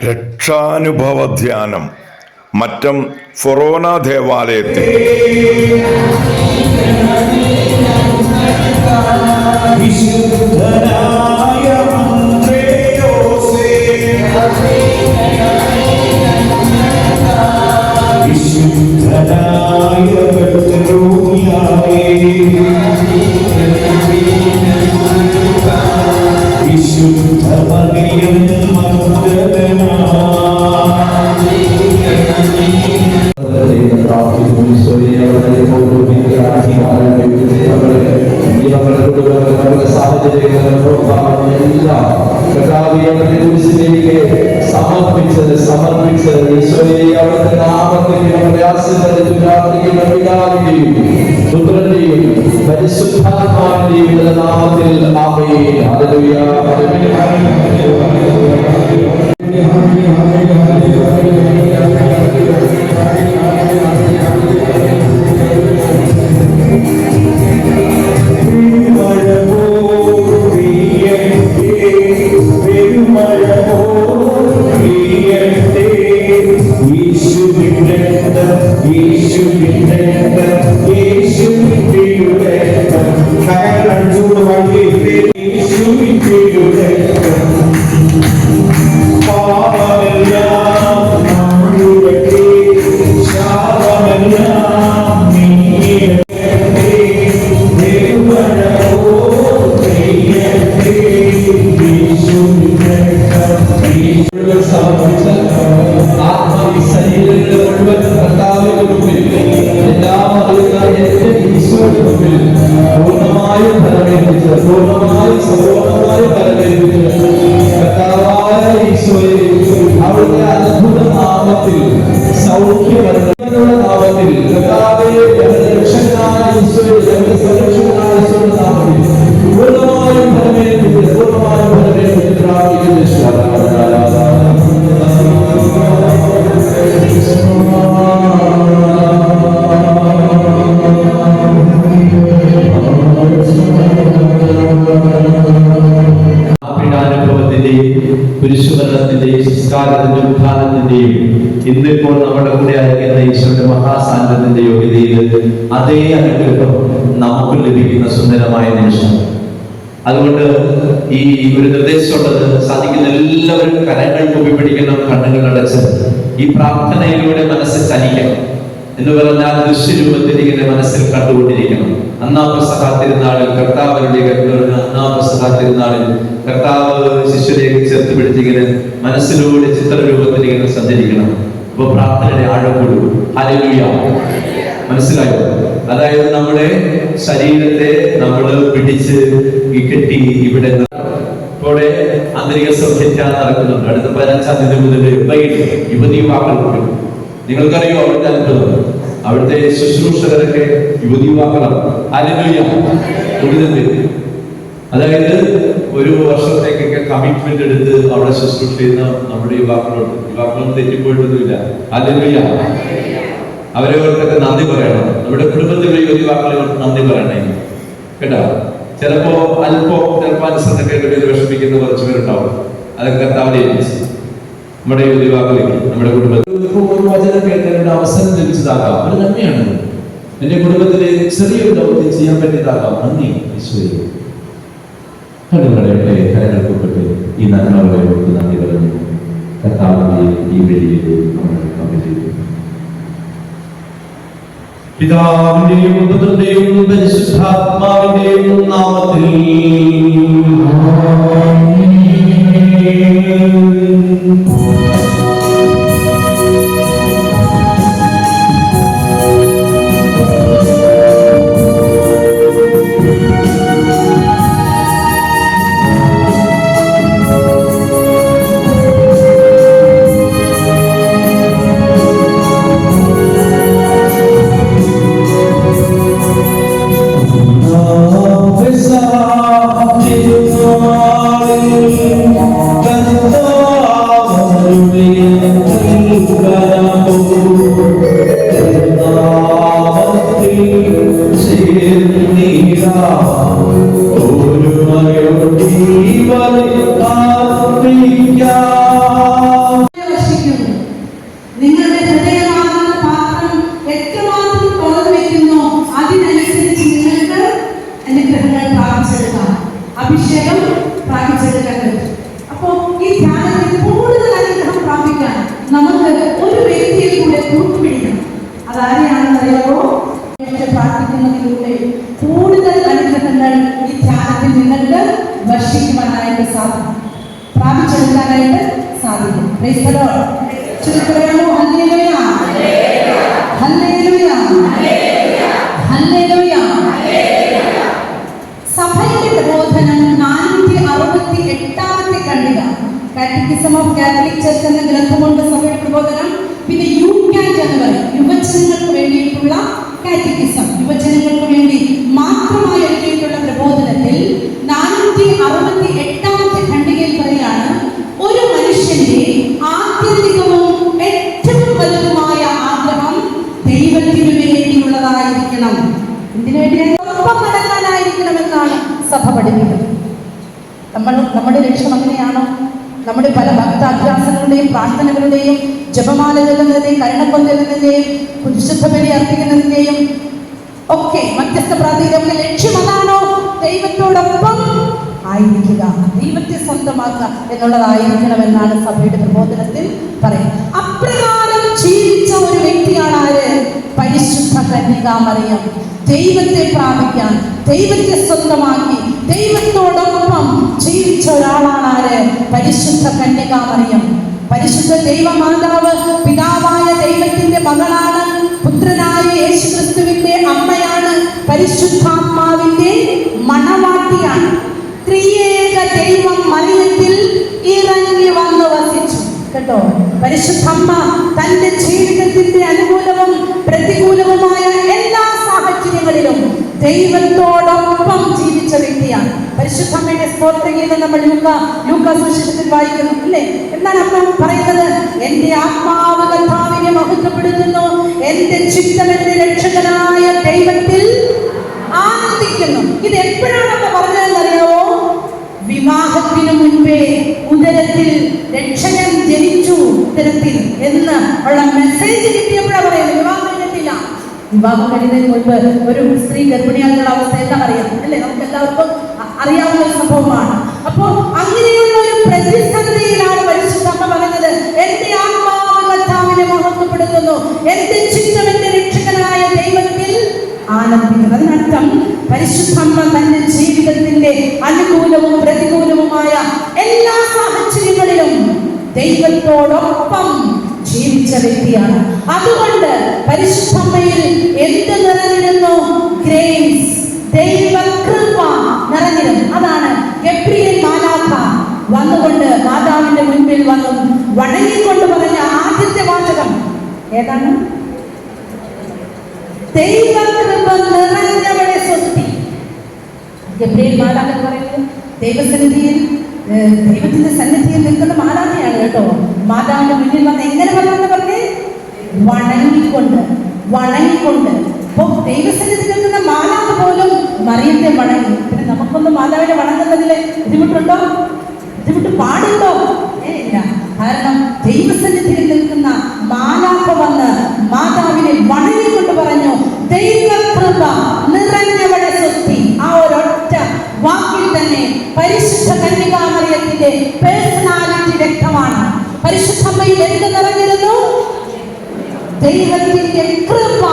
രക്ഷാനുഭവ ധ്യാനം മറ്റം ഫൊറോന ദേവാലയത്തിൽ ഇന്നിപ്പോൾ നമ്മുടെ കൂടെ ആയിരിക്കുന്ന ഈശോയുടെ മഹാസാന്നിധ്യത്തിന്റെ യോഗ്യതയിൽ അതേ അനുഗ്രഹം നമുക്ക് ലഭിക്കുന്ന സുന്ദരമായ നിമിഷം. അതുകൊണ്ട് ഈ ഒരു നിർദ്ദേശമുള്ളത് സാധിക്കുന്ന എല്ലാവരും കരങ്ങൾ കൂപ്പിപ്പിടിക്കണം, കണ്ണുകൾ അടച്ച് ഈ പ്രാർത്ഥനയിലൂടെ മനസ്സ് ചലിക്കണം എന്ന് പറഞ്ഞാൽ ദൃശ്യരൂപത്തിൽ ഇങ്ങനെ മനസ്സിൽ കണ്ടുകൊണ്ടിരിക്കണം. അന്നാപസഹ തിരുനാളിൽ കർത്താവിന്റെ അന്നാപസഹ തിരുനാളിൽ കർത്താവ് ശിഷ്യരെയൊക്കെ ചേർത്ത് പിടിച്ചിങ്ങനെ മനസ്സിലൂടെ ചിത്രരൂപത്തിൽ ഇങ്ങനെ സഞ്ചരിക്കണം. അപ്പൊ പ്രാർത്ഥനയുടെ ആഴം കൂടും. ഹല്ലേലൂയ. മനസ്സിലായോ? അതായത് നമ്മുടെ ശരീരത്തെ നമ്മൾ പിടിച്ച് കെട്ടി ഇവിടെ ഇവിടെ ആന്തരിക സൗഖ്യത്യാ നടക്കുന്നുണ്ട്. അടുത്ത 15-ാം തീയതി മുതൽ വൈകിട്ട് യുവതി യുവാക്കൾ കൂടും. നിങ്ങൾക്കറിയോ അവിടുത്തെ അത്ഭുതം? അവിടുത്തെ ശുശ്രൂഷകരൊക്കെ യുവതി യുവാക്കളാണ്. ഹല്ലേലൂയ. അതായത് ഒരു വർഷത്തേക്കൊക്കെ കമ്മിറ്റ്മെന്റ് എടുത്ത് അവിടെ ശുശ്രൂഷ ചെയ്യുന്ന നമ്മുടെ യുവാക്കളൊന്നും തെറ്റിപ്പോയിട്ടൊന്നുമില്ല. ഹല്ലേലൂയ. അവരവർക്കൊക്കെ നന്ദി പറയണം. നമ്മുടെ കുടുംബത്തിലെ യുവാക്കളെ നന്ദി പറയണേ കേട്ടോ. ചിലപ്പോ അനുസരണക്കെ വിഷമിക്കുന്ന കുറച്ച് പേരുണ്ടാവും. അതൊക്കെ കർത്താവിനെ ഏൽപ്പിച്ച് നമ്മുടെ യുവാക്കളിലേക്ക് നമ്മുടെ കുടുംബത്തിൽ വചനം കേൾക്കാനുള്ള അവസരം ലഭിച്ചതാകാം. അത് നന്ദിയാണ്. എന്റെ കുടുംബത്തിലെ ചെറിയൊരു ദൗത്യം ചെയ്യാൻ പറ്റിയതാകാം. നന്ദി ഈശോയെ. കണ്ണുകളെ കരകൾക്കൊക്കെ ഈ നന്മകളെ നന്ദി പറഞ്ഞു കർത്താവിന്റെ ഈ വഴിയിൽ നമ്മൾ പങ്കുചെയ്തു. പിതാവിന്റെയും പുത്രന്റെയും പരിശുദ്ധാത്മാവിന്റെയും നാമത്തിൽ പറയാമോ? പ്രാർത്ഥിക്കുന്നതിലൂടെ കൂടുതൽ അനുഗ്രഹങ്ങൾ ഈ ധ്യാനത്തിൽ നിങ്ങൾക്ക് വർഷിക്കുവാനായിട്ട് സാധിക്കും, പ്രാപിച്ചെടുക്കാനായിട്ട് സാധിക്കും. Praise the lord. ചൊല്ലിപ്പറയാമോ? Hallelujah, hallelujah, hallelujah. സഭയുടെ പ്രബോധനം 468ാമത്തെ ഖണ്ഡിക, കാറ്റക്കിസം ഓഫ് കാത്തലിക് ചർച്ച് എന്ന ഗ്രന്ഥമുണ്ട് സഭയുടെ പ്രബോധനം. പിന്നെ യുക്യാറ്റ് എന്ന് പറയും, യുവജനങ്ങൾക്ക് വേണ്ടിയിട്ടുള്ള കാറ്റക്കിസം, യുവജനങ്ങൾക്ക് വേണ്ടി മാത്രമായി എഴുതിയിട്ടുള്ള പ്രബോധനത്തിൽ 468ാമത്തെ ഖണ്ഡികയിൽ പറയാണ്, ഒരു മനുഷ്യന്റെ ആത്യന്തികവും ഏറ്റവും വലുതുമായ ആഗ്രഹം ദൈവത്തിനു വേണ്ടിയുള്ളതായിരിക്കണം. എന്തിനു വേണ്ടിയാണ്? ഒപ്പം നടക്കാനായിരിക്കണമെന്നാണ് സഭ പഠിപ്പിക്കുന്നത്. നമ്മുടെ ലക്ഷ്യം അങ്ങനെയാണോ? നമ്മുടെ പല ഭക്താഭ്യാസങ്ങളുടെയും പ്രാർത്ഥനകളുടെയും ജപമാല ചൊല്ലുന്നതിന്റെയും കരുണക്കൊല്ലുന്നതിന്റെയും വിശുദ്ധ ബലി അർപ്പിക്കുന്നതിന്റെയും ഒക്കെ മധ്യസ്ഥ പ്രാർത്ഥനയുടെ ലക്ഷ്യം അതാണോ? ദൈവത്തോടൊപ്പം ആയിരിക്കുക, ദൈവത്തെ സ്വന്തമാക്കുക എന്നുള്ളതായിരിക്കണമെന്നാണ് സഭയുടെ പ്രബോധനത്തിൽ പറയുന്നത്. അപ്രകാരം ജീവിച്ച ഒരു വ്യക്തിയാണ് ആര്? പരിശുദ്ധ കന്യകാമറിയം. ദൈവത്തെ പ്രാപിക്കാൻ, ദൈവത്തെ സ്വന്തമാക്കി ദൈവത്തോടൊപ്പം ജീവിച്ച ഒരാളാണ് ആര്? പരിശുദ്ധ കന്യകാമറിയം. പരിശുദ്ധ ദൈവമാതാവ് പിതാവായ ദൈവത്തിന്റെ മകളാണ്, പുത്രനായ യേശുക്രിസ്തുവിന്റെ അമ്മയാണ്, പരിശുദ്ധാത്മാവിന്റെ മണവാട്ടിയാണ്. ത്രിയേക ദൈവം മറിയത്തിൽ ഇറങ്ങി വന്നു വസിച്ചു. കേട്ടോ, പരിശുദ്ധമ്മ തന്റെ ജീവിതത്തിന്റെ അനുകൂലവും പ്രതികൂലവുമായ എല്ലാ സാഹചര്യങ്ങളിലും ദൈവത്തോടൊപ്പം ജീവിച്ച വ്യക്തിയാണ്. പരിശുദ്ധമ്മയുടെ സ്തോത്രഗീതം നമ്മൾ ലൂക്കാ സുവിശേഷത്തിൽ വായിക്കുന്നു, അല്ലേ? എന്താണ് അമ്മ പറയുന്നത്? എന്റെ ആത്മാവ് കർത്താവിനെ മഹത്വപ്പെടുത്തുന്നു, എന്റെ ചിത്തം എന്റെ രക്ഷകനായ ദൈവത്തിൽ ആനന്ദിക്കുന്നു. ഇത് എപ്പോഴാണ് അമ്മ പറഞ്ഞതെന്നറിയാവോ? വിവാഹത്തിനു മുൻപേ ഉദരത്തിൽ രക്ഷകൻ ജനിച്ചു ഉദരത്തിൽ എന്ന് ഉള്ള മെസ്സേജ് കിട്ടിയപ്പോഴാണ് പറയുന്നത്. വിവാഹം കഴിഞ്ഞിട്ടില്ല. വിവാഹം കഴിയുന്നതിന് മുൻപ് ഒരു സ്ത്രീ ഗർഭിണിയാകുന്ന അവസ്ഥ എല്ലാം അറിയാം, അല്ലേ? നമുക്ക് എല്ലാവർക്കും അറിയാവുന്ന ഒരു സംഭവമാണ്. അപ്പോ അങ്ങനെയുള്ള ഒരു പ്രതിസന്ധിയിലാണ് പരിശുദ്ധമ്മ പറയുന്നത്, എന്റെ ആത്മാവ് കർത്താവിനെ മഹത്വപ്പെടുത്തുന്നു, എന്റെ ചിത്തം എന്റെ രക്ഷകനായ ദൈവത്തിൽ ആനന്ദിക്കുന്നത്. അതിനർത്ഥം പരിശുദ്ധമ്മ തന്റെ ജീവിതത്തിന്റെ അനുകൂലവും പ്രതികൂലവുമായ എല്ലാ സാഹചര്യങ്ങളിലും ദൈവത്തോടൊപ്പം ജീവിച്ച വ്യക്തിയാണ്. അതുകൊണ്ട് പരിശുദ്ധമ്മയിൽ എന്ത് നിറഞ്ഞിരുന്നു? ഗ്രേസ്, ദൈവകൃപ നിറഞ്ഞിരുന്നു. അതാണ് ഗബ്രിയേൽ മാലാഖ വന്നുകൊണ്ട് മാതാവിന്റെ മുൻപിൽ വന്നു വണങ്ങിക്കൊണ്ട് പറഞ്ഞ ആദ്യത്തെ വാചകം ഏതാണ്? ദൈവകൃപ നിറഞ്ഞവളെ സ്വസ്തി. ഗബ്രിയേൽ മാലാഖ എന്ന് പറയുന്നത് ദൈവസന്നിധിയിൽ, ദൈവത്തിന്റെ സന്നിധിയിൽ നിൽക്കുന്ന മാലാഖയാണ് കേട്ടോ. മാതാവിന്റെ മുന്നിൽ വന്ന് എങ്ങനെ പറഞ്ഞേ? വണങ്ങിക്കൊണ്ട്. അപ്പൊ ദൈവസന്നിധി നിൽക്കുന്ന മാലാഖ പോലും മറിയത്തെ വണങ്ങി. പിന്നെ നമുക്കൊന്നും മാതാവിനെ വണങ്ങുന്നതിൽ ബുദ്ധിമുട്ടുണ്ടോ? ബുദ്ധിമുട്ട് പാടുണ്ടോ? ഇല്ല. കാരണം ദൈവസന്നിധിയിൽ നിൽക്കുന്ന മാലാഖ വന്ന് മാതാവിനെ വണങ്ങിക്കൊണ്ട് പറഞ്ഞു, ദൈവകൃപ നിറഞ്ഞവളെ സ്വസ്തി. ആ ഒരൊറ്റ വാക്കിൽ തന്നെ പരിശുദ്ധ കന്യകാമറിയത്തിന്റെ പേഴ്സണാലിറ്റി വ്യക്തമാണ്. പരിശുദ്ധമ്മയിൽ എന്ത് നിറഞ്ഞിരുന്നു? ദൈവത്തിന്റെ കൃപ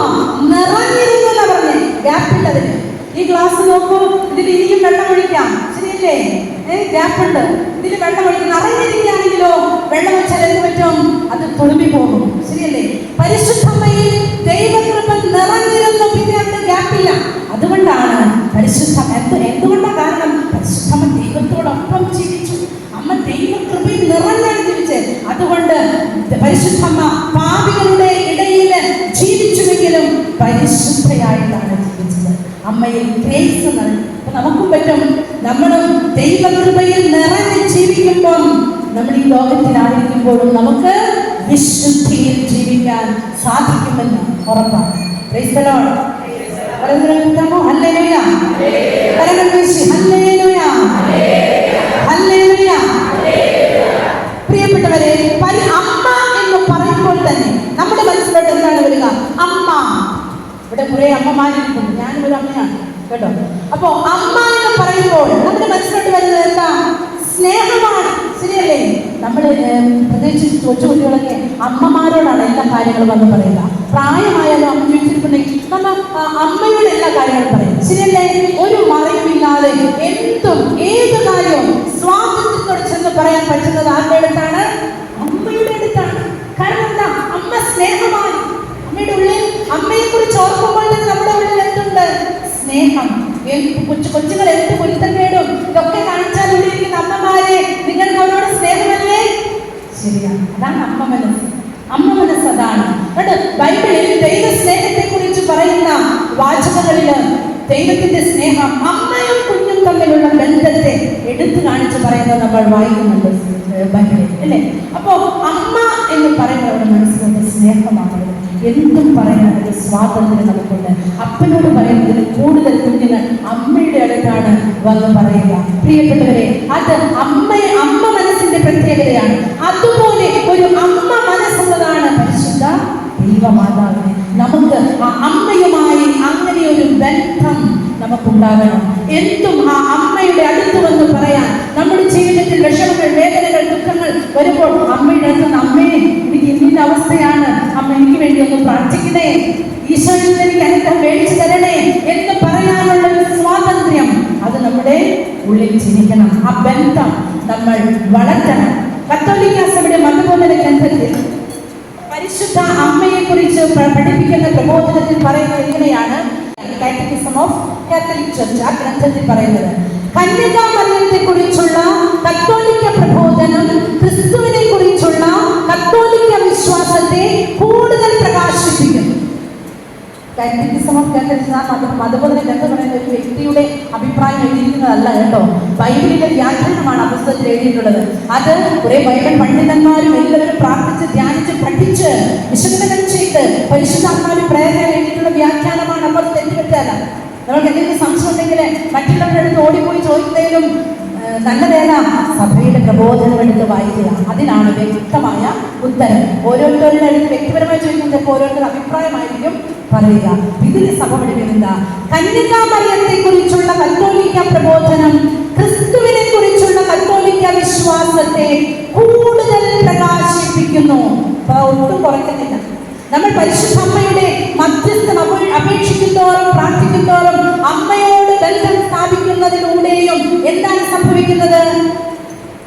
നിറഞ്ഞിരുന്നു എന്ന് പറഞ്ഞ് ഗ്യാപ്പിട്ടതിന്. ഈ ഗ്ലാസ് നോക്കൂ, ഇതിൽ ഇനിയും വെള്ളം ഒഴിക്കാം, ശരിയല്ലേ? ഗ്യാപ്പുണ്ട്, ഇതിൽ വെള്ളം ഒഴിക്കും. നിറഞ്ഞിരിക്കുകയാണെങ്കിലോ വെള്ളം വെച്ചാൽ എന്ത് പറ്റും? അത് തുളുമ്പി പോകും, ശരിയല്ലേ? പരിശുദ്ധമ്മയിൽ ദൈവകൃപ നിറഞ്ഞിരുന്നു, പിന്നെ അത് ഗ്യാപ്പില്ല. അതുകൊണ്ടാണ് എന്തുകൊണ്ടാണ്? കാരണം പരിശുദ്ധമ്മ ദൈവത്തോടൊപ്പം ജീവിച്ചു. അമ്മ ദൈവകൃപയിൽ നിറഞ്ഞാണ് ജീവിച്ചത്. അതുകൊണ്ട് പരിശുദ്ധമ്മ പാപികളുടെ ഇടയിൽ ജീവിച്ചുവെങ്കിലും പരിശുദ്ധയായിട്ടാണ് ജീവിച്ചത്. അമ്മയിൽ ഗ്രേസ് നിറഞ്ഞു. അപ്പൊ നമുക്കും പറ്റും, നമ്മളും ദൈവകൃപയിൽ നിറഞ്ഞ് ജീവിക്കുമ്പോൾ, നമ്മൾ ഈ ലോകത്തിലായിരിക്കുമ്പോഴും നമുക്ക് വിശുദ്ധിയിൽ ജീവിക്കാൻ സാധിക്കുമെന്ന് ഉറപ്പാണ്. Price the Lord. Hallelujah, hallelujah, hallelujah. പ്രിയപ്പെട്ടവരെ, അമ്മ എന്ന് പറയുമ്പോൾ തന്നെ നമ്മുടെ മനസ്സിലോട്ട് എന്താണ് വരിക? അമ്മ. ഇവിടെ കുറെ അമ്മമാരിട്ടുണ്ട്, ഞാനും ഒരു അമ്മയാണ് കേട്ടോ. അപ്പോ അമ്മ എന്ന് പറയുമ്പോൾ നമ്മുടെ മനസ്സിലോട്ട് വരുന്നത് എന്താ? സ്നേഹമാണ്, ശരിയല്ലേ? നമ്മൾ പ്രത്യേകിച്ച് കൊച്ചുകുട്ടികളൊക്കെ അമ്മമാരോടാണ് എല്ലാ കാര്യങ്ങളും വന്ന് പറയുക. പ്രായമായാലും അമ്മ ചോദിച്ചിട്ടുണ്ടെങ്കിൽ നമ്മൾ അമ്മയോട് എല്ലാ കാര്യങ്ങളും പറയും. ശരിയല്ലേ? ഒരു മറയുമില്ലാതെ എന്തും ഏത് കാര്യവും സ്വാതന്ത്ര്യത്തോടെ ചെന്ന് പറയാൻ പറ്റുന്നത് ആരുടെ അടുത്താണ്? അമ്മയുടെ അടുത്താണ്. കാരണം എന്താ? അമ്മ സ്നേഹമാണ്. അമ്മയുടെ ഉള്ളിൽ അമ്മയെ കുറിച്ച് ഓർക്കുമ്പോൾ തന്നെ നമ്മുടെ ഉള്ളിൽ എന്തുണ്ട്? സ്നേഹം. കൊച്ചുങ്ങൾ എന്ത് കുരുത്തക്കേടും ഇതൊക്കെ കാണിച്ചാൽ ഉള്ളിരിക്കുന്ന അമ്മമാരെ, നിങ്ങൾക്ക് അവരോട് സ്നേഹമല്ലേ? ശരിയാണ്, അതാണ് അമ്മ മനസ്സ്. അമ്മ മനസ്സ് അതാണ്. ബൈബിളിൽ ദൈവ സ്നേഹത്തെ കുറിച്ച് പറയുന്ന വാചകങ്ങളില് ദൈവത്തിന്റെ സ്നേഹം അമ്മയും കുഞ്ഞും തമ്മിലുള്ള ബന്ധത്തെ എടുത്തു കാണിച്ച് പറയുന്നത് നമ്മൾ വായിക്കുന്നുണ്ട് ബൈബിളിൽ, അല്ലേ? അപ്പോ അമ്മ എന്ന് പറയുന്നവരുടെ മനസ്സിലുള്ള സ്നേഹമാണ്. എന്തും പറയാനൊരു സ്വാതന്ത്ര്യം നമുക്കുണ്ട്. അപ്പനോട് പറയുന്നതിൽ കൂടുതൽ കുഞ്ഞുങ്ങൾ അമ്മയുടെ അടുത്താണ് വന്ന് പറയുക. പ്രിയപ്പെട്ടവരെ, അത് അമ്മ മനസ്സിന്റെ പ്രത്യേകതയാണ്. അതുപോലെ ഒരു അമ്മ മനസ്സുള്ളതാണ് പരിശുദ്ധ ദൈവമാതാവിനെ. നമുക്ക് ആ അമ്മയുമായി അങ്ങനെ ഒരു ബന്ധം നമുക്കുണ്ടാകണം. എന്തും ആ അമ്മയുടെ അടുത്ത് വന്ന് പറയാൻ. നമ്മുടെ ജീവിതത്തിൽ വിഷമങ്ങൾ, വേദനകൾ, ദുഃഖങ്ങൾ വരുമ്പോൾ അമ്മയുടെ അടുത്ത്, അമ്മേ എനിക്ക് ഇന്നിന്റെ അവസ്ഥയാണ്, അമ്മ എനിക്ക് വേണ്ടി ഒന്ന് പ്രാർത്ഥിക്കണേ, ഈശോയിൽ എനിക്ക് അനുഗ്രഹം മേടിച്ചു തരണേ എന്ന് പറയാനുള്ള ഒരു സ്വാതന്ത്ര്യം അത് നമ്മുടെ ഉള്ളിൽ ജനിക്കണം. ആ ബന്ധം നമ്മൾ വളർത്തണം. കത്തോലിക്ക സഭയുടെ മതബോധന ഗ്രന്ഥത്തിൽ പരിശുദ്ധ അമ്മയെ കുറിച്ച് പഠിപ്പിക്കുന്ന പ്രബോധനത്തിൽ പറയുന്നത് ഇങ്ങനെയാണ്. കാറ്റക്കിസം ഓഫ് കാത്തലിക് ചർച്ച് ആ ഗ്രന്ഥത്തിൽ പറയുന്നത്, കന്യകാമറിയത്തെ കുറിച്ചുള്ള കത്തോലിക്ക പ്രബോധനം ക്രിസ്തുവിനെ കുറിച്ചുള്ള കത്തോലിക്ക വിശ്വാസത്തെ കൂടുതൽ പ്രകാശിപ്പിക്കുന്നു. കാറ്റക്കിസം ഓഫ് കാത്തലിക് മതബോധന ഗ്രന്ഥം പറയുന്ന ഒരു വ്യക്തിയുടെ അഭിപ്രായം എഴുതിയിരിക്കുന്നതല്ല കേട്ടോ. ബൈബിളിലെ വ്യാഖ്യാനമാണ് ആ പുസ്തകത്തിൽ എഴുതിയിട്ടുള്ളത്. അത് കുറെ ബൈബിൾ പണ്ഡിതന്മാരും എല്ലാവരും പ്രാർത്ഥിച്ച് ധ്യാനിച്ച് പഠിച്ച് വിശകലനം ചെയ്ത് പരിശുദ്ധാത്മാവിന്റെ പ്രേരണ എഴുതിയിട്ടുള്ള വ്യാഖ്യാനമാണ്. അപ്പോൾ തെറ്റുപറ്റല്ല. നമുക്ക് എന്തെങ്കിലും സംശയം ഉണ്ടെങ്കിൽ മറ്റുള്ളവരുടെ അടുത്ത് ഓടിപ്പോയി ചോദിക്കുന്നതിലും നല്ലതേല സഭയുടെ പ്രബോധനം എടുത്ത് വായിക്കുക. അതിനാണ് വ്യക്തമായ ഉത്തരം. ഓരോരുത്തരുടെ അടുത്ത് വ്യക്തിപരമായി ചോദിക്കുന്നത് ഓരോരുത്തരുടെ അഭിപ്രായമായിരിക്കും പറയുക. ഇതിന് സഭ പഠിപ്പിക്കുന്ന കന്യകാമറിയത്തെ കുറിച്ചുള്ള കത്തോലിക്ക പ്രബോധനം ക്രിസ്തുവിനെ കുറിച്ചുള്ള കത്തോലിക്ക വിശ്വാസത്തെ കൂടുതൽ പ്രകാശിപ്പിക്കുന്നു. ഒട്ടും കുറയ്ക്കുന്നില്ല. നമ്മൾ പരിശുദ്ധ അമ്മയുടെ മധ്യസ്ഥം അപേക്ഷിക്കുന്നതോറും പ്രാർത്ഥിക്കുന്നതോറും അമ്മയോട് ബന്ധം സ്ഥാപിക്കുന്നതിലൂടെയും എന്താണ് സംഭവിക്കുന്നത്?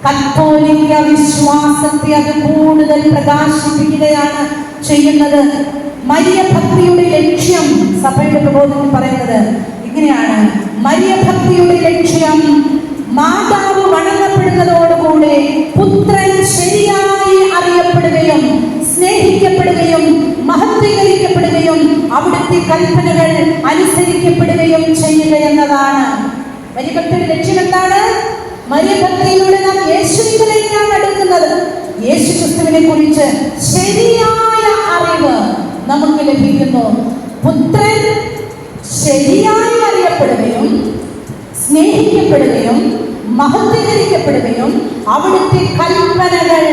കത്തോലിക്ക വിശ്വാസത്തെ അത് കൂടുതൽ പ്രകാശിപ്പിക്കുകയാണ് ചെയ്യുന്നത്. മരിയ ഭക്തിയുടെ ലക്ഷ്യം സഭയുടെ പ്രബോധനം പറയുന്നത് ഇങ്ങനെയാണ്. മരിയ ഭക്തിയുടെ ലക്ഷ്യം മാതാവ് വണങ്ങപ്പെടുന്നതോടുകൂടെ പുത്രൻ ശരിയായി അറിയപ്പെടുകയും സ്നേഹിക്കപ്പെടുകയും മഹത്വീകരിക്കപ്പെടുകയും അവിടുത്തെ കൽപ്പനകൾ അനുസരിക്കപ്പെടുകയും ചെയ്യുക എന്നതാണ്. മരിയഭക്തിയുടെ ലക്ഷ്യം എന്താണ്? മരിയഭക്തിയിലൂടെ നാം യേശുവിലേക്കാണ് അടുക്കുന്നത്. യേശു ക്രിസ്തുവിനെ കുറിച്ച് ശരിയായ അറിവ് നമുക്ക് ലഭിക്കുന്നു. പുത്രൻ ശരിയായി അറിയപ്പെടുകയും സ്നേഹിക്കപ്പെടുകയും മഹത്വീകരിക്കപ്പെടുകയും അവിടുത്തെ കൽപ്പനകൾ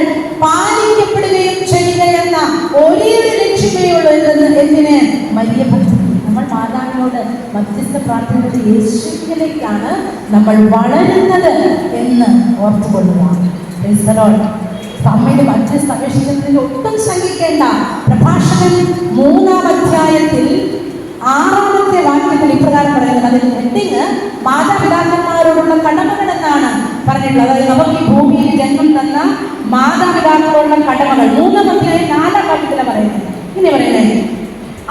പാലിക്കപ്പെടുകയും ചെയ്യുക എന്ന ഒരേ ഒരു ലക്ഷ്യമേ ഉള്ളൂ. എന്തിന്? മരിയഭക്തി. നമ്മൾ മാതാവിനോട് മധ്യസ്ഥ പ്രാർത്ഥിക്കുന്നത് യേശുവിലേക്കാണ് നമ്മൾ വളരുന്നത് എന്ന് ഓർത്തുകൊള്ളുക. അമ്മയുടെ മധ്യസ്ഥ അപേക്ഷിക്കുന്നതിന് ഒട്ടും ശങ്കിക്കേണ്ട. പ്രഭാഷകൻ 3-ാം അധ്യായത്തിൽ 6-ാമത്തെ വാക്യത്തിൽ ഇപ്രകാരം പറയുന്നത്, അതിന് ഹെഡിങ് മാതാപിതാക്കന്മാരോടുള്ള കടമകൾ എന്നാണ് പറഞ്ഞിട്ടുള്ളത്. അതായത് നമുക്ക് ഈ ഭൂമിയിൽ ജന്മം തന്ന മാതാപിതാക്കളോടുള്ള കടമകൾ 3-ാം അധ്യായം 4-ാം വാക്യത്തിലാണ് പറയുന്നത്. ഇങ്ങനെ പറയുന്നത്,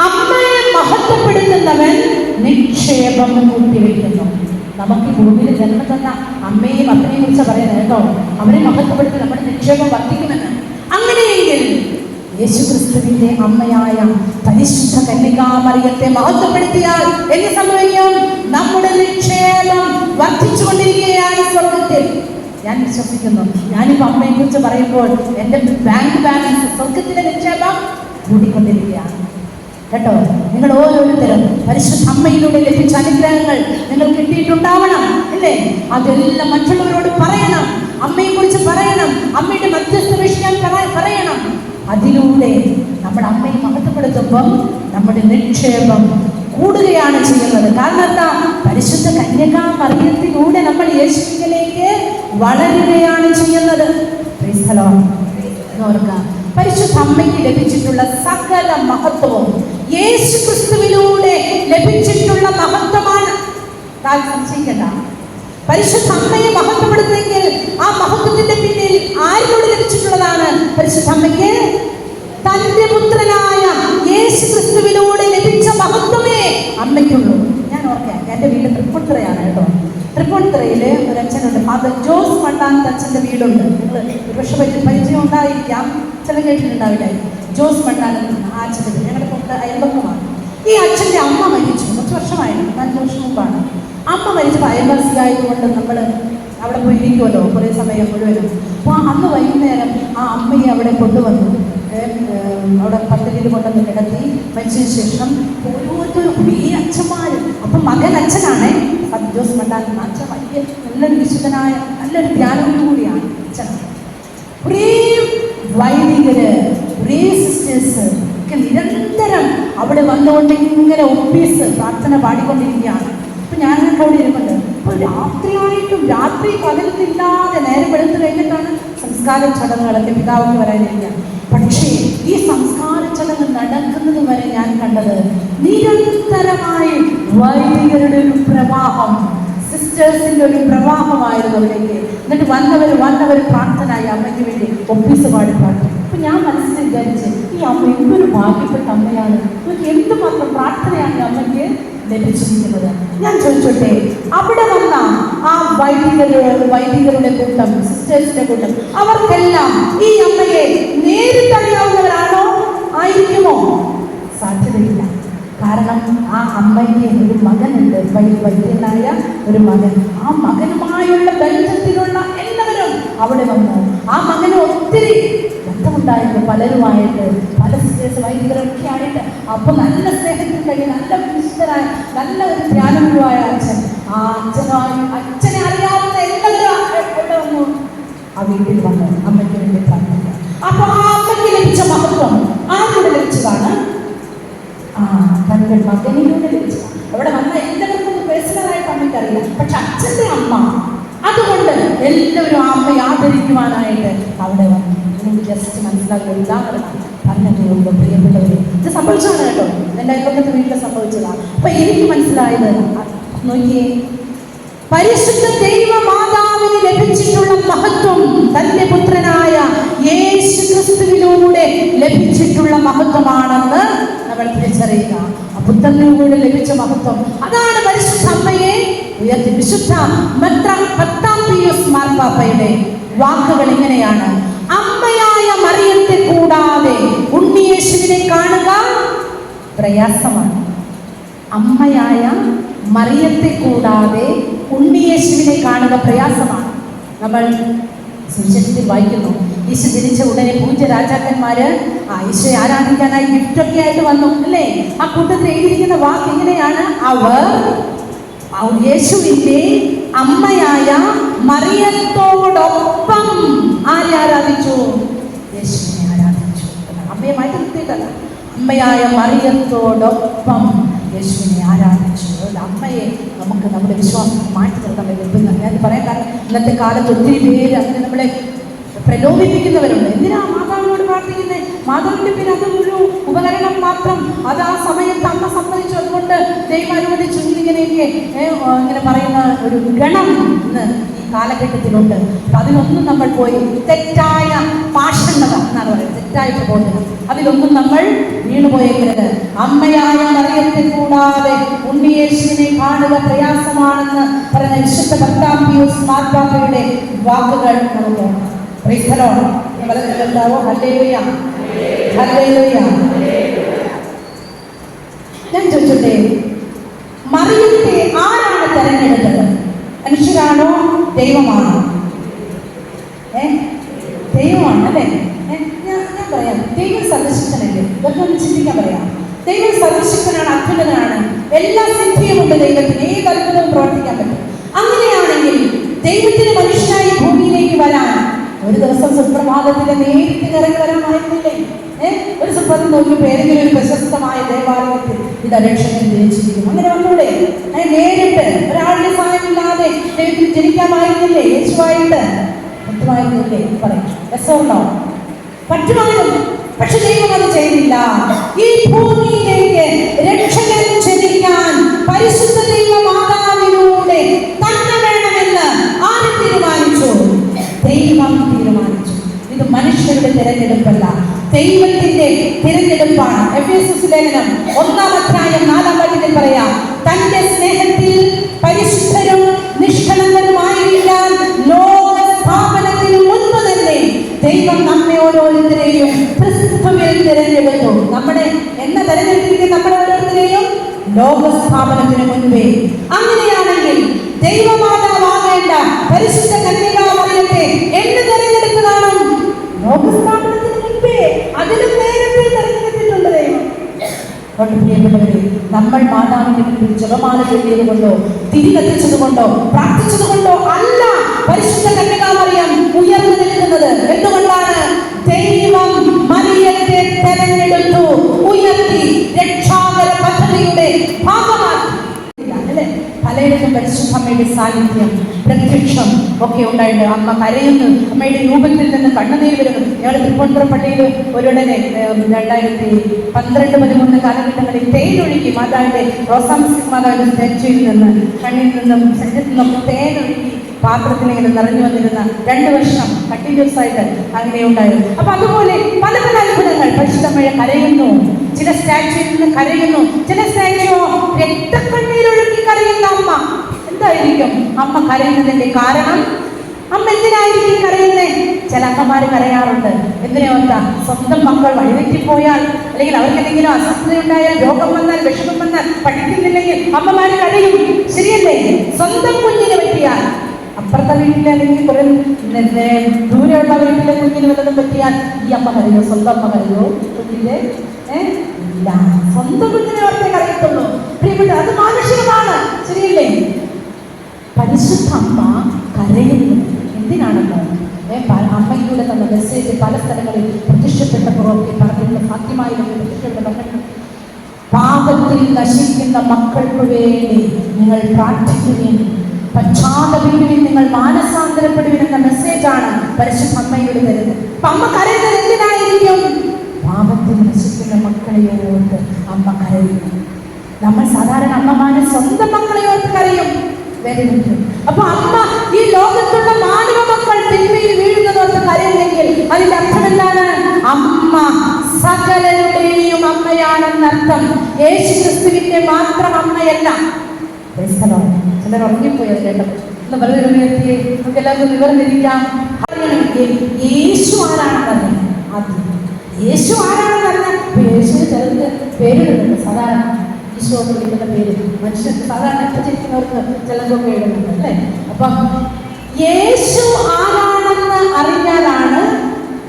അമ്മയെ മഹത്വപ്പെടുത്തുന്നവൻ നിക്ഷേപം കൂട്ടിവെക്കുന്നു. നമുക്ക് ഈ ഭൂമിയിൽ ജന്മം തന്ന അമ്മയെയും അപ്പനെയും കുറിച്ച് പറയുന്നത് കേട്ടോ. അവരെ മഹത്വപ്പെടുത്തി നമ്മുടെ നിക്ഷേപം വർദ്ധിക്കുമെന്ന്. അങ്ങനെയെങ്കിൽ യേശുക്രിസ്തുവിന്റെ അമ്മയായ പരിശുദ്ധ കന്യകാമറിയത്തെ മഹത്വപ്പെടുത്തിയാൽ എന്ത് സംഭവിക്കും? നമ്മുടെ നിക്ഷേപം വർദ്ധിച്ചുകൊണ്ടിരിക്കുകയാണ് സ്വർഗത്തിൽ. ഞാൻ വിശ്വസിക്കുന്നു. ഞാനിപ്പോ അമ്മയെ കുറിച്ച് പറയുമ്പോൾ എൻ്റെ ബാങ്ക് ബാലൻസ്, സ്വർഗത്തിലെ നിക്ഷേപം കൂടിക്കൊണ്ടിരിക്കുകയാണ് കേട്ടോ. നിങ്ങൾ ഓരോരുത്തരും പരിശുദ്ധ അമ്മയിലൂടെ ലഭിച്ച അനുഗ്രഹങ്ങൾ നിങ്ങൾ കിട്ടിയിട്ടുണ്ടാവണം, അല്ലേ? അതെല്ലാം മറ്റുള്ളവരോട് പറയണം. അമ്മയെ കുറിച്ച് പറയണം. അമ്മയുടെ മധ്യസ്ഥ വിഷയം പറയണം. അതിലൂടെ നമ്മുടെ അമ്മയെ മഹത്വപ്പെടുത്തുമ്പം നമ്മുടെ നിക്ഷേപം കൂടുകയാണ് ചെയ്യുന്നത്. കാരണം എന്താ? പരിശുദ്ധ കന്യകാമറിയത്തിലൂടെ നമ്മൾ യേശുവിലേക്ക് വളരുകയാണ് ചെയ്യുന്നത്. പരിശുദ്ധ അമ്മയ്ക്ക് ലഭിച്ചിട്ടുള്ള സകല മഹത്വവും യേശു ക്രിസ്തുവിലൂടെ ലഭിച്ചിട്ടുള്ള മഹത്വമാണ്. സംശയിക്കണ്ട. പരിശുദ്ധ അമ്മയെ മഹത്വപ്പെടുന്നെങ്കിൽ ആ മഹത്വത്തിന്റെ പിന്നിൽ ആരിലൂടെ ലഭിച്ചിട്ടുള്ളതാണ്? പരിശുദ്ധ അമ്മയ്ക്ക് തന്റെ പുത്രനായ യേശു ക്രിസ്തുവിലൂടെ ലഭിച്ച മഹത്വമേ അമ്മയ്ക്കുള്ളൂ. ഞാൻ ഓർക്കാം, എന്റെ വീട് തൃപ്പൂണിത്തുറയാണ് കേട്ടോ. തൃപ്പൂണിത്തുറയില് ഒരു അച്ഛനുണ്ട്, ഫാദർ ജോസ് മണ്ടാനത്തെ അച്ഛന്റെ വീടുണ്ട്. നിങ്ങൾ ഒരുപക്ഷെ പരിചയം ഉണ്ടായിരിക്കാം, ചില കേട്ടിട്ടുണ്ടാവില്ലായിരിക്കും. ജോസ് മണ്ടാനൻ ആ അച്ഛൻ്റെ വീട് ഞങ്ങളുടെ തൊട്ട് അയൽപക്കമാണ്. ഈ അച്ഛൻ്റെ അമ്മ മരിച്ചു, 3 വർഷമായിരുന്നു, 5 വർഷം മുമ്പാണ്. അമ്മ മരിച്ചപ്പോൾ അയൽവാസിയായതുകൊണ്ട് നമ്മൾ അവിടെ പോയിരിക്കുമല്ലോ കുറേ സമയം മുഴുവനും. അപ്പോൾ അന്ന് വൈകുന്നേരം ആ അമ്മയെ അവിടെ കൊണ്ടുവന്നു, അവിടെ പദ്ധതിയിൽ കൊണ്ടുവന്ന് കിടത്തി. മരിച്ചതിന് ശേഷം ഓരോരുത്തരും കുറേ അച്ഛന്മാർ. അപ്പം മകൻ അച്ഛനാണേ, ജോസ് മണ്ടാൻ അച്ഛൻ വലിയ നല്ലൊരു വിശുദ്ധനായ നല്ലൊരു ധ്യാനം കൂടിയാണ് അച്ഛൻ. കുറേ വൈദികര്, കുറേ സിസ്റ്റേഴ്സ് ഒക്കെ നിരന്തരം അവിടെ വന്നുകൊണ്ട് ഇങ്ങനെ ഒപ്പീസ് പ്രാർത്ഥന പാടിക്കൊണ്ടിരിക്കുകയാണ്. അപ്പം ഞാൻ അവിടെ ഇരിക്കുന്നുണ്ട്. അപ്പോൾ രാത്രിയായിട്ടും രാത്രി പകലത്തില്ലാതെ നേരം വെളുത്ത് കഴിഞ്ഞിട്ടാണ് സംസ്കാര ചടങ്ങുകളൊക്കെ പിതാവിന് വരാനിരിക്കുക. പക്ഷേ ഈ സംസ്കാര ചടങ്ങ് നടക്കുന്നത് വരെ ഞാൻ കണ്ടത് നിരന്തരമായി വൈദികരുടെ ഒരു പ്രവാഹം, സിസ്റ്റേഴ്സിൻ്റെ ഒരു പ്രവാഹമായിരുന്നു അവിടേക്ക്. എന്നിട്ട് വന്നവർ പ്രാർത്ഥനയായി അമ്മയ്ക്ക് വേണ്ടി ഒപ്പീസ് പാടി പ്രാർത്ഥന. അപ്പം ഞാൻ മനസ്സിൽ വിചാരിച്ച്, ഈ അമ്മ എന്തൊരു ഭാഗ്യപ്പെട്ട അമ്മയാണ്, എന്തുമാത്രം പ്രാർത്ഥനയാണ് അമ്മയ്ക്ക് ലഭിച്ചിരിക്കുന്നത്. ഞാൻ ചോദിച്ചോട്ടെ, അവിടെ വന്ന ആ വൈദികരുടെ കൂട്ടം, സിസ്റ്റേഴ്സിന്റെ കൂട്ടം, അവർക്കെല്ലാം ഈ അമ്മയെ നേരിട്ടറിയാവുന്നവരാണോ? ആയിരിക്കുമോ? സാധ്യതയില്ല. കാരണം ആ അമ്മയ്ക്ക് ഒരു മകനുണ്ട്, വൈദ്യനായ ഒരു മകൻ. ആ മകനുമായുള്ള ബന്ധത്തിലുള്ള എല്ലാവരും അവിടെ വന്നു. ആ മകന് ഒത്തിരി ബന്ധമുണ്ടായിരുന്നു പലരുമായിട്ട്, പല സിസ്റ്റേഴ്സ് വൈദികരൊക്കെ ആയിട്ട്. അപ്പോൾ നല്ല സ്നേഹത്തിൻ്റെ നല്ല വിശുദ്ധനായ നല്ല ഒരു ധ്യാനഗുരുവായ അച്ഛൻ, ആ അച്ഛനെ അറിയാവുന്ന എല്ലാവരും എവിടെ വന്നു? ആ വീട്ടിൽ വന്നു അമ്മയ്ക്ക് വേണ്ടി പ്രാർത്ഥിക്കുക. അപ്പോൾ ആ അമ്മയ്ക്ക് ലഭിച്ച മഹത്വം ആരുടെ ലഭിച്ചതാണ്? തൻ്റെ മകനിലൂടെ ലഭിച്ചതാണ്. അവിടെ വന്ന എല്ലാവർക്കും പേഴ്സണലായിട്ട് അമ്മയ്ക്കറിയില്ല, പക്ഷെ അച്ഛൻ്റെ അമ്മ, അതുകൊണ്ട് എല്ലാവരും ആ അമ്മയെ ആദരിക്കുവാനായിട്ട് അവിടെ വന്നു. എനിക്ക് ജസ്റ്റ് മനസ്സിലാക്കിയ ഉദാഹരണം പറഞ്ഞതുകൊണ്ട് പ്രിയപ്പെട്ടവരെ, ഇത് സംഭവിച്ചതാണ് കേട്ടോ, എൻ്റെ അയൽപക്കത്തെ വീട്ടിൽ സംഭവിച്ചതാണ്. അപ്പൊ എനിക്ക് മനസ്സിലായത് നോക്കിയേ, പരിശുദ്ധ ദൈവമാതാവിന് ലഭിച്ചിട്ടുള്ള മഹത്വം തന്റെ പുത്രനായ യേശു ക്രിസ്തുവിലൂടെ ലഭിച്ചിട്ടുള്ള മഹത്വമാണെന്ന് നമ്മൾ തിരിച്ചറിയുക. ആ പുത്രനിലൂടെ ലഭിച്ച മഹത്വം, അതാണ് പരിശുദ്ധ അമ്മയെ ഉയർത്തി. വിശുദ്ധ മെത്രാൻ 10-ാം പീയൂസ് മാർപ്പാപ്പയുടെ വാക്കുകൾ ഇങ്ങനെയാണ്: അമ്മയായ മറിയത്തെ കൂടാതെ ഉണ്ണിയേശുവിനെ കാണുക പ്രയാസമാണ്. അമ്മയായ മറിയത്തെ കൂടാതെ ഉണ്ണിയേശുവിനെ കാണുക പ്രയാസമാണ്. നമ്മൾ സുവിശേഷത്തിൽ വായിക്കുന്നു, യേശു ജനിച്ച ഉടനെ പൂജ്യ രാജാക്കന്മാര് യേശുവെ ആരാധിക്കാനായി ഗിഫ്റ്റൊക്കെ ആയിട്ട് വന്നു അല്ലേ? ആ കൂട്ടത്തിൽ എഴുതിയിരിക്കുന്ന വാക്ക് ഇങ്ങനെയാണ്: അവർ യേശുവിന്റെ അമ്മയായ മറിയത്തോടൊപ്പം ആരെ ആരാധിച്ചു? യേശുവിനെ ആരാധിച്ചു. അമ്മയെ മാറ്റി നിർത്തിയിട്ടല്ല, അമ്മയായ മറിയത്തോടൊപ്പം യേശുവിനെ ആരാധിച്ചു. അമ്മയെ നമുക്ക് നമ്മുടെ വിശ്വാസം മാറ്റി നിർത്താൻ പറ്റും. ഞാൻ പറയാൻ കാരണം, ഇന്നത്തെ കാലത്ത് ഒത്തിരി പേര് അങ്ങനെ നമ്മളെ പ്രലോഭിപ്പിക്കുന്നവരുണ്ട്. എന്തിനാ മാതാവിനോട് പ്രാർത്ഥിക്കുന്നത്? മാതാവിന്റെ പേര് അതൊരു ഉപകരണം മാത്രം, അത് ആ സമയത്ത് അമ്മ സമ്മതിച്ചു, അതുകൊണ്ട് ദൈവം അനുവദിച്ചു, ഇങ്ങനെയൊക്കെ ഇങ്ങനെ പറയുന്ന ഒരു ഗണം ഇന്ന് ഈ കാലഘട്ടത്തിലുണ്ട്. അപ്പൊ അതിലൊന്നും നമ്മൾ പോയി തെറ്റായ പാഷണ്ഡത എന്നാണ് പറയുന്നത്, തെറ്റായ പ്രബോധനം, അതിലൊന്നും നമ്മൾ വീണുപോയേക്കരുത്. അമ്മയായ മറിയത്തെ കൂടാതെ ഉണ്ണിയേശുവിനെ കാണുക പ്രയാസമാണെന്ന് പറഞ്ഞ വിശുദ്ധ 10-ാം പീയൂസ് മാർപ്പാപ്പയുടെ വാക്കുകൾ നമുക്ക് ഞാൻ ചോദിച്ചോട്ടെ, മറിയത്തെ ആരാണ് തെരഞ്ഞെടുത്തത്? മനുഷ്യരാണോ ദൈവമാണോ? ദൈവമാണ് അല്ലേ? ഞാൻ പറയാം, ദൈവം സർവശക്തനല്ലേ? ഇതൊക്കെ ഒന്ന് ചിന്തിക്കാൻ പറയാം. ദൈവം സർവശക്തനാണ്, അത്ഭുതനാണ്, എല്ലാ സിദ്ധിയുമുണ്ട് ദൈവത്തിന്, ഏത് അത്ഭുതവും പ്രവർത്തിക്കാൻ പറ്റും. അങ്ങനെയാണെങ്കിൽ ദൈവത്തിന് മനുഷ്യനായി ഭൂമിയിലേക്ക് വരാൻ ഒരു ദിവസം സുപ്രഭാതത്തിന് നേരിട്ട് ഇറങ്ങി വരാമായിരുന്നില്ലേ? ഒരു സുപ്രഭാതം നോക്കിയപ്പോൾ ഏതെങ്കിലും ഒരു പ്രശസ്തമായ ദേവാലയത്തിൽ ഇത് രക്ഷകൻ ജനിച്ചിരിക്കുന്നു, അങ്ങനെ വന്നൂടെ? നേരിട്ട് ഒരാളുടെ സഹായമില്ലാതെ ദൈവത്തിന് ജനിക്കാമായിരുന്നില്ലേ യേശുവായിട്ട്? പറ്റുമായിരുന്നില്ലേ എന്ന് പറയും. രസമുണ്ടോ? പറ്റുമായിരുന്നു. പക്ഷെ ദൈവം അത് ചെയ്തില്ല. ഈ ഭൂമിയിലേക്ക് രക്ഷകൻ ജനിക്കാൻ പരിശുദ്ധ ദൈവമാതാവിലൂടെ തന്നെ വേണമെന്ന് ആര് തീരുമാനിച്ചു? ദൈവം തീരുമാനിച്ചു. ഇത് മനുഷ്യരുടെ തിരഞ്ഞെടുപ്പല്ല, ദൈവത്തിന്റെ തിരഞ്ഞെടുപ്പാണ്. എഫേസ്യസ് ലേഖനം 1-ാം അധ്യായം 4-ാം വാക്യത്തിൽ പറയാം, തന്റെ സ്നേഹത്തിൽ പരിശുദ്ധരും നിഷ്കളങ്കരുമായിരിക്കാൻ ലോക സ്ഥാപനത്തിന് മുൻപ് തന്നെ ദൈവം നമ്മെ ഓരോരുത്തരെയും ക്രിസ്തുവിൽ തിരഞ്ഞെടുത്തു. നമ്മുടെ എന്ന തിരഞ്ഞെടുത്തിരിക്കുന്ന നമ്മുടെ ഓരോരുത്തരെയും ലോക സ്ഥാപനത്തിന് മുൻപേ. അങ്ങനെയാണെങ്കിൽ ദൈവമാതാവാകേണ്ട പരിശുദ്ധ കന്യകാമറിയത്തെ എന്ന് തിരഞ്ഞെടുത്ത് കാണും? ലോകസ്ഥാപനത്തിന് മുൻപേ, അതിലും നേരത്തെ തിരഞ്ഞെടുത്തിട്ടുണ്ട് ദൈവം. പ്രിയപ്പെട്ടവരെ, നമ്മൾ മാതാവിന്റെ മുൻപിൽ ജപമാല ചൊല്ലിയത് കൊണ്ടോ തിരി കത്തിച്ചത് കൊണ്ടോ പ്രാർത്ഥിച്ചത് കൊണ്ടോ അല്ല പരിശുദ്ധ കന്യകാമറിയം ഉയർന്നു നിൽക്കുന്നത്. എന്തുകൊണ്ടാണ്? ദൈവം മറിയത്തെ തെരഞ്ഞെടുത്തു, ഉയർത്തി, രക്ഷാകര പദ്ധതിയുടെ ഭാഗമാക്കി. പലയിടത്തും പരിശുദ്ധ അമ്മയുടെ സാന്നിധ്യം, പ്രത്യക്ഷം ഒക്കെ ഉണ്ടായിട്ട് അമ്മ കരയുന്നു, അമ്മയുടെ രൂപത്തിൽ നിന്ന് കണ്ണുനീര് വരുന്നു. ഞങ്ങൾ തൃപ്പൂണിത്തുറ പള്ളിയിൽ ഒരുടനെ 2012-13 കാലഘട്ടങ്ങളിൽ തേനൊഴുക്കി മാതാവിന്റെ റോസാംസിക് മാതാവിന്റെ സ്റ്റേച്യൂയിൽ നിന്ന് കണ്ണിൽ നിന്നും ശരീരത്തിൽ നിന്നും തേനൊഴുക്കി പാത്രത്തിലിങ്ങനെ നിറഞ്ഞു വന്നിരുന്ന 2 വർഷം കണ്ടിന്യൂസ് ആയിട്ട് അങ്ങനെ ഉണ്ടായിരുന്നു. അപ്പൊ അതുപോലെ പല പല അത്ഭുതങ്ങൾ. പരിശുദ്ധമ്മയെ കരയുന്നു, ചില സ്റ്റാച്യൂയിൽ നിന്ന് കരയുന്നു, ചില സ്റ്റാച്യൂ രക്തക്കണ്ണീരൊഴുക്കി കരയുന്ന അമ്മ. എന്തായിരിക്കും അമ്മ കരയുന്നതിന്റെ കാരണം? അമ്മ എന്തിനായിരിക്കും കരയുന്നേ? ചില അമ്മമാര് കരയാറുണ്ട്. എന്തിനാ? സ്വന്തം മക്കൾ വഴിതെറ്റിപ്പോയാൽ, അല്ലെങ്കിൽ അവർക്ക് എന്തെങ്കിലും അസ്വസ്ഥതയുണ്ടായാൽ, രോഗം വന്നാൽ, വിഷമം വന്നാൽ, പഠിക്കുന്നില്ലെങ്കിൽ അമ്മമാര് കരയും. ശരിയല്ലേ? സ്വന്തം കുഞ്ഞിനെ പറ്റിയാൽ, അപ്പുറത്തെ വീട്ടിലെ അല്ലെങ്കിൽ കുറെ ദൂരെയുള്ള വീട്ടിലെ കുഞ്ഞിന് വല്ലതും പറ്റിയാൽ ഈ അമ്മ കരയോ? സ്വന്തം അമ്മ കരയോ? കുഞ്ഞിന്റെ ഇല്ല, സ്വന്തം കുഞ്ഞിനെ ഓർത്തേ കരയത്തുള്ളൂ. പ്രിയപ്പെട്ട, അത് മാനുഷികമാണ്. ശരിയല്ലേ? പരിശുദ്ധ അമ്മ കരയുന്നു. എന്തിനാണല്ലോ? അമ്മയിലൂടെ തന്ന മെസ്സേജ് പല സ്ഥലങ്ങളിൽ പ്രത്യക്ഷപ്പെട്ടപ്പോൾ പറഞ്ഞിട്ട് സാധ്യമായി പ്രത്യക്ഷപ്പെട്ട പാപത്തിൽ നശിക്കുന്ന മക്കൾക്ക് വേണ്ടി നിങ്ങൾ പ്രാർത്ഥിക്കുകയും പശ്ചാത്തപിക്കുകയും നിങ്ങൾ മാനസാന്തരപ്പെടുകയും എന്ന മെസ്സേജാണ് പരിശുദ്ധ അമ്മയോട് തരുന്നത്. അപ്പൊ അമ്മ കരയുന്നത് എന്തിനായിരിക്കും? പാപത്തിൽ നശിക്കുന്ന മക്കളെ ഓർത്ത് അമ്മ കരയുന്നു. നമ്മൾ സാധാരണ അമ്മമാര് സ്വന്തം മക്കളെ ഓർത്ത് കരയും, വേദനിക്കും. അപ്പൊ അമ്മ ഈ ലോകത്തുള്ള മാനവ മക്കൾ തിന്മയിൽ വീഴുന്നതോർത്ത് കരയുന്നെങ്കിൽ അതിന്റെ അർത്ഥം എന്താണ്? അമ്മ സകലരുടെയും അമ്മയാണെന്നർത്ഥം. യേശു ക്രിസ്തുവിന്റെ മാത്രം അമ്മയല്ല. ചിലർ ഉറങ്ങിപ്പോയത് കേട്ടത് എന്ന് വളരെ ഉയർത്തി നമുക്ക് എല്ലാവർക്കും നിവർന്നിരിക്കാം. അറിയണമെങ്കിൽ യേശു ആരാണെന്ന് ആദ്യം യേശു ആരാണെന്ന് അറിയാം. യേശുവിന് ചിലർക്ക് പേരിടുന്നുണ്ട്. സാധാരണ ഈശോ വിളിക്കുന്ന പേര് മനുഷ്യർക്ക് സാധാരണ ചിരിക്കുന്നവർക്ക് ചിലതൊക്കെ ഇടുന്നുണ്ട് അല്ലേ? അപ്പം യേശു ആരാണെന്ന് അറിഞ്ഞാലാണ്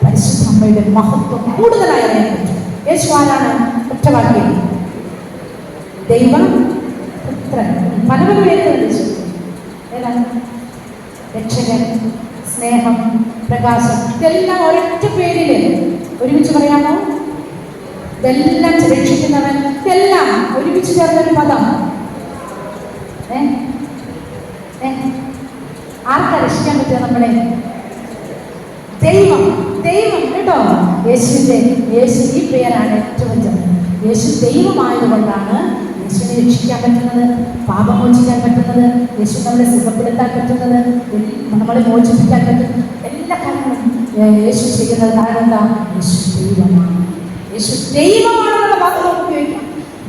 പരിശുദ്ധ അമ്മയുടെ മഹത്വം കൂടുതലായി അറിയാൻ പറ്റും. യേശു ആരാണ്? ഒറ്റവാക്യം ദൈവം പുത്രൻ. പല പല പേരുകൾ വിളിച്ചു. ഏതാണ്? രക്ഷകൻ, സ്നേഹം, പ്രകാശം. ഇതെല്ലാം ഒരൊറ്റ പേരില് ഒരുമിച്ച് പറയാമോ? ഇതെല്ലാം രക്ഷിക്കുന്നവൻ, ഇതെല്ലാം ഒരുമിച്ച് ചേർന്നൊരു പദം. ആർക്കാ രക്ഷിക്കാൻ പറ്റുക നമ്മളെ? ദൈവം. ദൈവം കേട്ടോ. യേശു ഈ പേരാണ് ഏറ്റവും ചെറുത്. യേശു ദൈവമായതുകൊണ്ടാണ് യേശുവിനെ രക്ഷിക്കാൻ പറ്റുന്നത്, പാപമോചിക്കാൻ പറ്റുന്നത്, യേശു നമ്മളെ സുഖപ്പെടുത്താൻ പറ്റുന്നത്, നമ്മളെ മോചിപ്പിക്കാൻ പറ്റുന്നത്. എല്ലാ കാര്യങ്ങളും യേശു ചെയ്യുന്നത്. കാരണം എന്താ? യേശു ദൈവമാണ്. യേശു ദൈവമാണെന്നുള്ള വാക്ക് ഉപയോഗിക്കാം.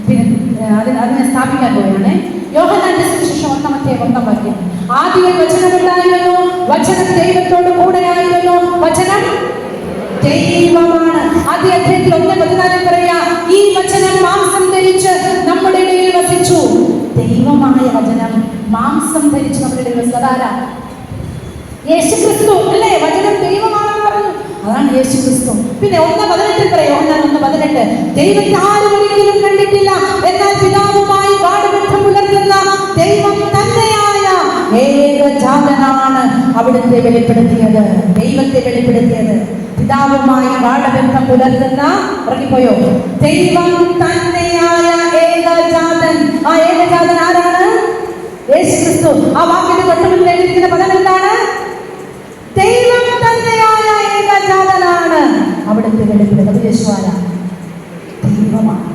പിന്നെ അതിനെ സ്ഥാപിക്കാൻ പോവുകയാണ്. യോഹന്നാന്റെ സുവിശേഷം 1-ാം വാക്യം. ആദിയിൽ വചനമുണ്ടായിരുന്നു, വചനം ദൈവത്തോട് കൂടെയായിരുന്നു, വചനം ദൈവമാണ്. ആദ്യ അധ്യായത്തിൽ 1:14 പറയാ, ഈ വചനം മാംസം ധരിച്ച് നമ്മുടെ ഇടയിൽ വസിച്ചു. ദൈവമായ വചനം മാംസം ധരിച്ച് നമ്മുടെ ഇടയിൽ വസിച്ചതാരാ? യേശു ക്രിസ്തു അല്ലേ? വചനം ദൈവമാണെന്ന് പറഞ്ഞു. അതാണ് യേശു ക്രിസ്തു. പിന്നെ 1:18 പറയാം. 1:18 ദൈവത്തെ ആരും ഒരിക്കലും കണ്ടിട്ടില്ല, എന്നാൽ പിതാവുമായി ഗാഢബന്ധം പുലർത്തുന്ന ദൈവം തന്നെയായ ഏകജാതനാണ് അവിടുത്തെ വെളിപ്പെടുത്തിയത്. ദൈവത്തെ വെളിപ്പെടുത്തിയത് പിതാവുമായി ഗാഢബന്ധം പുലർത്തുന്ന, പറഞ്ഞുപോയോ? ദൈവം തന്നെയായ ഏകജാതൻ. ആ ഏകജാതൻ ആരാണ്? യേശു ക്രിസ്തു. ആ വാക്കിന്റെ തൊട്ടുമുന്നിൽ എഴുതിയിരിക്കുന്ന പദം എന്താണ്? ദൈവം തന്നെയായ ഏകജാതനാണ് അവിടുത്തെ വെളിപ്പെടുന്നത്. യേശുവാര ദൈവമാണ്,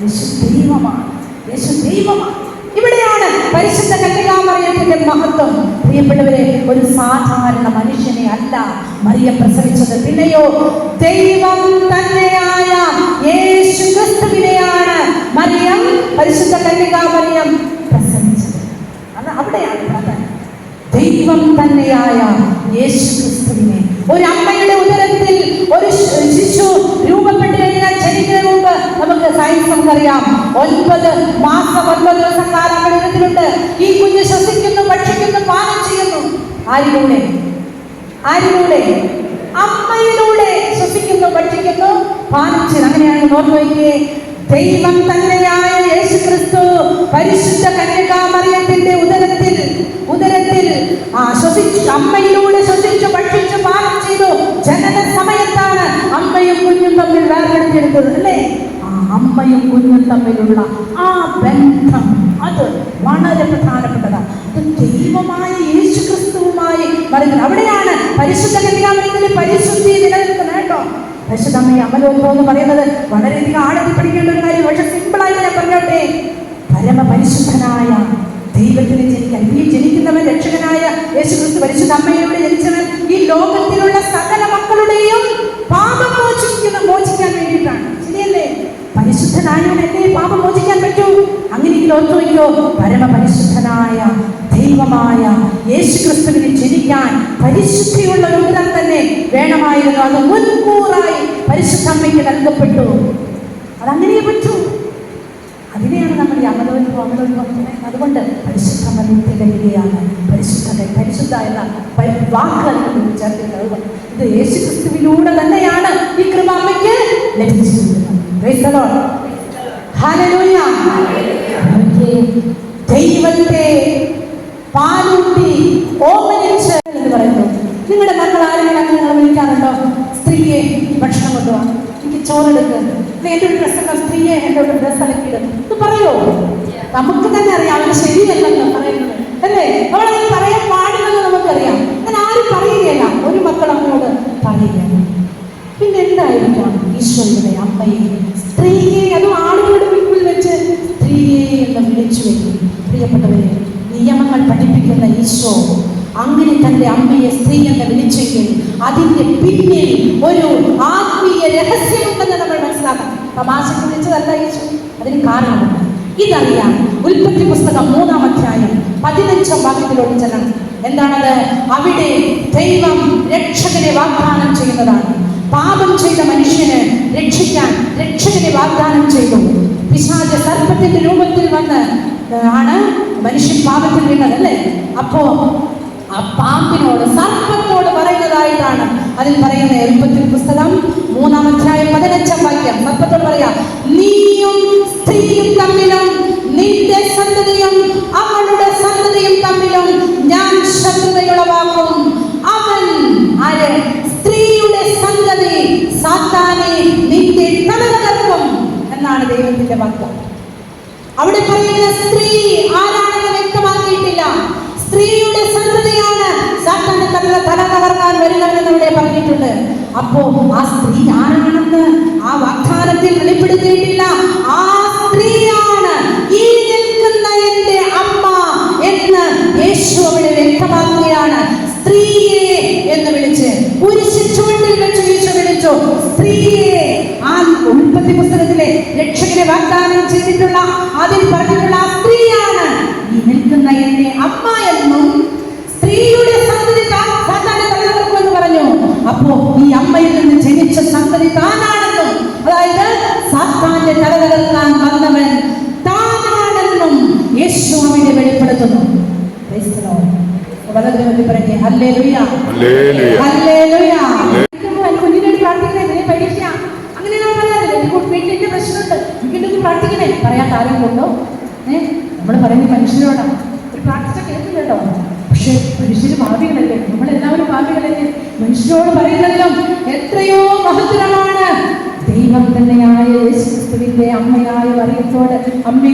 യേശു ദൈവമാണ്, യേശു ദൈവമാണ്. ഇവിടെയാണ് പരിശുദ്ധ കന്യകാമറിയത്തിന്റെ മഹത്വം. പ്രിയപ്പെട്ടവരെ, ഒരു സാധാരണ മനുഷ്യനെ അല്ല മറിയം പ്രസവിച്ചത്, പിന്നെയോ ദൈവം തന്നെയായ യേശു ക്രിസ്തുവിനെയാണ് മറിയം, പരിശുദ്ധ കന്യകാമറിയം പ്രസവിച്ചത്. അത് അവിടെയാണ് പ്രാധാന്യം. ദൈവം തന്നെയായ യേശു ക്രിസ്തുവിനെ. ഒരു അമ്മയുടെ ഉദരത്തിൽ ഒരു ശിശു രൂപപ്പെട്ടു കഴിഞ്ഞാൽ ജനിക്കുന്നതിന് മുമ്പ് നമുക്ക് സയൻസ് നമുക്കറിയാം, 9 മാസം 9 ദിവസം കാലം നമ്മുടെ ഉദരത്തിലുണ്ട്. ഈ കുഞ്ഞ് ശ്വസിക്കുന്നു, ഭക്ഷിക്കുന്നു, പാനം ചെയ്യുന്നു. ആരിലൂടെ? അമ്മയിലൂടെ ശ്വസിക്കുന്നു, ഭക്ഷിക്കുന്നു, പാനം ചെയ്യുന്നു. അങ്ങനെയാണ് നോക്കിയേ, ദൈവം തന്നെയായ യേശു ക്രിസ്തു പരിശുദ്ധ കന്യകാമറിയത്തിന്റെ ഉദരത്തിൽ അമ്മയിലൂടെ ശ്വസിച്ചു, ഭക്ഷിച്ചു, പാനം ചെയ്തു. ജനന സമയത്താണ് അമ്മയും കുഞ്ഞും തമ്മിൽ വേർപെടുത്തിയെടുത്തത്, അല്ലേ? ആ അമ്മയും കുഞ്ഞും തമ്മിലുള്ള ആ ബന്ധം അത് വളരെ പ്രധാനപ്പെട്ടതാണ്. അത് ദൈവമായ യേശു ക്രിസ്തുവുമായി പറയുന്നത്. അവിടെയാണ് പരിശുദ്ധ കന്യകാമറിയത്തിലെ പരിശുദ്ധി നിലനിൽക്കുന്നത് കേട്ടോ. പരിശുദ്ധ അമ്മയെ അമലോത്ഭവം എന്ന് പറയുന്നത് വളരെയധികം ആഴത്തിൽ പഠിക്കേണ്ട ഒരു കാര്യം. പക്ഷെ സിമ്പിളായി ഞാൻ പറഞ്ഞോട്ടെ, പരമപരിശുദ്ധനായ ദൈവത്തിന് ജനിക്കാൻ, ഈ ജനിക്കുന്നവൻ രക്ഷകനായ യേശു ക്രിസ്തു പരിശുദ്ധ അമ്മയിലൂടെ ജനിച്ചവൻ ഈ ലോകത്തിലുള്ള സകല മക്കളുടെയും പാപം മോചിക്കാൻ വേണ്ടിയിട്ടാണ്. ശരിയല്ലേ? പരിശുദ്ധനായവൻ എന്നെ പാപം മോചിക്കാൻ പറ്റൂ. അങ്ങനെയെങ്കിൽ ഓർത്തു വയ്ക്കോ, പരമപരിശുദ്ധനായ ദൈവമായ യേശു ക്രിസ്തുവിനെ ജനിക്കാൻ പരിശുദ്ധിയുള്ള ഒരു ഉദരം തന്നെ വേണമായിരുന്നു. അത് മുൻകൂറായി പരിശുദ്ധ അമ്മയ്ക്ക് നൽകപ്പെട്ടു. അതങ്ങനെ പറ്റൂ. അതിനെയാണ് നമ്മൾ ഈ അമലോത്ഭവം. അതുകൊണ്ട് പരിശുദ്ധ അമ്മത്തെ വരികയാണ്. പരിശുദ്ധ എന്ന വാക്കുകൾ ചേർത്തിട്ടുള്ളത്. ഇത് യേശു ക്രിസ്തുവിലൂടെ തന്നെയാണ് ഈ കൃപ അമ്മയ്ക്ക് ലഭിച്ചിരിക്കുന്നത്. ഹല്ലേലൂയ. ദൈവത്തെ പാലൂട്ടി ഓമനിച്ച് എന്ന് പറയുന്നു. നിങ്ങളുടെ മക്കൾ ആരെങ്കിലും നിങ്ങൾ വിളിക്കാറുണ്ടോ? സ്ത്രീയെ ഭക്ഷണം കൊണ്ടുപോകാം, എനിക്ക് ചോറെടുക്കുക, എൻ്റെ ഒരു ഡ്രസ്സൊക്കെ സ്ത്രീയെ എൻ്റെ ഒരു ഡ്രസ്സ് അലക്കിയിടും ഇത് പറയോ? നമുക്ക് തന്നെ അറിയാം അവന് ശരിയല്ലെന്ന് പറയുന്നത്, അല്ലേ? അവളത് പറയാൻ പാടില്ലെന്ന് നമുക്കറിയാം. ഞാൻ ആരും പറയുകയല്ല, ഒരു മക്കൾ അവനോട് പറയുകയാണ്. പിന്നെ എന്തായിരിക്കാം ഈശോയുടെ അമ്മയെ സ്ത്രീയെ, അതും ആളുകളുടെ മുൻപിൽ വെച്ച് സ്ത്രീയെ എന്ന് വിളിച്ചു വയ്ക്കും. പ്രിയപ്പെട്ടവരെ, നിയമങ്ങൾ പഠിപ്പിക്കുന്ന ഈശോ അങ്ങനെ തന്റെ അമ്മയെ സ്ത്രീ എന്ന് വിളിച്ചെങ്കിൽ അതിന്റെ പിന്നിൽ ഒരു ആത്മീയ രഹസ്യമുണ്ടെന്ന് നമ്മൾ മനസ്സിലാക്കണം. തമാശക്ക് വിളിച്ചതല്ല ഈശോ, അതിന് കാരണമുണ്ട്. ഇതറിയാം. ഉൽപ്പത്തി പുസ്തകം 3-ാം അധ്യായം 15-ാം വാക്യത്തിലോട്ട് ചെല്ലണം. എന്താണത്? അവിടെ ദൈവം രക്ഷകനെ വാഗ്ദാനം ചെയ്യുന്നതാണ്. പാപം ചെയ്ത മനുഷ്യന് രക്ഷിക്കാൻ രക്ഷകനെ വാഗ്ദാനം ചെയ്തു. പിശാച് സർപ്പത്തിന്റെ രൂപത്തിൽ വന്ന് ആണ് മനുഷ്യൻ പാപത്തിൽ വീണത്, അല്ലേ? അപ്പോ ആ പാമ്പിനോട്, സർപ്പത്തോട് പറയുന്നതായിട്ടാണ് അതിൽ പറയുന്നത്. ഉൽപ്പത്തി പുസ്തകം 3-ാം അധ്യായം 15-ാം വാക്യം. സർപ്പത്തോട് പറയാ, നീയും സ്ത്രീയും തമ്മിലും നിന്റെ സന്തതിയും അവളുടെ സന്തതിയും തമ്മിലും ഞാൻ ശത്രുതയുളവാക്കും. അവൻ ആര്? സ്ത്രീയുടെ സന്തതി സാത്താനെ നിന്റെ തലതകർക്കും എന്നാണ് ദൈവത്തിന്റെ വാക്യം. അവിടെ പറയുന്ന സ്ത്രീ ആരാണെന്ന് വ്യക്തമാക്കിയിട്ടില്ല. സ്ത്രീയുടെ സന്തതിയാണ് സാത്താന്റെ തല തകർക്കാൻ വരുന്നവരെന്ന് അവിടെ പറഞ്ഞിട്ടുണ്ട്. അപ്പോ ആ സ്ത്രീ ആരാണെന്ന് ആ വാഗ്ദാനത്തിൽ വെളിപ്പെടുത്തിയിട്ടില്ല. ആ സ്ത്രീയാണ് ഈ നിൽക്കുന്ന എന്റെ അമ്മ എന്ന് യേശു അവിടെ വ്യക്തമാക്കുകയാണ്. സ്ത്രീയെ എന്ന് വിളിച്ച് കുരിശിൻ ചുവട്ടിൽ വെച്ച് യേശു വിളിച്ചു സ്ത്രീയെ. ആ ഉൽപ്പത്തി പുസ്തകത്തിലെ രക്ഷകനെ വാഗ്ദാനം ചെയ്തിട്ടുള്ള അതിൽ പറഞ്ഞിട്ടുള്ള ആ സ്ത്രീയാണ് ഈ നിൽക്കുന്ന എന്റെ അമ്മ എന്നും സ്ത്രീയുടെ സന്തതി സാത്താനെ തകർക്കുമെന്ന് പറഞ്ഞു. അപ്പോ ഈ അമ്മയിൽ നിന്ന് ജനിച്ച സന്തതി താനാണെന്നും, അതായത് സാത്താന്റെ തല തകർക്കാൻ വന്നവൻ താനാണെന്നും യേശു അവിടെ വെളിപ്പെടുത്തുന്നു. വളരെ പറഞ്ഞേ ഹല്ലേലൂയ, ഹല്ലേലൂയ. കുഞ്ഞിനോട് പ്രാർത്ഥിക്കണേ, പഠിക്കാം. അങ്ങനെ ഞാൻ പറയാറില്ല, വീട്ടിന്റെ പ്രശ്നമുണ്ട്, വീട്ടിൽ പ്രാർത്ഥിക്കണേ, പറയാൻ കാര്യം കൊണ്ടോ? നമ്മൾ പറയുന്ന മനുഷ്യരോടാണ്. ഒരു പ്രാർത്ഥിച്ച കേൾക്കില്ലട്ടോ. പക്ഷെ മനുഷ്യര് ഭാവികളല്ലേ, നമ്മളെല്ലാവരും ഭാവികളല്ലേ. മനുഷ്യരോട് പറയുന്നതിലും എത്രയോ മഹത്തരമാണ് ദൈവം തന്നെയായ യേശുക്രിസ്തുവിന്റെ അമ്മയായ മറിയത്തോട് അമ്മേ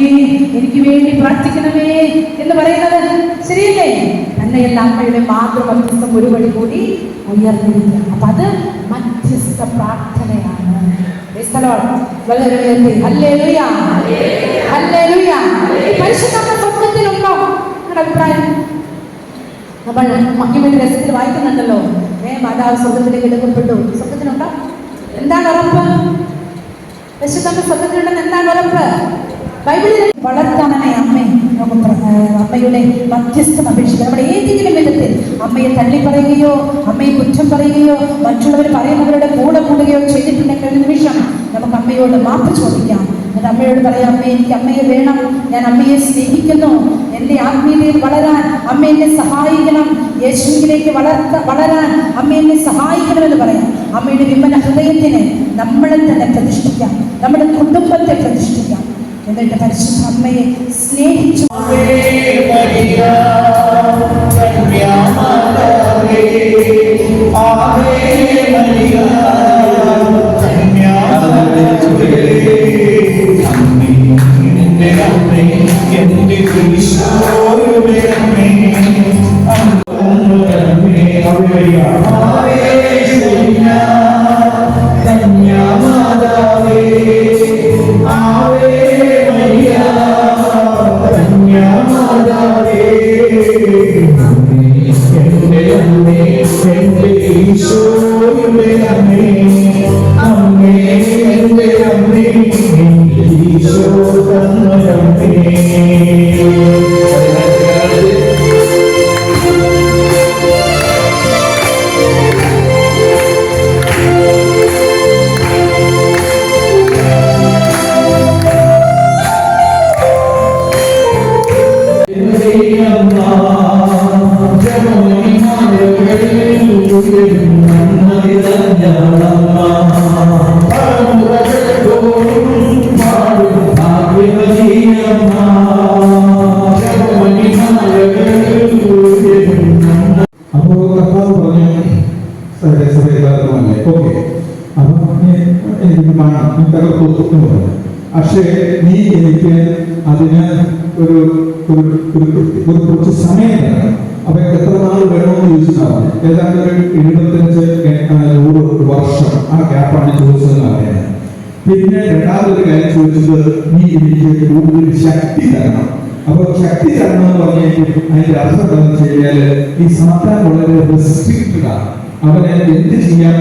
എനിക്ക് വേണ്ടി പ്രാർത്ഥിക്കണമേ എന്ന് പറയുന്നത്. ശരിയല്ലേ? തന്നെയല്ല അമ്മയുടെ മാതൃമധ്യസ്ഥം ഒരു വഴി കൂടി ഉയർന്നിരിക്കുക. അപ്പൊ അത് മധ്യസ്ഥ പ്രാർത്ഥനയാണ്. പരിശുദ്ധ സ്വർഗത്തിലുണ്ടോ? നിങ്ങളുടെ അഭിപ്രായം? നമ്മൾ മഹിമയുടെ രസത്തിൽ വായിക്കുന്നുണ്ടല്ലോ, മാതാവ് സ്വർഗത്തിലേക്ക് എടുക്കപ്പെട്ടു. സ്വർഗത്തിലുണ്ടോ? എന്താണ് ഉറപ്പ്? പരിശുദ്ധ സ്വർഗത്തിലുണ്ടെന്ന് എന്താണ് ഉറപ്പ്? ബൈബിളിൽ വളർത്താമനെ അമ്മയുടെ മധ്യസ്ഥം അപേക്ഷിക്കുക. നമ്മുടെ ഏതെങ്കിലും വിധത്തിൽ അമ്മയെ തള്ളിപ്പറയുകയോ അമ്മയെ കുറ്റം പറയുകയോ മറ്റുള്ളവർ പറയുന്നവരുടെ കൂടെ കൂടുകയോ ചെയ്തിട്ടുണ്ടെങ്കിൽ ഒരു നിമിഷം നമുക്ക് അമ്മയോട് മാപ്പ് ചോദിക്കാം. എന്നിട്ട് അമ്മയോട് പറയാം, അമ്മ എനിക്ക് അമ്മയെ വേണം, ഞാൻ അമ്മയെ സ്നേഹിക്കുന്നു, എൻ്റെ ആത്മീയതയിൽ വളരാൻ അമ്മ എന്നെ സഹായിക്കണം, യേശുവിലേക്ക് വളരാൻ അമ്മ എന്നെ സഹായിക്കണമെന്ന് പറയാം. അമ്മയുടെ വിമല ഹൃദയത്തിന് നമ്മളെ തന്നെ പ്രതിഷ്ഠിക്കാം, നമ്മുടെ കുടുംബത്തെ പ്രതിഷ്ഠിക്കാം. എന്നിട്ട് പരിശുദ്ധ അമ്മയെ സ്നേഹിച്ചു പക്ഷേ നീ എനിക്ക് അതിന് ഒരു കുറച്ച് സമയം തരണം. അപ്പൊ എത്ര നാൾ വേണമെന്ന് ചോദിച്ചാൽ ഏതാണ്ട് ഒരു 75-100 വർഷം ആ ഗ്യാപ്പാണ് ചോദിച്ചതെന്ന് പറയുന്നത്. പിന്നെ രണ്ടാമതൊരു കാര്യം ചോദിച്ചത്, നീ എനിക്ക് കൂടുതൽ ശക്തി തരണം. അപ്പൊ ശക്തി തരണം എന്ന് പറഞ്ഞാൽ അതിന്റെ അർത്ഥം എന്താണെന്ന് വെച്ച് കഴിഞ്ഞാല് ഈ സാത്താൻ വളരെ റെസ്ട്രിക്റ്റഡ് ആണ്. അവനെ എന്ത് ചെയ്യാൻ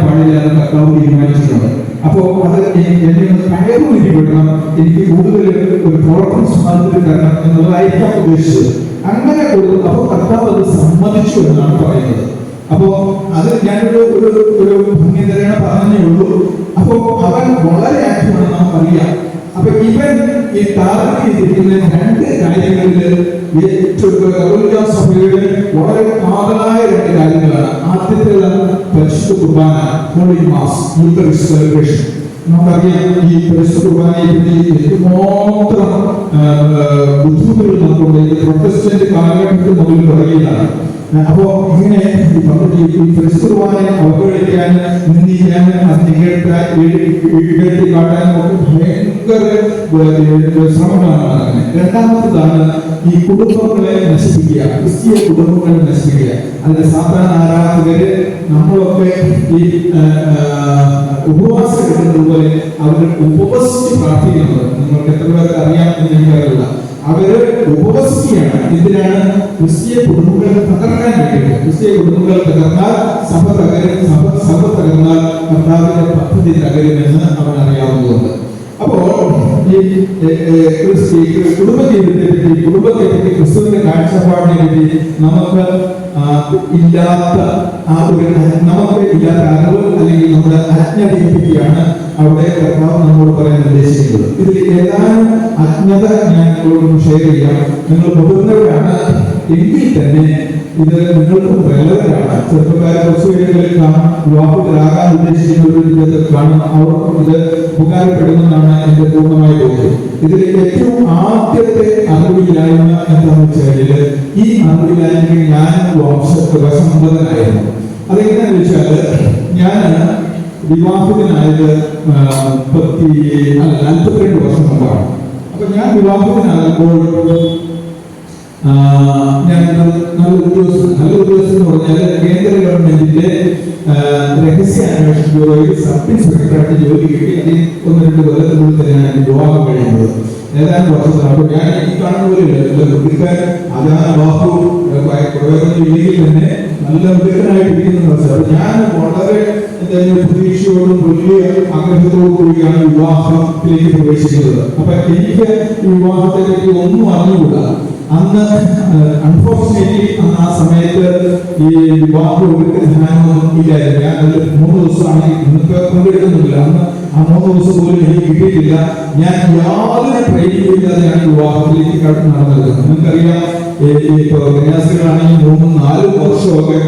പാടില്ല എന്ന് കർത്താവ് തീരുമാനിച്ചിട്ടുണ്ട്. അപ്പോ അത് എന്നെ ഒന്ന് കയറുമതി വിടണം, എനിക്ക് കൂടുതൽ ഒരു പ്രവർത്തന സ്വാതന്ത്ര്യം തരണം എന്നുള്ളതായിരിക്കാം ഉദ്ദേശിച്ചത്. അങ്ങനെ കൊടുത്തു. അപ്പൊ കർത്താവ് അത് സമ്മതിച്ചു എന്നാണ് പറയുന്നത്. അപ്പോ അത് ഞാനൊരു ഭംഗിതരണ പറഞ്ഞേ ഉള്ളൂ. അപ്പോ അവൻ വളരെ ആക്റ്റീവാണ്, നമുക്കറിയാം. അപ്പൊ ഇവൻ ഈ താരതമ്യത്തിരിക്കുന്ന രണ്ട് കാര്യങ്ങളിൽ ഏറ്റവും സഭയുടെ വളരെ കാതലായ രണ്ട് കാര്യങ്ങളാണ്. ആദ്യത്തേതാണ് പരിശുദ്ധ കുർബാന, ഹോളി മാസ്, യൂത്തറിസ്റ്റ് സെലിബ്രേഷൻ. നമുക്കറിയാം ഈ പരിശുദ്ധ കുർബാനയെ പറ്റി എന്തുമാത്രം ബുദ്ധിമുട്ടുകൾ നമുക്കുണ്ട്. ഇത് പ്രൊട്ടസ്റ്റന്റ് കാലഘട്ടത്തിൽ മുതൽ തുടങ്ങിയതാണ്. അപ്പോ ഇങ്ങനെ ഈ പരിശുദ്ധ കുർബാനയെ അവഗണിക്കാൻ, നിന്ദിക്കാൻ, അത് ഇകഴ്ത്തി കാട്ടാനും ഒക്കെ ഭയങ്കര ശ്രമങ്ങളാണ്. രണ്ടാമത്തേതാണ് ഈ കുടുംബങ്ങളെ നശിപ്പിക്കുക, ക്രിസ്തീയ കുടുംബങ്ങളെ നശിപ്പിക്കുക. അതിന്റെ സാധാരണ ആരാധകര് നമ്മളൊക്കെ ഈ ഉപവാസം എടുക്കുന്നത് പോലെ അവര് ഉപവസിച്ച് പ്രാർത്ഥിക്കുന്നത് നിങ്ങൾക്ക് എത്ര പേർക്ക് അറിയാം എന്ന് എനിക്കറിയില്ല. അവര് ഉപവസിക്കുകയാണ്. എന്തിനാണ്? ക്രിസ്തീയ കുടുംബങ്ങളെ തകർക്കാൻ വേണ്ടിയിട്ട്. ക്രിസ്തീയ കുടുംബങ്ങൾ തകർന്നാൽ സഭ തകർന്നാൽ കർത്താവിന്റെ പദ്ധതി തകരുമെന്ന് അവൻ അറിയാവുന്നതുകൊണ്ട്. അപ്പോൾ ഈ കുടുംബജീവിതത്തെ പറ്റി ക്രിസ്തുവിന്റെ കാഴ്ചപ്പാടിനെ പറ്റി നമുക്ക് ഇല്ലാത്ത അറിവ് അല്ലെങ്കിൽ നമ്മുടെ അജ്ഞതയെ പറ്റിയാണ് അവിടെ കർത്താവ് നമ്മോട് പറയാൻ നിർദ്ദേശിക്കുന്നത്. ഇതിൽ ഏതാനും അജ്ഞത ഞാൻ നിങ്ങളോടൊന്ന് ഷെയർ ചെയ്യാം. നിങ്ങൾ മുതിർന്നവരാണ് എങ്കിൽ തന്നെ ഇത് നിങ്ങൾക്ക് റെലവൻ്റാണ്. ചെറുപ്പക്കാരെ കുറച്ച് പേരുകളിൽ കാണാം, വിവാഹത്തിലാകാൻ ഉദ്ദേശിക്കുന്നവർ കാണും, അവർക്കും ഇത് ഉപകാരപ്പെടുമെന്നാണ് എന്റെ പൂർണ്ണമായ തോന്നുന്നത്. ഇതിൽ ഏറ്റവും ആദ്യത്തെ അറിവില്ലായ്മ എന്താണെന്ന് വെച്ചാൽ, ഈ അറിവില്ലായ്മ ഞാൻ വശംബദ്ധനായിരുന്നു. അതെങ്ങനെയാണെന്ന് വെച്ചാല്, ഞാൻ വിവാഹത്തിനായത് 42 വർഷം മുമ്പാണ്. അപ്പൊ ഞാൻ വിവാഹത്തിനാകുമ്പോൾ ഞാൻ നല്ല ഉദ്യോഗസ്ഥൻ എന്ന് പറഞ്ഞാൽ കേന്ദ്ര ഗവൺമെന്റിന്റെ രഹസ്യാന്വേഷണ ബ്യൂറോയിൽ സബ് ഇൻസ്പെക്ടറായിട്ട് ജോലി കിട്ടി. അതിൽ 1-2 കൊല്ലത്തിനുള്ളിൽ തന്നെയാണ് വിവാഹം കഴിയുന്നത്. ഏതാനും വർഷത്തിൽ. അപ്പൊ ഞാൻ ഈ കാണുന്ന പോലെ കുട്ടിക്കാരൻ അതാണ് ബാഹു ഇല്ലെങ്കിൽ തന്നെ നല്ല മിടുക്കനായിട്ടിരിക്കുന്ന അവസ്ഥ. അപ്പൊ ഞാൻ വളരെ പ്രതീക്ഷയോടും വലിയ ആഗ്രഹത്തോടു കൂടിയാണ് വിവാഹത്തിലേക്ക് പ്രവേശിക്കുന്നത്. അപ്പൊ എനിക്ക് വിവാഹത്തെ പറ്റി ഒന്നും അറിഞ്ഞുകൂടാ. അന്ന് അൺഫോർച്ചുനേറ്റ്ലി അന്ന് ആ സമയത്ത് ഈ വിവാഹ ധ്യാനമൊന്നും ഇല്ലായിരുന്നു. ഞാൻ അതിൽ 3 ദിവസമാണ് ഇന്നത്തെ പങ്കെടുക്കുന്നില്ല. അന്ന് ആ 3 ദിവസം പോലും എനിക്ക് കിട്ടിയിട്ടില്ല. ഞാൻ യാതൊരു ട്രെയിനിങ് ഇല്ലാതെയാണ് വിവാഹത്തിലേക്ക് കടന്നു നടന്നത്. നിങ്ങൾക്കറിയാം, ഇപ്പൊ കന്യാസ്ത്രീകളാണെങ്കിൽ 3-4 വർഷമൊക്കെ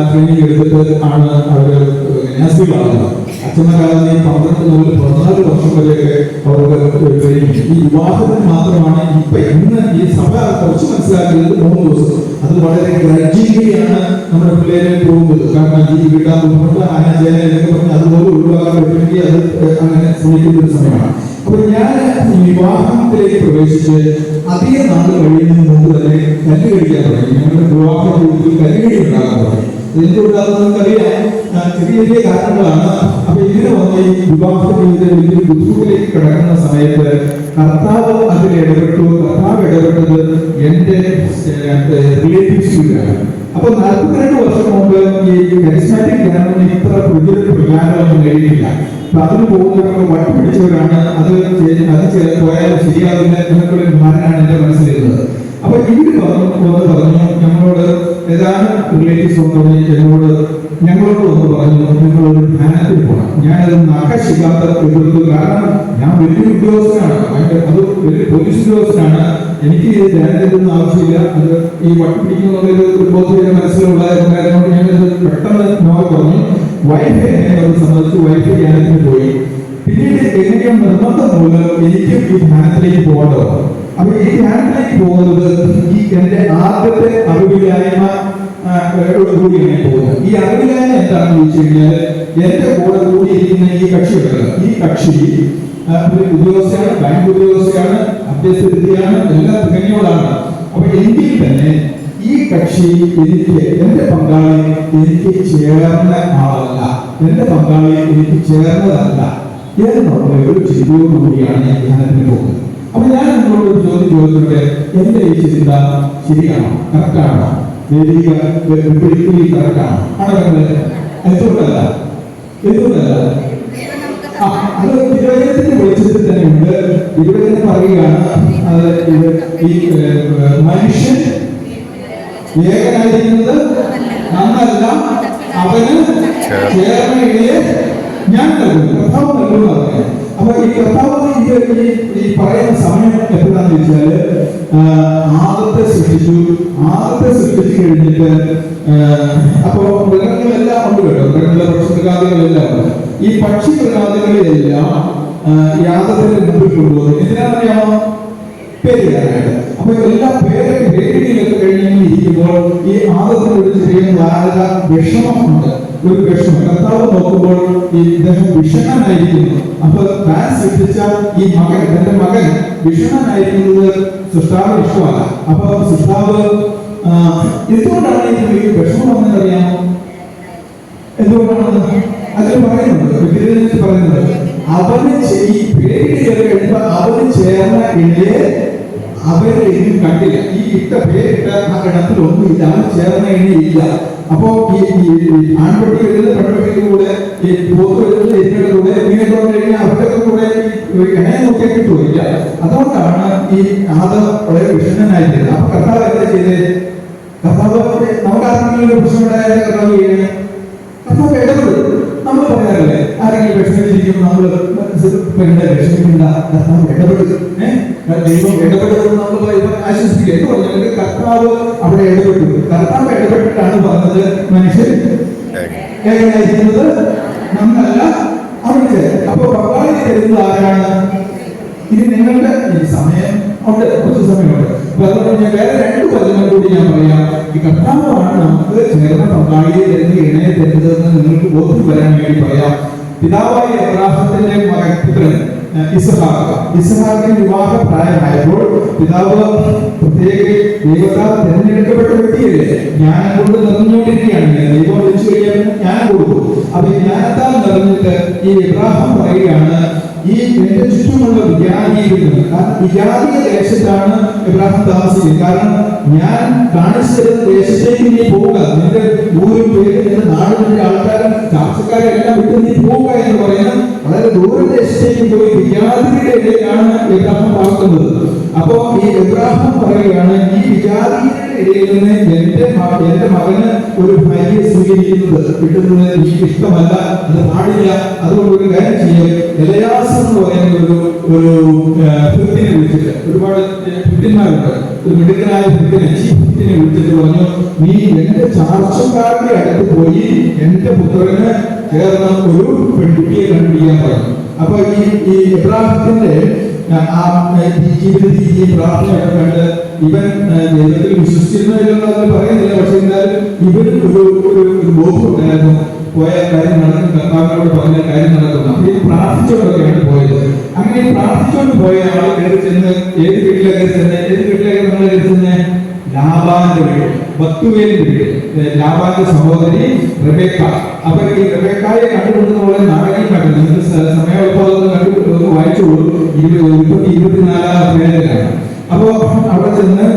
ട്രെയിനിങ് എടുത്തിട്ട് ആണ് അവര് കന്യാസ്ത്രീകളാകുന്നത്. അച്ഛന്മാരാകുന്ന 12 മുതൽ 14 വർഷം വരെയൊക്കെ അവർക്ക് ട്രെയിനിങ്. ഈ വിവാഹത്തിന് മാത്രമാണ് ഇപ്പൊ ഇന്ന് ഈ സഭ കുറച്ച് മനസ്സിലാക്കുന്നത് 3 ദിവസം. അത് വളരെ ഗ്രാജുവലിയാണ് നമ്മുടെ പിള്ളേരെ പോകുന്നത്. കാരണം ഈ വീട്ടാൻ ബുദ്ധിമുട്ട് ആനാചാരം എന്നൊക്കെ പറഞ്ഞ് അതുപോലെ ഒഴിവാക്കാൻ പറ്റുമെങ്കിൽ അത് അങ്ങനെ ശ്രമിക്കുന്ന ഒരു സമയമാണ്. അപ്പൊ ഞാൻ വിവാഹത്തിലേക്ക് പ്രവേശിച്ച് അധികം നാൾ കഴിയുന്നതിന് മുമ്പ് തന്നെ കല്ല് കഴിക്കാൻ തുടങ്ങി. ഞങ്ങളുടെ വിവാഹ ജീവിതത്തിൽ കല്ലുകടി ഉണ്ടാകാൻ തുടങ്ങി. എന്തുകൊണ്ടാണെന്ന് നമുക്കറിയാം, ചെറിയ ചെറിയ കാരണങ്ങളാണ്. അപ്പൊ ഇതിന് വന്ന് ഈ വിവാഹ ജീവിതത്തിൽ വലിയൊരു ബുദ്ധിമുട്ടിലേക്ക് കിടക്കുന്ന സമയത്ത് കർത്താവ് അതിൽ ഇടപെട്ടു. കർത്താവ് ഇടപെട്ടത് എന്റെ റിലേറ്റീവ്സിലാണ്. അപ്പൊ 42 വർഷം മുമ്പ് ഈ കരിസ്മാറ്റിക് ധ്യാനം ഇത്ര പ്രചാരമൊന്നും നേടിയിട്ടില്ല. അപ്പൊ അതിന് പോകുന്നവർക്ക് വട്ടി പിടിച്ചവരാണ്. അത് പോയാലും ശരിയാവില്ല എന്നൊക്കെ മാറാനാണ് എന്റെ മനസ്സിലിരുന്നത്. അപ്പൊ ഇവര് പറഞ്ഞു ഞങ്ങളോട് ഏതാനും റിലേറ്റീവ്സ് ഞങ്ങളോട് ഒന്ന് പറഞ്ഞു നിങ്ങളൊരു ധ്യാനത്തിൽ പോകണം. ഞാനത് നഖശിഖാത്ത എതിർത്തു. കാരണം ഞാൻ വലിയ ഉദ്യോഗസ്ഥനാണ്, അത് വലിയ പോലീസ് ഉദ്യോഗസ്ഥനാണ്. എനിക്ക് ധ്യാനത്തിനൊന്നും ആവശ്യമില്ല. അത് ഈ വട്ടി പിടിക്കുന്നുള്ളൊരു ബോധം മനസ്സിലുണ്ടായതുകൊണ്ട് ഞാനത് പെട്ടെന്ന് നോക്കി പറഞ്ഞു. വൈഫ് എന്നെ അത് സംബന്ധിച്ച് വൈഫ് ധ്യാനത്തിന് പോയി. പിന്നീട് എങ്ങനെയും നിർബന്ധം മൂലം എനിക്ക് ഈ ധ്യാനത്തിലേക്ക് പോകേണ്ടത്. അപ്പൊ ഈ ധ്യാനത്തിലേക്ക് പോകുന്നത് ഈ എന്റെ ആദ്യത്തെ അറിവില്ലായ്മ കൂടിയാണ് പോകുന്നത്. ഈ അറിവില്ലായ്മ എന്താണെന്ന് ചോദിച്ചു കഴിഞ്ഞാൽ, എന്റെ കൂടെ കൂടിയിരിക്കുന്ന ഈ കക്ഷിയുണ്ടല്ലോ, ഈ കക്ഷി ഒരു ഉദ്യോഗസ്ഥയാണ്, ബാങ്ക് ഉദ്യോഗസ്ഥയാണ്, അഭ്യസ്തവിദ്യയാണ്, എല്ലാം തികഞ്ഞോളാണ്. അപ്പൊ എങ്കിൽ തന്നെ ഈ കക്ഷി എനിക്ക് എന്റെ പങ്കാളി എനിക്ക് ചേർന്ന ആളല്ല, എന്റെ പങ്കാളി എനിക്ക് ചേർന്നതല്ല എന്നുള്ള ഒരു ചിന്തയോടുകൂടിയാണ് ഞാൻ ധ്യാനത്തിന് പോകുന്നത്. അപ്പൊ ഞാൻ നിങ്ങളോട് ഒരു ചോദ്യം ചോദിച്ചിട്ട് എന്റെ ഈ ചിന്ത ശരിയാണോ, കറക്റ്റാണോ, കറക്റ്റാണോ? ആണോ? എന്തുകൊണ്ടല്ല അത് തിരുവചനത്തിന്റെ വെളിച്ചത്തിൽ തന്നെയുണ്ട്. തിരുവചനം പറയുകയാണ്, ഈ മനുഷ്യൻ ഏകനായിരിക്കുന്നത് നന്നല്ല, അവന് ചേർന്ന ഇടയെ ഞാൻ നൽകുന്നു, കർത്താവ് നൽകുന്നു പറയാം. അപ്പൊ ഈ കർത്താവ് ഈ പറയുന്ന സമയം എപ്പോഴാന്ന് വെച്ചാല് ആദത്തെ സൃഷ്ടിച്ചു കഴിഞ്ഞിട്ട് അപ്പൊ മൃഗങ്ങളെല്ലാം ഉണ്ട് കേട്ടോ, മൃഗങ്ങളെ പക്ഷിമൃഗാദികളെല്ലാം ഉണ്ട്. ഈ പക്ഷിമൃഗാദികളെല്ലാം യാദത്തിന്റെ മുമ്പിൽ കൊണ്ടുപോകുന്നു. എന്തിനാണെന്നറിയാമോ? പേരിടാനായിട്ട്. അപ്പൊ എല്ലാ പേരിടലൊക്കെ കഴിഞ്ഞിരിക്കുമ്പോൾ ഈ ആദത്തിന് ഒരു ചെറിയ വിഷമമുണ്ട്, ഒരു വിഷമം. കർത്താവ് നോക്കുമ്പോൾ ഈ ഇദ്ദേഹം വിഷമനായിരിക്കുന്നു. അപ്പൊ താൻ സൃഷ്ടിച്ച ഈ മകൻ, തന്റെ മകൻ വിഷമനായിരിക്കുന്നത് സൃഷ്ടാവ് ഇഷ്ടമല്ല. അപ്പൊ സൃഷ്ടാവ് എന്തുകൊണ്ടാണ് ഈ വിഷമം വന്നതറിയാമോ? എന്തുകൊണ്ടാണെന്ന് അതിൽ പറയുന്നുണ്ട്. അവന് ഈ പേരിട്ട് കഴിയുമ്പോ അവന് ചേർന്ന ഇണയെ അവരെയും കണ്ടില്ല. ഈ ഇട്ട പേരിട്ട ആ ഗണത്തിലൊന്നുമില്ല, അവന് ചേർന്ന ഇണയില്ല. അപ്പോ ഈ ആൺപട്ടി വരുന്നത് പെൺപട്ടിയുടെ കൂടെ, ഈ പോത്ത് വരുന്നത് എരിയുടെ കൂടെ, ഇങ്ങനെയൊക്കെ വന്നു കഴിഞ്ഞാൽ അവരുടെ കൂടെ ഇണയെ നോക്കിയാൽ കിട്ടുമില്ല. അതുകൊണ്ടാണ് ഈ ആദം വളരെ വിഷമനായിരുന്നത്. അപ്പൊ കർത്താവ് എന്താ ചെയ്തത്? കർത്താവ് നമുക്ക് ആർക്കെങ്കിലും ഒരു പ്രശ്നമുണ്ടായാലും കർത്താവ് ചെയ്യണേ, കർത്താവ് ഇടപെടും. നമ്മൾ പറയാറില്ലേ, ആരെങ്കിലും വിഷമിച്ചിരിക്കുമ്പോൾ നമ്മൾ വിഷമിക്കണ്ട, കർത്താവ് ഇടപെടും, ദൈവം ഇടപെടുമെന്ന് നമ്മൾ ആശ്വസിക്കുക എന്ന് പറഞ്ഞാൽ കർത്താവ് അവിടെ ഇടപെട്ടു. കർത്താവ് ഇടപെട്ടിട്ടാണ് പറഞ്ഞത് മനുഷ്യൻ ഏകനായിരിക്കുന്നത് നന്നല്ല, അവർക്ക്. അപ്പൊ പങ്കാളി തരുന്നത് ആരാണ്? ഇത് നിങ്ങളുടെ ഈ സമയം ഉണ്ട്, കുറച്ച് സമയമുണ്ട്. അപ്പൊ അതുകൊണ്ട് ഞാൻ വേറെ 2 വചനം കൂടി ഞാൻ പറയാം. ഈ കർത്താവാണ് നമുക്ക് ചേർന്ന പങ്കാളിയെ തരുന്നത്, ഇണയെ തരുന്നതെന്ന് നിങ്ങൾക്ക് ഓർത്തു വരാൻ വേണ്ടി പറയാം. പിതാവായ അബ്രാഹത്തിന്റെ പുത്രൻ ഇസ്ഹാക്കിന് വിവാഹ പ്രായമായപ്പോൾ പിതാവ് പ്രത്യേക ദൈവത്താൽ തിരഞ്ഞെടുക്കപ്പെട്ട വ്യക്തിയല്ലേ, ജ്ഞാനം കൊണ്ട് നിറഞ്ഞുകൊണ്ടിരിക്കുകയാണ്. ദൈവം വിളിച്ചു കഴിഞ്ഞാൽ ജ്ഞാനം കൊടുക്കും. അപ്പൊ ഈ ജ്ഞാനത്താൽ നിറഞ്ഞിട്ട് ഈ ഇബ്രാഹിം പറയുകയാണ്, ഈ എന്റെ ചുറ്റുമുള്ള വിജാതീയത്തിൽ നിന്ന്, കാരണം വിജാതീയ ദേശത്താണ് ഇബ്രാഹിം താമസിക്കുന്നത്. കാരണം ഞാൻ കാണിച്ച ദേശത്തേക്ക് നീ പോവുക, നിന്റെ ഊരും പേര് നിന്റെ നാടിന്റെ ആൾക്കാരും താമസക്കാരെ എല്ലാം വിട്ട് നീ പോവുക എന്ന് പറയുന്ന വളരെ ദൂരദേശത്തേക്ക് പോയി വിജാതിയുടെ ഇടയിലാണ് ഇബ്രാഹിം പാർക്കുന്നത്. അപ്പോ ഈ ഇബ്രാഹിം പറയുകയാണ്, ഈ വിജാതിയുടെ ഇടയിൽ നിന്ന് എന്റെ മകന് ഒരു ഭാര്യയെ സ്വീകരിക്കുന്നത് കിട്ടുന്നത് എനിക്ക് ഇഷ്ടമല്ല, അത് പാടില്ല. അതുകൊണ്ട് ഒരു കാര്യം ചെയ്യും, എലയാസ് എന്ന് പറയുന്ന ഒരു ഭൃത്തിനെ വിളിച്ചിട്ട്, ഒരുപാട് ഭൃത്യന്മാരുണ്ട്, ഒരു മിടുക്കനായ ഭൃത്തിനെ വിളിച്ചിട്ട് പറഞ്ഞു, നീ എന്റെ ചാർച്ചക്കാരുടെ അടുത്ത് പോയി എന്റെ പുത്രന് ചേർന്ന ഒരു പെൺകുട്ടിയെ കണ്ടുപിടിക്കാൻ പറഞ്ഞു. അപ്പൊ ഈ ഇബ്രാഹിമിന്റെ ജീവിതത്തിൽ ഈ പ്രാർത്ഥനയൊക്കെ കണ്ട് ഇവൻ ദൈവത്തിൽ വിശ്വസിച്ചിരുന്നില്ലെന്ന് അതിന് പറയുന്നില്ല. പക്ഷെ എന്നാലും ഇവന് ഒരു ബോധം ഉണ്ടായിരുന്നു, പോയ കാര്യം നടക്കും, കർത്താവിനോട് പറഞ്ഞ കാര്യം നടക്കുന്നു. അപ്പൊ ഈ പ്രാർത്ഥിച്ചുകൊണ്ടൊക്കെയാണ് പോയത്. അങ്ങനെ പ്രാർത്ഥിച്ചുകൊണ്ട് പോയ ആൾ കയറി ചെന്ന് ഏത് വീട്ടിലേക്ക് നമ്മൾ കയറി ചെന്ന് ലാബാന്റെ വീട്, ബത്തുവേലിന്റെ വീട്, ലാബാന്റെ സഹോദരി റെബേക്ക. അപ്പൊ ഈ റെബേക്കായെ കണ്ടുകൊണ്ടുള്ള നാടകം കണ്ടു. നിങ്ങൾക്ക് സമയമെളുപ്പം കണ്ടു വായിച്ചോളൂ. 24-ാം പേരിലാണ്. അപ്പോ അവിടെ ചെന്ന്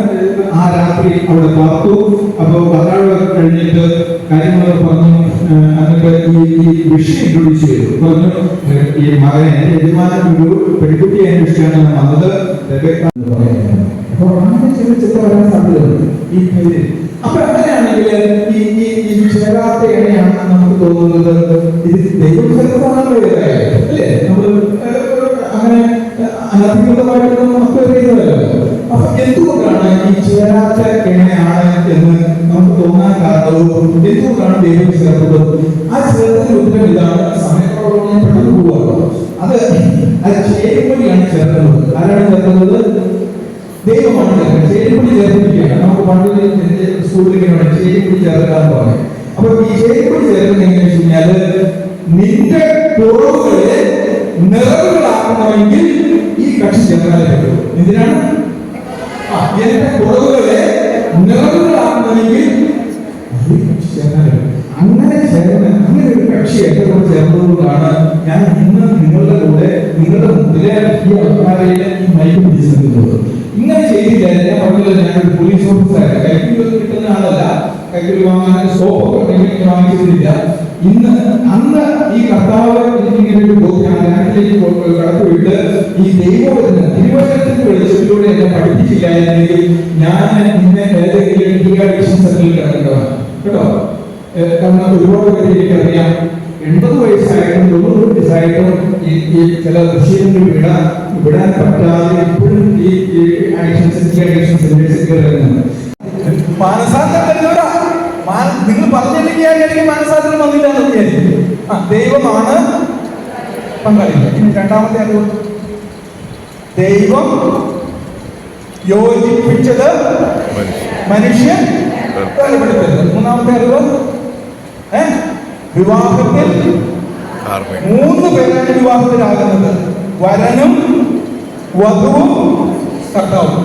ആ രാത്രി അവിടെ പാർത്തു. അപ്പൊ അതാഴൊക്കെ കഴിഞ്ഞിട്ട് കാര്യങ്ങളൊക്കെ പറഞ്ഞു. എന്നിട്ട് ഈ വിഷയം ഇൻട്രൊഡ്യൂസ് ചെയ്തു. പറഞ്ഞു, ഈ മകനെ യജമാനൻ ഒരു പെൺകുട്ടിയെ അന്വേഷിച്ചാണ് വന്നത്. അപ്പൊ അങ്ങനെ ചിന്തിച്ചിട്ട് വരാൻ സാധ്യതയുണ്ട് ഈ പേര്. അപ്പൊ അങ്ങനെയാണെങ്കിൽ ഈ ചേരാത്ത എങ്ങനെയാണ് നമുക്ക് തോന്നുന്നത്? ഇത് ദൈവം ചെറുതാണല്ലോ അല്ലേ? നമ്മൾ അങ്ങനെ അനധികൃതമായിട്ടൊന്നും നമുക്ക് അറിയുന്നതല്ലോ. അപ്പൊ എന്തുകൊണ്ടാണ് ഈ ചേരാത്ത എങ്ങനെയാണ് എന്ന് നമുക്ക് തോന്നാൻ കാരണവും എന്തുകൊണ്ടാണ് ദൈവം ചേർത്തത്? ആ ചേർത്തതിന്റെ ഉത്തരം ഇതാണ്. സമയത്തോളം ഞാൻ പെട്ടെന്ന് പോവുകയാണ്. അത് ചേരുമ്പടിയാണ് ചേർക്കുന്നത്. ആരാണ് ചേർക്കുന്നത്? ദൈവമാണ് ചേർക്കുന്നത്. ചേരുമ്പടി ചേർത്തിരിക്കുകയാണ്. നമുക്ക് പണ്ട് സ്കൂളിലേക്ക് ചേരുമ്പടി ചേർക്കാന്ന് പറയും. അപ്പൊ ഈ ചേരുമ്പടി ചേർക്കുന്നത് എങ്ങനെയാണെന്ന് വെച്ച് കഴിഞ്ഞാല്, നിന്റെ കുറവുകളെ നിറവുകളാക്കണമെങ്കിൽ ഈ കക്ഷി ചേർന്നാലേ പറ്റൂ. എന്തിനാണ്? എന്റെ കുറവുകളെ നിറവുകളാക്കണമെങ്കിൽ ഈ കക്ഷി ചേർന്നാലേ പറ്റൂ. അങ്ങനെ ഒരു കക്ഷി എന്റെ കൂടെ ചേർന്നതുകൊണ്ടാണ് ഞാൻ ഇന്ന് നിങ്ങളുടെ കൂടെ നിങ്ങളുടെ മുമ്പിലെ ഈ ആൾക്കാരെയും ഈ മൈക്ക് പിടിച്ചു നിൽക്കുന്നത്. ഇങ്ങനെ ചെയ്തില്ല. ഞാൻ പറഞ്ഞില്ല, ഞാനൊരു പോലീസ് ഓഫീസറാണ്. കൈക്കൂലി കിട്ടുന്ന ആളല്ല. കൈക്കൂലി വാങ്ങാൻ സോപ്പൊക്കെ വാങ്ങിച്ചിട്ടില്ല. അന്ന് ഈ കർത്താവ് ഇങ്ങനെ ഒരു ജ്ഞാനത്തിലേക്ക് കടത്തിവിട്ട് ഈ ദൈവവചനം തിരുവചനത്തിന്റെ വെളിച്ചത്തിലൂടെ എന്നെ പഠിപ്പിച്ചില്ല എന്നെങ്കിൽ ഞാൻ ഇന്ന് ഏതെങ്കിലും ഡീഅഡിക്ഷൻ സെന്ററിൽ കിടക്കേണ്ടതാണ് കേട്ടോ. കാരണം ഒരുപാട് പേര് എനിക്കറിയാം, 80 വയസ്സായിട്ടും 90 വയസ്സായിട്ടും ഈ ചില ദൃശ്യങ്ങൾ വിടാൻ പറ്റാതെ ഇപ്പോഴും ഈ അഡിക്ഷൻ സെന്റേഴ്സിൽ നിങ്ങൾ പറഞ്ഞില്ലെങ്കിൽ മാനസാന്തരം വന്നില്ല എന്ന് വിചാരിക്കും. ദൈവമാണ് പങ്കാളികൾ. ഇനി രണ്ടാമത്തെ അറിവ്, ദൈവം യോജിപ്പിച്ചത് മനുഷ്യൻ വേർപെടുത്തരുത്. മൂന്നാമത്തെ അറിവ്, വിവാഹത്തിൽ 3 പേരാണ് വിവാഹത്തിലാകുന്നത്, വരനും വധുവും കർത്താവും.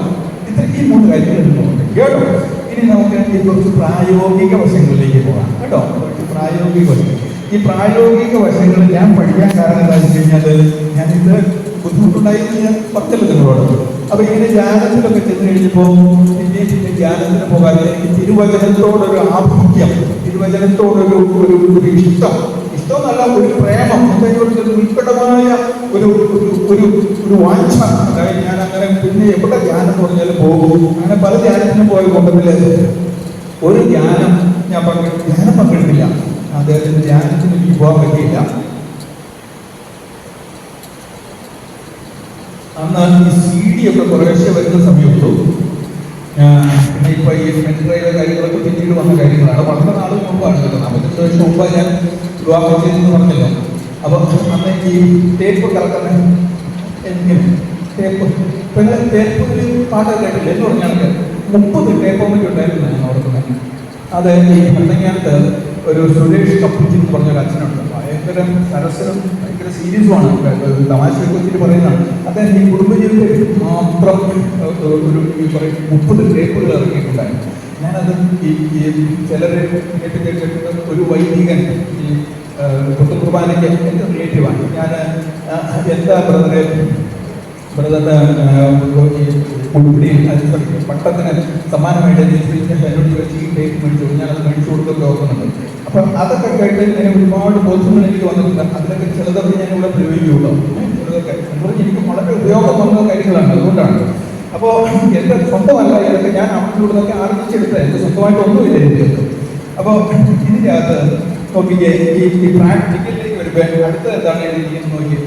ഈ 3 കാര്യങ്ങളുണ്ട് കേട്ടോ. ഇനി നമുക്ക് കുറച്ച് പ്രായോഗിക വശങ്ങളിലേക്ക് പോകാം കേട്ടോ. കുറച്ച് പ്രായോഗിക വശങ്ങൾ. ഈ പ്രായോഗിക വശങ്ങൾ ഞാൻ പഠിക്കാൻ കാരണം എന്താണെന്ന് വെച്ച് കഴിഞ്ഞാൽ, ഞാനിത് ബുദ്ധിമുട്ടുണ്ടായിരുന്നു ഞാൻ പറഞ്ഞല്ലോ നിങ്ങളോട്. അപ്പൊ ഇങ്ങനെ ധ്യാനത്തിലൊക്കെ ചെന്ന് കഴിഞ്ഞപ്പോൾ പിന്നെ ധ്യാനത്തിന് പോകാൻ എനിക്ക് തിരുവചനത്തോടൊരു ആഭിമുഖ്യം, തിരുവചനത്തോടൊരു ഇഷ്ടം എന്നല്ല, ഒരു പ്രേമം, ഉൾപ്പെടമായ ഒരു വാഞ്ച. അതായത് ഞാൻ അങ്ങനെ പിന്നെ എവിടെ ധ്യാനം പറഞ്ഞാലും പോകും. അങ്ങനെ പല ധ്യാനത്തിനും പോയ കൂട്ടത്തില് ഒരു ധ്യാനം ഞാൻ ധ്യാനം പങ്കെടുത്തില്ല. അദ്ദേഹത്തിന്റെ ധ്യാനത്തിന് എനിക്ക് പോകാൻ പറ്റിയില്ല. അന്ന് ഈ CD ഒക്കെ കുറേശ്ശെ വരുന്ന സമയത്തു. പിന്നെ ഇപ്പൊ ഈ പെൻഡ്രൈവ് കാര്യങ്ങളൊക്കെ പിന്നീട് വന്ന കാര്യങ്ങളാണ്. വളരെ നാൾ മുമ്പാണ്, 45 വർഷം മുമ്പ് ഞാൻ വിവാഹം ചെയ്തെന്ന് പറഞ്ഞല്ലോ. അപ്പൊ അന്ന് ഈ ടേപ്പ് കറക്കുന്ന ടേപ്പ് പിന്നെ ടേപ്പ് പാട്ട് കേട്ടില്ല എന്ന് പറഞ്ഞാൽ 30 ടേപ്പൊക്കെ ഉണ്ടായിരുന്നു ഞാൻ ഓർക്കുന്നത്. അത് ഈ പണ്ടങ്ങാനത്ത് ഒരു സുരേഷ് കപ്പിച്ച് എന്ന് പറഞ്ഞൊരു അച്ഛനുണ്ട്. ഭയങ്കര ഭയങ്കര സരസനും ഭയങ്കര സീരിയസുമാണ്, തമാശയൊക്കെ വെച്ചിട്ട് പറയുന്നതാണ്. അദ്ദേഹം ഈ കുടുംബജീവിതത്തിൽ മാത്രം ഒരു 30 ടേപ്പുകൾ ഇറങ്ങിയിട്ടുണ്ടായിരുന്നു. ഞാനത് ഈ ചിലരെ കേട്ടിട്ട് ഒരു വൈദികൻ ഈ കുർബാനയ്ക്ക് എൻ്റെ റിലേറ്റീവാണ്. ഞാൻ എന്താ ബ്രദറിന് ഉൾപ്പെടെയും പട്ടത്തിന് സമ്മാനമായിട്ട് എന്നോട് ചോദിച്ച് ഈ ടേപ്പ് മേടിച്ചു, ഞാനത് മേടിച്ചു കൊടുത്തൊക്കെ ഓർക്കുന്നുണ്ട്. അപ്പം അതൊക്കെ കേട്ട് ഇങ്ങനെ ഒരുപാട് ബോധ്യങ്ങൾ എനിക്ക് വന്നിട്ടുണ്ട്. അതിലൊക്കെ ചിലതൊക്കെ ഞാനിവിടെ പ്രയോഗിക്കുകയുള്ളൂ, ചിലതൊക്കെ എനിക്ക് വളരെ ഉപയോഗം വന്ന കാര്യങ്ങളാണ്. അതുകൊണ്ടാണ്. അപ്പോൾ എൻ്റെ സ്വന്തമല്ല ഇതൊക്കെ, ഞാൻ അവിടെ നിന്നൊക്കെ ആർജിച്ചെടുത്ത എൻ്റെ സ്വന്തമായിട്ടൊന്നുമില്ല എനിക്ക്. അപ്പോൾ ഇതിൻ്റെ അകത്ത് നോക്കിക്കേ, ഈ പ്രാക്ടിക്കലിലേക്ക് വരുമ്പോൾ അടുത്ത എന്താണ് എഴുതിയെന്ന് നോക്കി.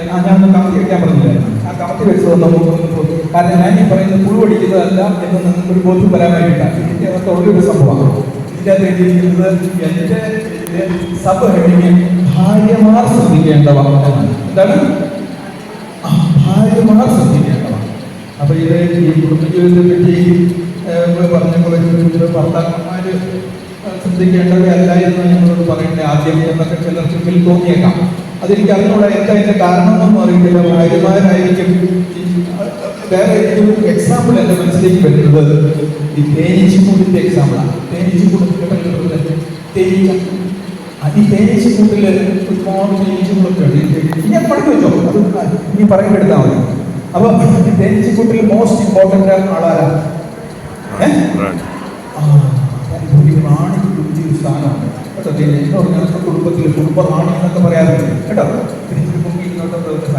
ഞാനൊന്ന് കമത്തി വയ്ക്കാൻ പറഞ്ഞില്ലായിരുന്നു. ആ കമത്തി വെച്ചതൊന്നും കാരണം ഞാൻ ഈ പറയുന്നത് പുഴുവടിക്കുന്നതല്ല എന്ന് നിങ്ങൾക്കൊരു ബോധ്യം വരാൻ വേണ്ടിയിട്ടാണ്. ഇതിൻ്റെ അകത്തുള്ളൊരു സംഭവമാണ്. ഇതിൻ്റെ അകത്ത് എഴുതിയിരിക്കുന്നത് എൻ്റെ സബ് ഹെഡിങ് ഭാര്യമാർ ശ്രദ്ധിക്കേണ്ടവ എന്നാണ്. എന്താണ്? ഭാര്യമാർ ശ്രദ്ധിക്കേണ്ടവ. അപ്പൊ ഇത് ഈ കുടുംബജീവിതത്തെ പറ്റി പറഞ്ഞപ്പോൾ ഭർത്താക്കന്മാർ ശ്രദ്ധിക്കേണ്ടവയല്ല എന്ന് ഞങ്ങളോട് പറയേണ്ടത് ആദ്യം എന്നൊക്കെ ചിലർക്കെങ്കിൽ തോന്നിയേക്കാം. അതെനിക്ക് അറിഞ്ഞൂടെ, എന്താ അതിന്റെ കാരണമെന്നൊന്നും അറിയില്ല. ഭാര്യമാരായിരിക്കും. വേറെ ഒരു എക്സാമ്പിൾ എൻ്റെ മനസ്സിലേക്ക് വരുന്നത് ഈ തേനീച്ചക്കൂട്ടിന്റെ എക്സാമ്പിളാണ്. തേനീച്ചക്കൂട്ടിൽ തേനീച്ച, ഈ തേനീച്ചക്കൂട്ടിൽ ഒരുപാട് തേനീച്ചകളൊക്കെ ഉണ്ട്. ഞാൻ പഠിച്ചു വെച്ചോ, അത് ഇനി പറയുമ്പോഴെടുത്താൽ മതി. അപ്പൊ തേനീച്ചക്കൂട്ടിൽ മോസ്റ്റ് ഇമ്പോർട്ടൻ്റ് ആളാരാണ്? റാണിക്ക് സ്ഥാനമാണ് കേട്ടോ. എന്ന് പറഞ്ഞാൽ കുടുംബത്തിൽ കുടുംബറാണി എന്നൊക്കെ പറയാറുണ്ട് കേട്ടോ.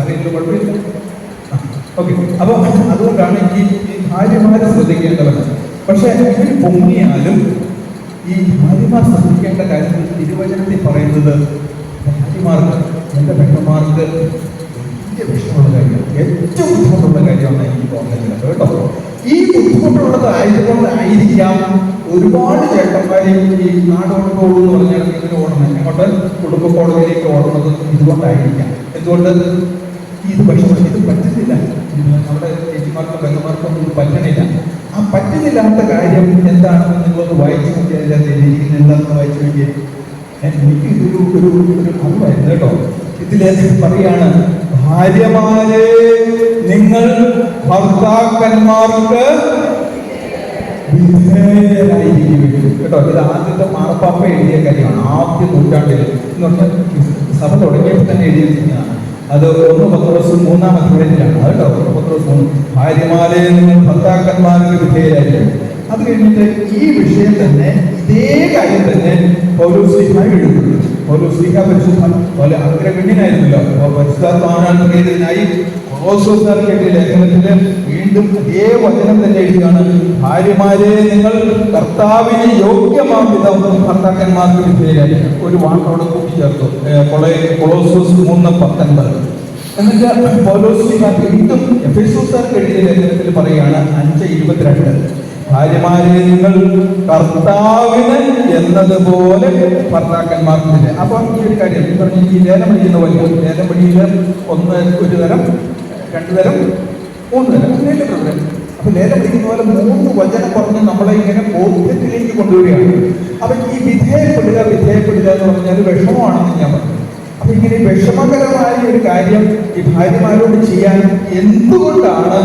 ആരെങ്കിലും കുഴപ്പമില്ല. ഓക്കെ. അപ്പോൾ അതുകൊണ്ടാണ് ഈ ഭാര്യമാരെ ശ്രദ്ധിക്കേണ്ടവർ. പക്ഷെ ഇവർ പൊങ്ങിയാലും ഈ ഭാര്യമാർ ശ്രദ്ധിക്കേണ്ട കാര്യത്തിൽ തിരുവചനത്തിൽ പറയുന്നത് ഭാര്യമാർക്ക്, എൻ്റെ പെണ്ണന്മാർക്ക് വലിയ വിഷമമുള്ള കാര്യമാണ്, ഏറ്റവും ബുദ്ധിമുട്ടുള്ള കാര്യമാണ് എനിക്ക് തോന്നുന്നത് കേട്ടോ. ഈ ബുദ്ധിമുട്ടുള്ളത് ആയതുകൊണ്ടായിരിക്കാം ഒരുപാട് ചേട്ടന്മാരെയും ഈ നാടോടുകോളൂ എന്ന് പറഞ്ഞാൽ ഇതിന് ഓടണം, അങ്ങോട്ട് കുടുംബ കോടതിയിലേക്ക് ഓടുന്നത് ഇതുകൊണ്ടായിരിക്കാം. എന്തുകൊണ്ട്? ഇത് പക്ഷേ ഇത് പറ്റുന്നില്ല. നമ്മുടെ ചേച്ചിമാർക്കും പെങ്ങന്മാർക്കും ഇത് പറ്റണില്ല. ആ പറ്റുന്നില്ലാത്ത കാര്യം എന്താണെന്ന് നിങ്ങളൊന്ന് വായിച്ചു നോക്കിയാൽ എഴുതിയിരിക്കുന്നത് എന്താണെന്ന് വായിച്ചു നോക്കിയാൽ എനിക്ക് ഒരു അറിവായിരുന്നു കേട്ടോ. ഇതിലെ പറയാണ്, ഭാര്യമാരെ നിങ്ങൾ ഭർത്താക്കന്മാർക്ക് വിധേയരായിരിക്കും കേട്ടോ. ഇത് ആദ്യത്തെ മാർപ്പാപ്പ എഴുതിയ കാര്യമാണ്. ആദ്യ നൂറ്റാണ്ടിൽ എന്ന് പറഞ്ഞാൽ സഭ തുടങ്ങിയപ്പോൾ തന്നെ എഴുതി വെച്ചിരിക്കുന്നതാണ്. അത് 1 പത്രോസ് 3-ാം അധ്യായത്തിലാണ് കേട്ടോ. 1 പത്രോസ് 3, ഭാര്യമാരെ നിങ്ങൾ ഭർത്താക്കന്മാർക്ക് വിധേയരായിരിക്കും. അത് കഴിഞ്ഞിട്ട് ഈ വിഷയം തന്നെ ഇതേ കാര്യം തന്നെ പൗലോസ്ലീഹ എഴുതുന്നു. പൗലോസ്ലീഹ പരിശുദ്ധ പോലെ അഗ്രഗണ്യനായിരുന്നല്ലോ. പരിശുദ്ധാത്മാവിനാൽ പ്രേരിതനായി കൊളോസ്യോസുകാർക്ക് എഴുതിയ ലേഖനത്തില് വീണ്ടും അതേ വചനം തന്നെ എഴുതിയാണ്, ഭാര്യമാരെ നിങ്ങൾ കർത്താവിന് യോഗ്യമാം വിധം ഭർത്താക്കന്മാർക്ക് വിധേയരായിരിക്കും. ഒരു വാക്കോട് കൂട്ടിച്ചേർത്തു കൊളോസ്യോസ് 3:19. എന്നിട്ട് പൗലോസ്ലീഹ വീണ്ടും എഫെസോസുകാർക്ക് എഴുതിയ ലേഖനത്തിൽ പറയുകയാണ് 5:22, ഭാര്യമാരെ നിങ്ങൾ കർത്താവിന് എന്നതുപോലെ ഭർത്താക്കന്മാർക്കില്ല. അപ്പൊ ഈ ഒരു കാര്യം പറഞ്ഞ ഈ ലേലം പഠിക്കുന്ന പോലെ ലേലം പഠിയിൽ 1 ഒരു തരം 2 തരം 3 തരം അങ്ങനെയല്ലേ പ്രശ്നം. അപ്പൊ ലേലം പഠിക്കുന്ന പോലെ 3 വചനം പറഞ്ഞ് നമ്മളെ ഇങ്ങനെ ബോധ്യത്തിലേക്ക് കൊണ്ടുവരികയാണ്. അപ്പൊ ഈ വിധേയപ്പെടുക എന്ന് പറഞ്ഞാൽ വിഷമമാണെന്ന് ഞാൻ പറഞ്ഞു. അപ്പൊ ഇങ്ങനെ വിഷമകരമായ ഒരു കാര്യം ഈ ഭാര്യമാരോട് ചെയ്യാൻ എന്തുകൊണ്ടാണ്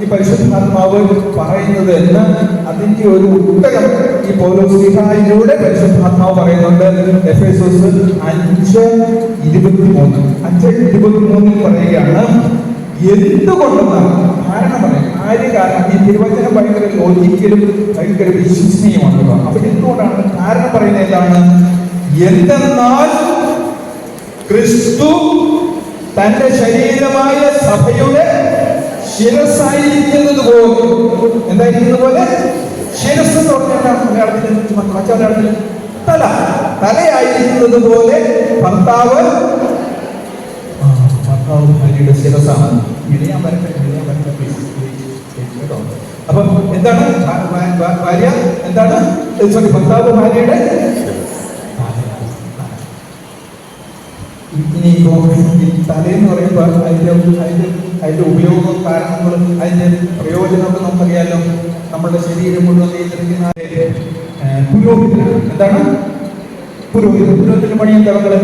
ഈ പരിശുദ്ധാത്മാവ് പറയുന്നത് എന്ന് അതിന്റെ ഒരു ഉത്തരം ഈ പൗലോസ്ലീഹായിലൂടെ പരിശുദ്ധാത്മാവ് പറയുന്നുണ്ട്. എഫെസോസ് 5:23 പറയുകയാണ്, എന്തുകൊണ്ടെന്നാണ് കാരണം പറയാം. കാരണം ഈ തിരുവചനം ഭയങ്കര ലോജിക്കലും ഭയങ്കര വിശ്വസനീയമാണ്. അപ്പൊ എന്തുകൊണ്ടാണ് കാരണം പറയുന്നത്? എന്താണ്? എന്തെന്നാൽ ക്രിസ്തു തന്റെ ശരീരമായ സഭയുടെ ശിരസായിരിക്കുന്നത് പോലെ, എന്തായിരിക്കുന്നത് പോലെ? ശിരസ് എന്ന് പറഞ്ഞാൽ മലയാളത്തിൽ തലയായിരിക്കുന്നത് പോലെ ഭർത്താവ് ഭാര്യയുടെ ശിരസാണ്. ഇടയാൻ വരട്ടെ. അപ്പൊ എന്താണ് ഭാര്യ? എന്താണ്? ഭർത്താവ് ഭാര്യയുടെ. ഇനിയിപ്പോ ഈ തലയെന്ന് പറയുമ്പോൾ അതിന്റെ ഉപയോഗവും കാരണങ്ങളും അതിന്റെ പ്രയോജനമൊക്കെ നമുക്കറിയാലോ. നമ്മുടെ ശരീരം മുഴുവൻ നിയന്ത്രിക്കുന്ന പുരോഹിതനാണ്. എന്താണ്? പുരോഹിതന്റെ പണി എന്താ മക്കള്?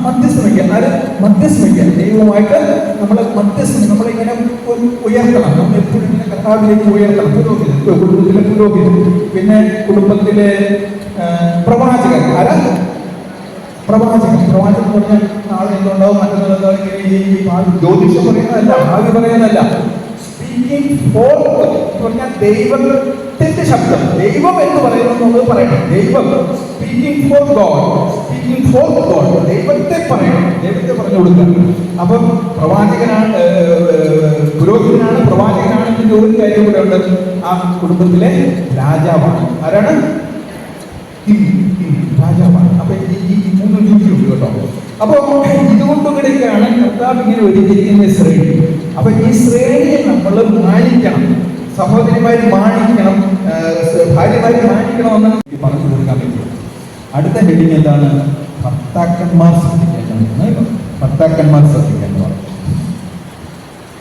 മധ്യസ്ഥം വയ്ക്കുക. ആര്? മധ്യസ്ഥം വയ്ക്കുക. ദൈവവുമായിട്ട് നമ്മളിങ്ങനെ ഉയർത്തണം. നമ്മൾ എപ്പോഴും ഇങ്ങനെ കർത്താവിലേക്ക് ഉയർത്തണം. കുടുംബത്തിലെ പുരോഹിതൻ, പിന്നെ കുടുംബത്തിലെ പ്രവാചകൻ. ആരാ? പ്രവാചകൻ എന്ന് പറഞ്ഞാൽ നാളെ എന്തുണ്ടാവും, മറ്റൊന്നുണ്ടാവും, ജ്യോതിഷം പറയുന്നതല്ല, ഭാവി പറയുന്നതല്ല. സ്പീക്കിംഗ് ഫോർ എന്ന് പറഞ്ഞാൽ ദൈവത്തിന്റെ ശബ്ദം. ദൈവം എന്ന് പറയുന്നത് പറയണം. ദൈവം സ്പീക്കിംഗ് ഫോർ ഗോഡ്, ദൈവത്തെ പറയണം, ദൈവത്തെ പറഞ്ഞു കൊടുക്കുക. അപ്പം പ്രവാചകനാണ്, പുരോഹിതനാണ്, പ്രവാചകനാണെന്നതിന്റെ ഒരു കാര്യം കൂടെ ഉണ്ട്. ആ കുടുംബത്തിലെ രാജാവാണ്. ആരാണ്? രാജാവാണ്. അപ്പൊ ഈ 3 ഡ്യൂട്ടിയുണ്ട് കേട്ടോ. അപ്പൊ ഇതുകൊണ്ടുകൂടെയൊക്കെയാണ് കർത്താവ് ഇങ്ങനെ ഒരുക്കിയിരിക്കുന്ന ശ്രേണി. അപ്പൊ ഈ ശ്രേണിയെ നമ്മൾ മാനിക്കണം, സഹോദരിമാര് മാനിക്കണം, ഭാര്യമാര് മാനിക്കണമെന്ന് പറഞ്ഞു കൊടുക്കാൻ പറ്റും. അടുത്ത ഹെഡിങ് എന്താണ്? ഭർത്താക്കന്മാർ ശ്രദ്ധിക്കേണ്ടത്. ഭർത്താക്കന്മാർ ശ്രദ്ധിക്കേണ്ടതാണ്.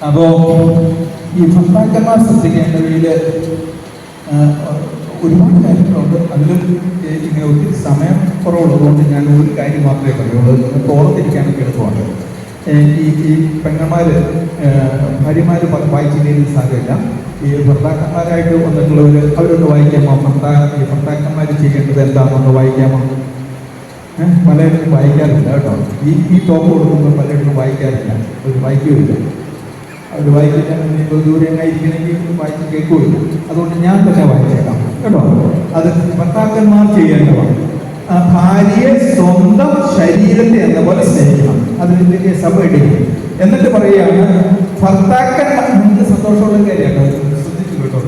അപ്പോ ഈ ഭർത്താക്കന്മാർ ശ്രദ്ധിക്കേണ്ടവയില് ഒരുപാട് കാര്യങ്ങളുണ്ട്. അതിലും ഇങ്ങനെ ഒത്തിരി സമയം കുറവുള്ളതുകൊണ്ട് ഞാൻ ഒരു കാര്യം മാത്രമേ പറയുള്ളൂ. നിങ്ങൾക്ക് ഓർത്തിരിക്കാനൊക്കെ എളുപ്പമാണ്. ഈ പെങ്ങന്മാര് ഭാര്യമാര് വായിച്ചില്ലെങ്കിൽ സാരമില്ല. ഈ ഭർത്താക്കന്മാരായിട്ട് വന്നിട്ടുള്ളവർ അവരൊന്ന് വായിക്കാമോ? ഭർത്താക്കന്മാർ ചെയ്യേണ്ടത് എന്താണെന്ന് വായിക്കാമോ? പലയിടത്തും വായിക്കാറില്ല കേട്ടോ. ഈ ടോപ്പ് കൊടുക്കുമ്പോൾ പലയിടത്തും വായിക്കാറില്ല, അവർ വായിക്കുകയില്ല. അവർ വായിക്കില്ല, ദൂരെ ആയിരിക്കണമെങ്കിൽ വായിച്ച് കേൾക്കുകയില്ല. അതുകൊണ്ട് ഞാൻ തന്നെ വായിച്ചേക്കാം കേട്ടോ. അത് ഭർത്താക്കന്മാർ ചെയ്യേണ്ടതാണ്. ഭാര്യയെ സ്വന്തം ശരീരത്തെ എന്ന പോലെ സ്നേഹിക്കണം. അതിൻ്റെ സഭ ഇടിക്കും. എന്നിട്ട് പറയുകയാണ് ഭർത്താക്കന്മാർ. നിങ്ങൾക്ക് സന്തോഷമുള്ള കാര്യമാണ്, ശ്രദ്ധിച്ചു കേട്ടോ.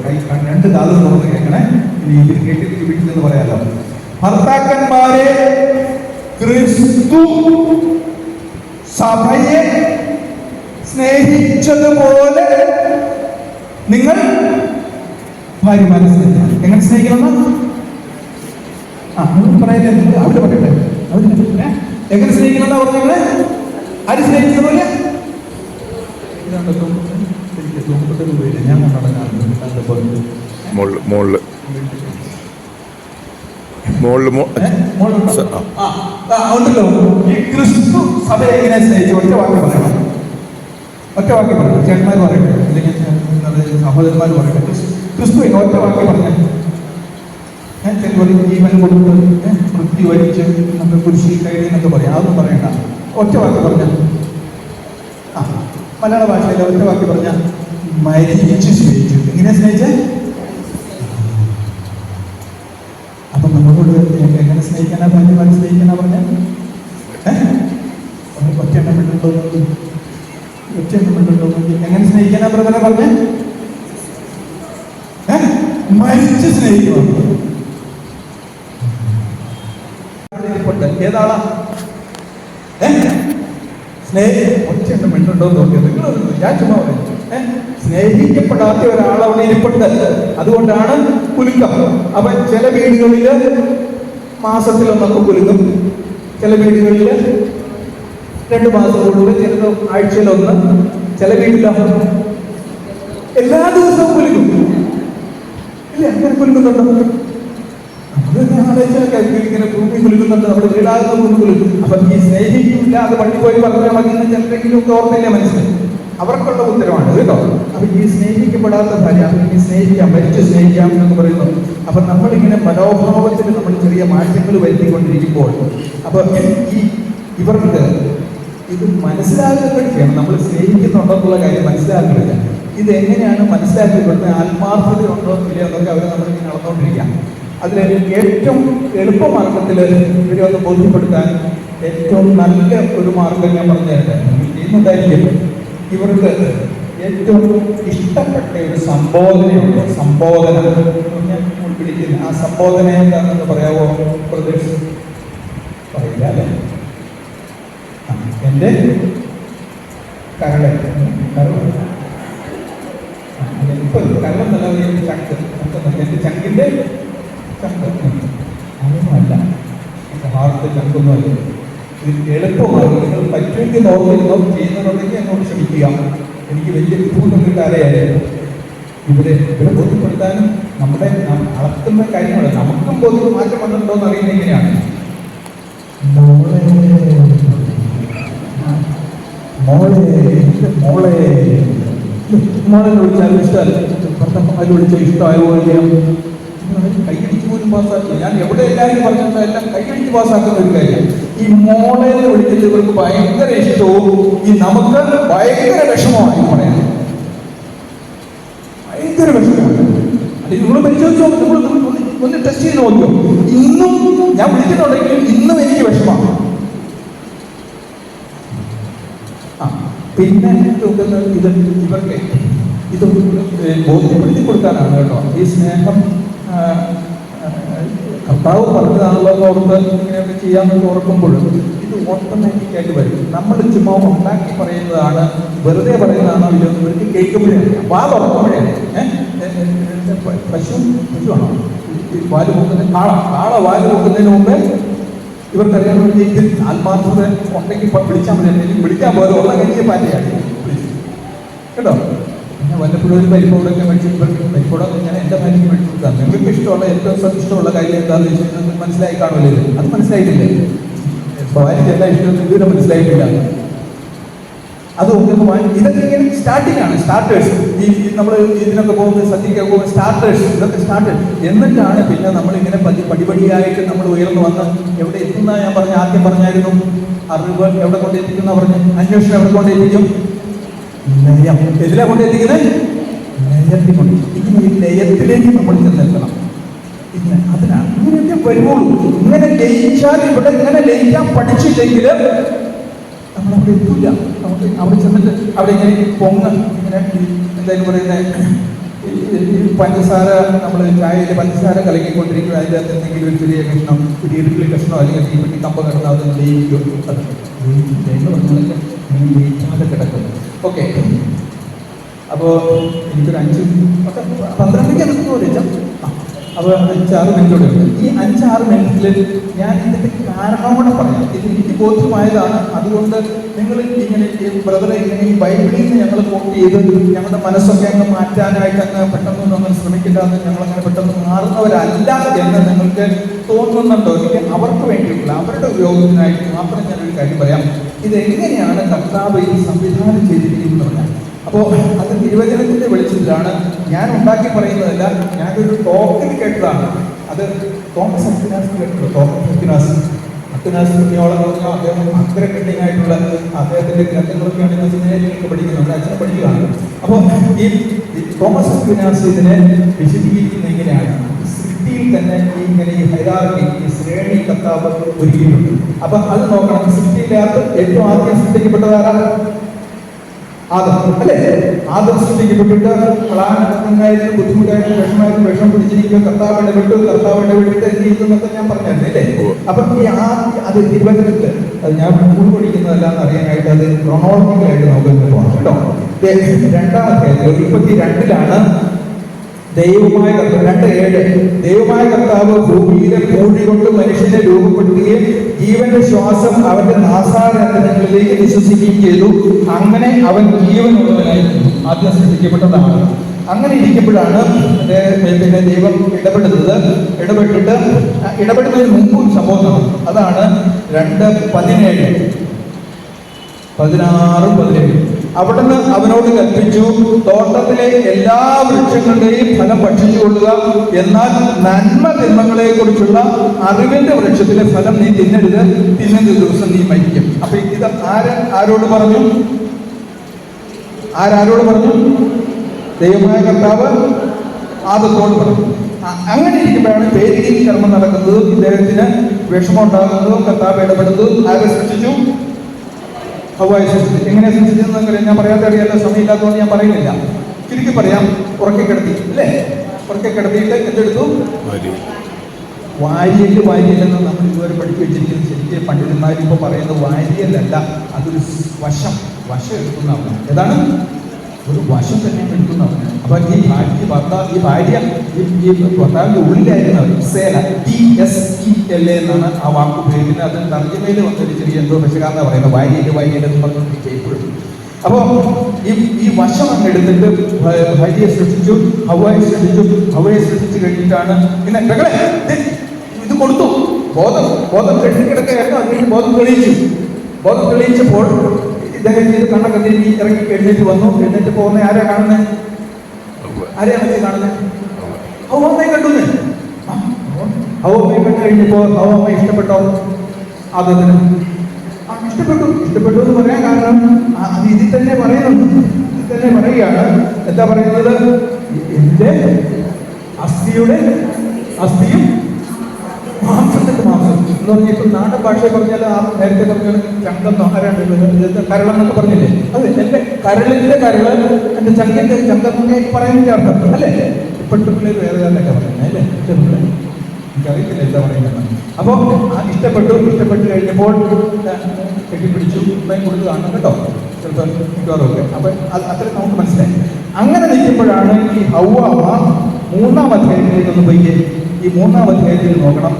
രണ്ട് കാലം തുറന്ന് കേൾക്കണേ. ഇതിൽ കേട്ടിട്ട് വീട്ടിലെന്ന് പറയാലോ. ഭർത്താക്കന്മാരെ ക്രിസ്തു സഭയെ സ്നേഹിച്ചതുപോലെ നിങ്ങൾ ഭാര്യമാരെ സ്നേഹിക്കണം. എങ്ങനെ സ്നേഹിക്കണം? പറയുന്നത് അവിടെ പറയട്ടെ. എങ്ങനെ സ്നേഹിക്കണം പറഞ്ഞത്? ആര് സ്നേഹിക്കുന്ന പോലെ? ഞാൻ ഉണ്ടല്ലോ. ഈ ക്രിസ്തു സഭയെ എങ്ങനെ സ്നേഹിച്ചു? ഒറ്റ വാക്ക് പറയണം. ചേട്ടന്മാർ പറയട്ടെ, അല്ലെങ്കിൽ സഹോദരന്മാർ പറയട്ടെ. ക്രിസ്തു ഒറ്റ വാക്ക് പറഞ്ഞ ജീവൻ കൊടുത്ത് വൃത്തി വഹിച്ച് നമ്മൾ കുരിശിൽ കയറി എന്നൊക്കെ പറയാം. അതൊന്നും പറയണ്ട. ഒറ്റ വാക്ക് പറഞ്ഞ മലയാള ഭാഷയിൽ ഒറ്റ വാക്ക് പറഞ്ഞ മരിച്ച് സ്നേഹിച്ചു. എങ്ങനെ സ്നേഹിച്ചേ? അപ്പൊ നമ്മളോട് എങ്ങനെ സ്നേഹിക്കാനാ ഭാര്യമാരെ സ്നേഹിക്കാനാ പറഞ്ഞ? ഒറ്റ എങ്ങനെ സ്നേഹിക്കാനാ ബ്രദറെ പറഞ്ഞ? മരിച്ച് സ്നേഹിക്കണം. ഏതാളാ ഒറ്റ മിണ്ടുണ്ടോ നോക്കിയത്? നിങ്ങളൊന്നും ഞാൻ ചുമ്മാ പറയും. സ്നേഹിക്കപ്പെടാത്ത ഒരാൾ അവിടെ ഇരിപ്പുണ്ട്. അതുകൊണ്ടാണ് കുലുക്കം. അപ്പൊ ചില വീടുകളില് മാസത്തിലൊന്നൊക്കെ കുലുക്കും, ചില വീടുകളില് 2 മാസം കൂടുമ്പോൾ, ചിലത് ആഴ്ചയിലൊന്ന്, ചില വീട്ടിലോ എല്ലാ ദിവസവും കുലുക്കും. ഇല്ല, അങ്ങനെ കുലുക്കുന്നുണ്ടോ? ഇങ്ങനെ ഭൂമി കുലുക്കുന്നുണ്ട്, നമ്മുടെ വീടാകുന്ന ഭൂമി കുലുക്കും. അപ്പൊ ഈ സ്നേഹിക്കില്ല, അത് പള്ളി പോയി പറഞ്ഞാൽ മതി എന്ന് ചിലരെങ്കിലും ഒക്കെ ഓർമ്മയില്ല മനസ്സിൽ. അവർക്കുള്ള ഉത്തരവാണ് കേട്ടോ. അപ്പൊ ഈ സ്നേഹിക്കപ്പെടാത്ത ഭാര്യ, ഈ സ്നേഹിക്കാം, മരിച്ച് സ്നേഹിക്കാം എന്ന് പറയുന്നു. അപ്പൊ നമ്മളിങ്ങനെ മനോഭാവത്തിൽ നമ്മൾ ചെറിയ മാറ്റങ്ങൾ വരുത്തിക്കൊണ്ടിരിക്കുമ്പോൾ അപ്പൊ ഇവർക്ക് ഇത് മനസ്സിലാക്കുകയാണ്. നമ്മൾ സ്നേഹിക്കുന്നുണ്ടെന്നുള്ള കാര്യം മനസ്സിലാക്കുന്നില്ല. ഇത് എങ്ങനെയാണ് മനസ്സിലാക്കിക്കൊടുക്കുന്നത്? ആത്മാർത്ഥത ഉണ്ടോ ഇല്ലയോ എന്നൊക്കെ അവർ നമ്മളിങ്ങനെ നടന്നുകൊണ്ടിരിക്കാം. അതിൽ ഏറ്റവും എളുപ്പമാർഗത്തിൽ ഇവരെ ഒന്ന് ബോധ്യപ്പെടുത്താൻ ഏറ്റവും നല്ല ഒരു മാർഗം ഞാൻ പറഞ്ഞു തരട്ടെ. ചെയ്യുന്നുണ്ടായിരിക്കും. ഇവർക്ക് ഏറ്റവും ഇഷ്ടപ്പെട്ട ഒരു സംബോധനയുണ്ട്. സംബോധന ഞാൻ പിടിക്കില്ല. ആ സംബോധന എന്താണെന്ന് പറയാവോ? പ്രദേശം പറയില്ല അല്ലേ? എൻ്റെ കരളെ ഇപ്പം കരളെന്നല്ല, ചങ്ക്. എൻ്റെ ചങ്കിൻ്റെ ചങ്ക് അതൊന്നുമല്ല, എൻ്റെ ഹാർട്ട് ചങ്കൊന്നുമല്ല. ഇത് എളുപ്പമാണ്. നിങ്ങൾ പറ്റുമെങ്കിൽ നോക്കിയിരുന്നോ, ചെയ്യുന്നുണ്ടെങ്കിൽ എന്നോട് ക്ഷമിക്കുക. എനിക്ക് വലിയ ബുദ്ധിമുട്ടൊന്നും അറിയായിരുന്നു. ഇവരെ ബോധ്യപ്പെടുത്താനും നമ്മുടെ അളക്കുന്ന കാര്യങ്ങൾ നമുക്കും ബോധ്യം മാറ്റം വന്നിട്ടുണ്ടോ എന്ന് അറിയുന്നത് എങ്ങനെയാണ്? മോളെ വിളിച്ചാൽ ഇഷ്ടമല്ല, ഭർത്താക്കന്മാര് വിളിച്ചാൽ ഇഷ്ടമായോ കൈയടിച്ച് പോലും പാസ്സാക്കി. ഞാൻ എവിടെ എല്ലാവരും പറഞ്ഞിട്ട് എല്ലാം കൈയടിച്ച് പാസ്സാക്കുന്ന ഒരു കാര്യം. ഈ മോളെ വിളിച്ചിട്ട് ഇവർക്ക് ഭയങ്കര ഇഷ്ടവും ഈ നമുക്ക് ഭയങ്കര വിഷമമായി പറയാൻ ഭയങ്കര വിഷമമാണ്. അല്ലെങ്കിൽ നിങ്ങൾ പരിശോധിച്ചോ, നിങ്ങൾ ഒന്ന് ടെസ്റ്റ് ചെയ്ത് നോക്കിയോ. ഇന്നും ഞാൻ വിളിക്കുന്നുണ്ടെങ്കിൽ ഇന്നും എനിക്ക് വിഷമമാണ്. പിന്നെ ഇത് ഇവർക്ക് ഇത് ബോധ്യപ്പെടുത്തി കൊടുക്കാനാണ് കേട്ടോ. ഈ സ്നേഹം കർത്താവ് പറഞ്ഞതാണല്ലോ ഓർത്ത് ഇങ്ങനെയൊക്കെ ചെയ്യാമെന്ന് ഓർക്കുമ്പോഴും ഇത് ഓട്ടോമാറ്റിക്കായിട്ട് വരും. നമ്മൾ ചുമ്മാ ഉണ്ടാക്കി പറയുന്നതാണ്, വെറുതെ പറയുന്നതാണോ ഇല്ലയോ എന്ന് ഇവർക്ക് കേൾക്കുമ്പോഴേ വാ തുറക്കുമ്പോഴേ പശുവാണോ വാല് പോകുന്നതിന് കാള വാല് പോകുന്നതിന് മുമ്പേ ഇവർക്കറിയാൻ വേണ്ടി ഇത് ആത്മാർത്ഥത ഉണ്ടെങ്കിൽ വിളിച്ചാൽ മതി. വിളിക്കാൻ പോലെ ഉള്ള കഴിഞ്ഞ പാറ്റയാണ് കേട്ടോ. പിന്നെ വല്ലപ്പോഴും ഒരു പരിപ്പോടൊക്കെ മേടിച്ച് പരിപ്പോടൊക്കെ ഞാൻ എൻ്റെ ഭാര്യയ്ക്ക് മേടിച്ചു കൊടുക്കാം. നിങ്ങൾക്ക് ഇഷ്ടമുള്ള ഏറ്റവും ഇഷ്ടമുള്ള കാര്യം എന്താണെന്ന് വെച്ചാൽ മനസ്സിലായി കാണുമല്ലോ. അത് മനസ്സിലായിട്ടില്ലേ? ഭാര്യയ്ക്ക് എല്ലാ ഇഷ്ടവും ഇതുവരെ മനസ്സിലായിട്ടില്ല. അതുകൊണ്ട് ഇതൊക്കെ ഇങ്ങനെ സ്റ്റാർട്ടിംഗ് ആണ്, സ്റ്റാർട്ടേഴ്സ്. ഈ നമ്മൾ ഇതിനൊക്കെ പോകുമ്പോൾ സദ്യക്കൊക്കെ പോകുമ്പോൾ സ്റ്റാർട്ടേഴ്സ്, ഇതൊക്കെ സ്റ്റാർട്ടേഴ്സ്. എന്നിട്ടാണ് പിന്നെ നമ്മളിങ്ങനെ പടിപടിയായിട്ട് നമ്മൾ ഉയർന്നു വന്ന് എവിടെ എത്തുന്ന ഞാൻ പറഞ്ഞ ആദ്യം പറഞ്ഞായിരുന്നു. അറിവ് എവിടെ കൊണ്ടെത്തിക്കുന്ന പറഞ്ഞു, അന്വേഷണം എവിടെ കൊണ്ടെത്തിക്കും? ലയം. എതിലെ കൊണ്ടെത്തിക്കുന്നത്? ലയത്തിൽ കൊണ്ടെത്തിക്കും. ഈ ലയത്തിലേക്ക് നമ്മൾ ചെന്നെത്തണം. പിന്നെ അതിനാണ് ഇങ്ങനെയൊക്കെ വരുമ്പോഴും ഇങ്ങനെ ലയിച്ചാൽ ഇവിടെ ഇങ്ങനെ ലയിക്കാൻ പഠിച്ചില്ലെങ്കിൽ നമ്മളവിടെ എത്തില്ല. നമുക്ക് അവിടെ ചെന്നിട്ട് അവിടെ ഇങ്ങനെ ഇങ്ങനെ എന്തായാലും പറയുന്നത് പഞ്ചസാര നമ്മൾ ചായയിൽ പഞ്ചസാര കലക്കിക്കൊണ്ടിരിക്കും. അതിൻ്റെ അകത്ത് എന്തെങ്കിലും ഒരു ചെറിയ കഷ്ണം, ഒരു ഇരുട്ടിലെ കഷ്ണോ അല്ലെങ്കിൽ തീപ്പെട്ടി കമ്പ കിടന്നാൽ അത് ലയിക്കും. ലയിക്കാതെ കിടക്കും. ഓക്കെ, അപ്പോൾ എനിക്കൊരു 12 നിൽക്കുമോ? അപ്പോൾ 5-6 മിനിറ്റോടെ ഉണ്ട്. ഈ 5-6 മിനിറ്റിൽ ഞാൻ ഇതിൻ്റെ കാരണം കൂടെ പറയാം. ഇത് എനിക്ക് ബോധ്യമായതാണ്. അതുകൊണ്ട് നിങ്ങൾ ഇങ്ങനെ ബ്രദറെ ഇങ്ങനെ ഈ ബൈബിളിൽ നിന്ന് ഞങ്ങൾ കോട്ട് ചെയ്ത് ഞങ്ങളുടെ മനസ്സൊക്കെ അങ്ങ് മാറ്റാനായിട്ട് അങ്ങ് പെട്ടെന്നൊന്നും അങ്ങനെ ശ്രമിക്കേണ്ടതെന്ന് ഞങ്ങളങ്ങനെ പെട്ടെന്ന് മാറുന്നവരല്ല എന്ന് നിങ്ങൾക്ക് തോന്നുന്നുണ്ടോ? എനിക്ക് അവർക്ക് വേണ്ടിയിട്ടുള്ള അവരുടെ ഉപയോഗത്തിനായിട്ട് മാത്രം ഞാനൊരു കാര്യം പറയാം. ഇതെങ്ങനെയാണ് കർത്താവ് ഈ സംവിധാനം ചെയ്തിരിക്കുന്നത് പറഞ്ഞാൽ, അപ്പോൾ അത് തിരുവചനത്തിന്റെ വെളിച്ചത്തിലാണ്. ഞാൻ ഉണ്ടാക്കി പറയുന്നതല്ല, ഞാനൊരു ടോക്കിൽ കേട്ടതാണ്. അത് തോമസ് അക്വിനാസ് കേട്ടത്. തോമസ് അക്വിനാസ് കുഞ്ഞോളം അദ്ദേഹം അഗ്രഗണ്യനായിട്ടുള്ള ആയിട്ടുള്ള അദ്ദേഹത്തിന്റെ ഗ്രന്ഥങ്ങളൊക്കെയാണ് നിങ്ങൾക്ക് പഠിക്കുന്നത്, അച്ഛനെ പഠിക്കുകയാണ്. അപ്പോൾ ഈ തോമസ് അക്വിനാസ് ഇതിനെ വിശദീകരിക്കുന്നത് ഇങ്ങനെയാണ്. സൃഷ്ടിയിൽ തന്നെ ഇങ്ങനെ ഈ ഹൈറാർക്കി, ഈ ശ്രേണി കർത്താവ് ഒരുക്കിയിട്ടുണ്ട്. അപ്പൊ അത് നോക്കണം. സൃഷ്ടിയിലകത്ത് ഏറ്റവും ആദ്യം സൃഷ്ടിക്കപ്പെട്ടതാരാണ്? ആദം, അല്ലേ? ആദം സൃഷ്ടിക്കപ്പെട്ടിട്ട് പ്ലാനായിരുന്നു, ബുദ്ധിമുട്ടായിരുന്നു, വിഷം പിടിച്ചിരിക്കുക. കർത്താവ് ഇടപെട്ടു എന്നൊക്കെ ഞാൻ പറഞ്ഞായിരുന്നു, അല്ലേ? അപ്പൊ ഈ അത് തിരുവനന്തപുരത്ത് അത് ഞാൻ മുമ്പ് പഠിക്കുന്നതല്ല എന്ന് അറിയാനായിട്ട് അത് ക്രോണോളജിക്കലായിട്ട് നമുക്ക് പോകണം കേട്ടോ. 2-ാമത്തെ 22-ലാണ് ദൈവമായ കർത്താവ് 2:7 ദൈവമായ കർത്താവ് ഭൂമിയിലെ പൂഴി കൊണ്ട് മനുഷ്യനെ രൂപപ്പെടുത്തുകയും ജീവന്റെ ശ്വാസം അവന്റെ നാസാരന്ധങ്ങളിലേക്ക് വിശ്വസിക്കുകയും ചെയ്തു. അങ്ങനെ അവൻ ജീവനുള്ളവനായിരുന്നു. ആദ്യം സൃഷ്ടിക്കപ്പെട്ടതാണ്. അങ്ങനെ ഇരിക്കുമ്പോഴാണ് പിന്നെ ദൈവം ഇടപെടുന്നതിന് മുമ്പ് സംഭവം. അതാണ് 2:17 അവിടുന്ന് അവനോട് കൽപ്പിച്ചു, തോട്ടത്തിലെ എല്ലാ വൃക്ഷങ്ങളുടെയും ഫലം ഭക്ഷിച്ചുകൊള്ളുക, എന്നാൽ നന്മ തിന്മകളെ കുറിച്ചുള്ള അറിവിന്റെ വൃക്ഷത്തിലെ ഫലം നീ തിന്നരുത്, തിന്നുന്ന ദിവസം നീ മരിക്കും. അപ്പൊ ഇത് ആരോട് പറഞ്ഞു? ദൈവമായ കർത്താവ് ആദത്തോട് പറഞ്ഞു. അങ്ങനെ ഇരിക്കുമ്പോഴാണ് പേരിൽ കർമ്മം നടക്കുന്നതും ഇദ്ദേഹത്തിന് വിഷമം ഉണ്ടാകുന്നതും കർത്താവ് ഇടപെടുന്നതും. ആരെ സൃഷ്ടിച്ചു? ഹവ്വായെ സൃഷ്ടിച്ചു. എങ്ങനെ സൃഷ്ടിച്ചെന്ന് ഞാൻ പറയാത്ത അറിയാത്ത സമയമില്ലാത്തതുകൊണ്ട് ഞാൻ പറയുന്നില്ല. ചുരുക്കി പറയാം, ഉറക്കെ കിടത്തി, അല്ലേ? ഉറക്കെ കിടത്തിയിട്ട് എന്തെടുത്തു? വാരിയല്ലെന്ന് നമ്മൾ ഇതുവരെ പഠിച്ചു വെച്ചിരിക്കുന്നത്. ശരിക്കും പണ്ഡിതന്മാരിപ്പോൾ പറയുന്നത് വാരിയല്ലല്ല, അതൊരു വശം എടുക്കുന്നതാണ്. ഏതാണ്? ഒരു വശം തന്നെ എടുക്കുന്നതാണ്. അപ്പൊ ഈ ഭാര്യ ഭർത്താവിന്റെ ഉള്ളിലായിരുന്നു സേല, TSELA എന്നാണ് ആ വാക്ക് ഉപയോഗിക്കുന്നത്. അത് തർജ്ജമയിൽ വന്നൊരു ചെറിയ എന്തോ പക്ഷകാരനാണ് പറയുന്നത്. വാരിയല് എന്ന് പറഞ്ഞുകൊണ്ടിരിക്കുക ഇപ്പോഴും. അപ്പോൾ ഈ വശം അങ്ങ് എടുത്തിട്ട് ഭാര്യയെ സൃഷ്ടിച്ചു, ഹവ്വയെ സൃഷ്ടിച്ചു കഴിഞ്ഞിട്ടാണ് പിന്നെ പെങ്ങളെ ഇത് കൊടുത്തു. ബോധം കെട്ടിക്കിടക്കുകയായിരുന്നു. അതിന് ബോധം തെളിയിച്ചപ്പോൾ ഇദ്ദേഹം ചെയ്ത് കണ്ണൊക്കെ തിരിഞ്ഞ് ഇറങ്ങി എഴുന്നേറ്റ് വന്നു. എഴുന്നേറ്റ് പോകുന്ന ആരെയാണ് കാണുന്നത്? ഹവ്വയെ കണ്ടുന്നേ. ഹവ്വയെ കണ്ടു കഴിഞ്ഞപ്പോൾ ഹവ്വ ഇഷ്ടപ്പെട്ടോ? ആദത്തിന് ഇഷ്ടപ്പെട്ടു എന്ന് പറയാൻ കാരണം അത് ഇതിൽ തന്നെ പറയുകയാണ്. എന്താ പറയുന്നത്? എന്റെ അസ്ഥിയും മാംസത്തിന്റെ മാംസം എന്ന് പറഞ്ഞിട്ട് നാടൻ ഭാഷയെ പറഞ്ഞാൽ ആ നേരത്തെ പറഞ്ഞാൽ ചങ്കെന്നോ കരളെന്നൊക്കെ പറഞ്ഞില്ലേ? അത് എന്റെ കരളിന്റെ കരള്, എന്റെ ചങ്കിന്റെ ചങ്കെന്നൊക്കെ പറയുന്നതിന്റെ അർത്ഥം അല്ലേ? ഇപ്പോഴത്തെ പിള്ളേർ വേറെ തന്നെയൊക്കെ പറയുന്നത് അല്ലേ? എനിക്കറിയത്തില്ല എന്താ പറയുന്നത്. അപ്പോൾ ഇഷ്ടപ്പെട്ടു കഴിഞ്ഞപ്പോൾ കെട്ടിപ്പിടിച്ചു, ഉമ്മയും കൊടുത്ത് കാണണം കേട്ടോ, ചിലപ്പോൾ മിക്കവാറുമൊക്കെ. അപ്പം അത്ര നമുക്ക് മനസ്സിലായി. അങ്ങനെ നിൽക്കുമ്പോഴാണ് ഈ ഹവ്വ 3-ാം അധ്യായത്തിലേക്കൊന്ന് പോയി. ഈ 3-ാം അധ്യായത്തിൽ നോക്കണം.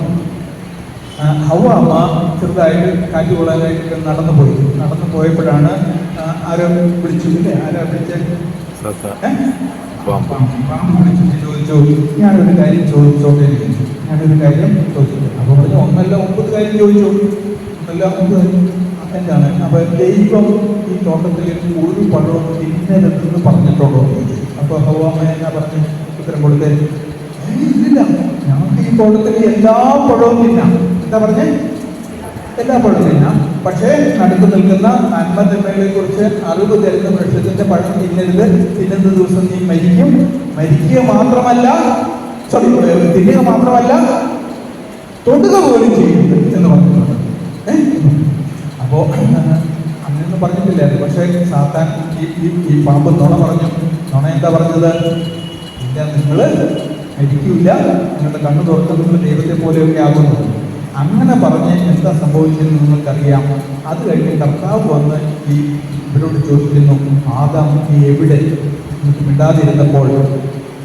ഹവ്വ ചെറുതായിട്ട് കാറ്റ് കൊള്ളാനായിട്ട് നടന്നു പോയപ്പോഴാണ് ആരോ വിളിച്ചു ഇല്ലേ? ആരാ വിളിച്ചത്? പാമ്പ് വിളിച്ചിട്ട് ചോദിച്ചു, ഞാനൊരു കാര്യം ചോദിച്ചോട്ടെ. അപ്പൊ പറഞ്ഞു, 1 അല്ല 9 കാര്യം ചോദിച്ചു. 1 അല്ല 9 എന്താണ്? അപ്പൊ ദൈവം ഈ തോട്ടത്തിൽ ഒരു പഴവും തിന്നരുതെന്ന് പറഞ്ഞിട്ടുണ്ടോ? അപ്പൊ ഹവ്വ എന്നാ പറഞ്ഞു ഉത്തരം കൊടുത്തേ? ഇല്ല, ഞങ്ങൾക്ക് ഈ തോട്ടത്തിൽ എല്ലാ പഴവും തിന്നാം. എന്താ പറഞ്ഞേ? എല്ലാ പഴവും തിന്നാം, പക്ഷേ നടുക്ക് നിൽക്കുന്ന നന്മ തിന്മകളെ കുറിച്ച് അറിവ് തരുന്ന വൃക്ഷത്തിന്റെ പഴം തിന്നരുത്. തിന്നുന്ന ദിവസം നീ മരിക്കുക മാത്രമല്ല തൊടുക പോലും ചെയ്യരുത് എന്ന് പറഞ്ഞിട്ടുണ്ട്. അപ്പോ അങ്ങനെയൊന്നും പറഞ്ഞിട്ടില്ലായിരുന്നു. പക്ഷേ സാത്താൻ ഈ പാമ്പ് നുണ പറഞ്ഞു. നുണ എന്താ പറഞ്ഞത്? ഇല്ല, നിങ്ങൾ മരിക്കൂല, നിങ്ങളുടെ കണ്ണു തുറന്ന് നിങ്ങൾ ദൈവത്തെ പോലെയൊക്കെ ആകുന്നു. അങ്ങനെ പറഞ്ഞ് എന്താ സംഭവിച്ചെന്ന് നിങ്ങൾക്കറിയാം. അത് കഴിഞ്ഞ് കർത്താവ് വന്ന് ഇവരോട് ചോദിക്കുന്നു, ആദാം നീ എവിടെ? എനിക്ക് മിണ്ടാതിരുന്നപ്പോൾ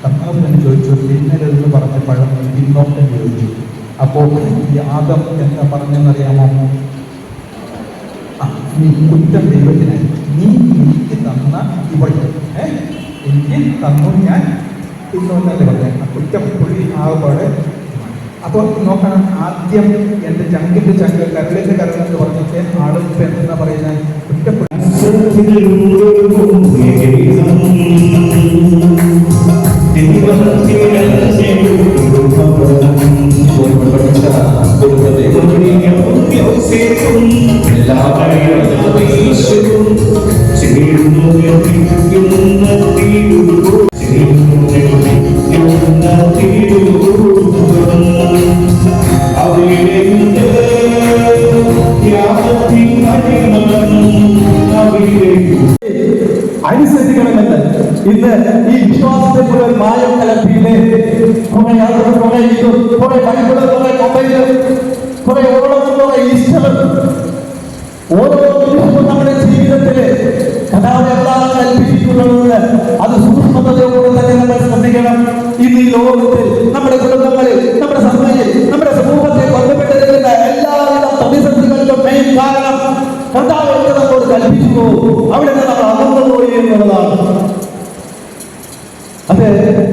കർത്താവ് തന്നെ ചോദിച്ചു, തിന്നരുതെന്ന് പറഞ്ഞ പഴം തിന്നോ എന്ന് ചോദിച്ചു. അപ്പോൾ ഈ ആദം എന്താ പറഞ്ഞെന്നറിയാമോ? നീ കുറ്റം ദൈവത്തിന്, നീ എനിക്ക് തന്ന ഇവൾ എനിക്ക് തന്നു, ഞാൻ തിന്നോന്നല്ലേ പറഞ്ഞ കുറ്റം പുള്ളി ആകപ്പാടെ. അപ്പോൾ നോക്കണം, ആദ്യം എൻ്റെ ചങ്കിൻ്റെ ചങ്ക് കരളിൻ്റെ കരളെന്ന് പറഞ്ഞിട്ട് ആള് എന്താ പറയുന്നത്? കുറ്റപ്പെടുത്തി അനുസരിക്കണമെന്ന് ഇന്ന് ഈ വിശ്വാസത്തെ മുഴുവൻ മായം കലർത്തിയില്ലേ? കുറെ യാതൊരു കുറെ ഇതും കുറെ ബൈബിള് കുറെ മൊബൈലും കുറെ ഓളവും കുറെ ഈസ്റ്ററും ഓരോ നിമിഷവും നമ്മുടെ ജീവിതത്തില് കഥാവ് എന്താണ് കൽപ്പിച്ചിട്ടുള്ളത് അത് സൂക്ഷ്മതയോടെ തന്നെ നമ്മൾ ശ്രദ്ധിക്കണം. ഇന്ന് ഈ ലോകത്തിൽ നമ്മുടെ കുടുംബങ്ങളിൽ, നമ്മുടെ സഭയിൽ, നമ്മുടെ സമൂഹത്തെ ബന്ധപ്പെട്ടിരിക്കുന്ന എല്ലാവിധ പ്രതിസന്ധികളിലും മെയിൻ കാരണം കർത്താവ് നമ്മോട് കൽപ്പിച്ചു അവിടെ നിന്ന് നമ്മൾ അകന്നു പോയി എന്നുള്ളതാണ്. അത്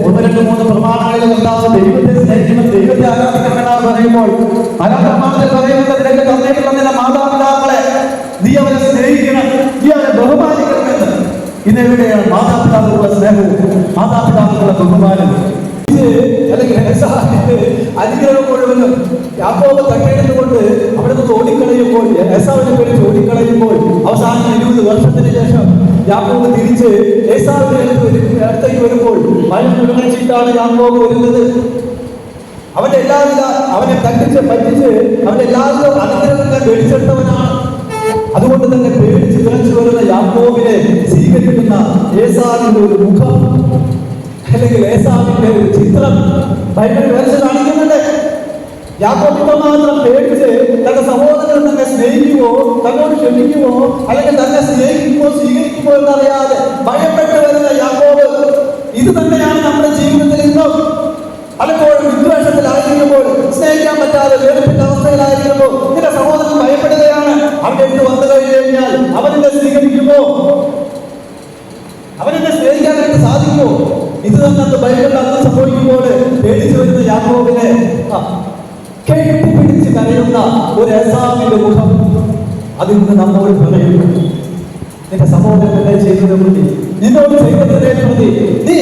1, 2, 3 പ്രമാണങ്ങളിൽ കർത്താവ് ദൈവത്തെ സ്നേഹിക്കണം, ദൈവത്തെ ആരാധിക്കണമെന്ന് പറയുമ്പോൾ പ്രമാണത്തിൽ പറയുന്നത് എന്റെ തന്നേക്കുള്ള നില മാതാപിതാക്കളെ നീ അവരെ സ്നേഹിക്കണം, നീ അവരെ ബഹുമാനിക്കണമെന്ന്. ഇതെവിടെയാണ് മാതാപിതാക്കളുടെ സ്നേഹവും മാതാപിതാക്കളുടെ ബഹുമാനവും? അല്ലെങ്കിൽ അനുഗ്രഹം മുഴുവനും യാക്കോബ് തട്ടിയെടുത്തുകൊണ്ട് അവിടെ നിന്ന് ഓടിക്കളയുമ്പോൾ, ഏസാവിനെ പേര് ഓടിക്കളയുമ്പോൾ അവസാനം 20 വർഷത്തിന് ശേഷം യാക്കോബ് തിരിച്ച് ഏസാവിന്റെ അടുത്തേക്ക് വരുമ്പോൾ ഭയം മുഴുവനിച്ചിട്ടാണ് യാക്കോബ് വരുന്നത്. അവന്റെ എല്ലാവിധ അവനെ പറ്റിച്ച് അവന്റെ എല്ലാവിധ അനുഗ്രഹങ്ങളെ വെളിച്ചെടുത്തവനാണ്. അതുകൊണ്ട് തന്നെ പേടിച്ച് വിറച്ചു വരുന്ന യാക്കോബിനെ സ്വീകരിക്കുന്ന ഏസാവിന്റെ ഒരു മുഖം അല്ലെങ്കിൽ ഏസാവിന്റെ ഒരു ചിത്രം ബൈബിൾ വരച്ച് കാണിക്കുന്നുണ്ട്. യാക്കോബ് ഇത്രമാത്രം പേടിച്ച് തന്റെ സഹോദരൻ തന്നെ സ്നേഹിക്കുമോ, തന്നോട് ക്ഷമിക്കുമോ, അല്ലെങ്കിൽ തന്നെ സ്നേഹിക്കുമോ സ്വീകരിക്കുമോ എന്നറിയാതെ ഭയപ്പെട്ട് വരുന്ന യാക്കോബ്. ഇത് തന്നെയാണ് നമ്മുടെ ജീവിതത്തിൽ ഇന്നും പലപ്പോഴും വിദ്വേഷത്തിലായിരിക്കുമ്പോൾ, സ്നേഹിക്കാൻ പറ്റാതെ വേദപ്പെട്ട അവസ്ഥയിലായിരിക്കുമ്പോൾ നിന്റെ സഹോദരൻ ഭയപ്പെടുകയാണ്. അവന്റെ അടുത്ത് വന്നു കഴിഞ്ഞു കഴിഞ്ഞാൽ അവനെ സ്വീകരിക്കുമോ? പിതാവിന്റെ മുഖം അതിൽ നിന്ന് നമ്മോട് പറയുന്നു, നിന്റെ സഹോദരനെ ചെയ്തതിനെ പ്രതി, നിന്നോട് ചെയ്തതിനെ പ്രതി നീ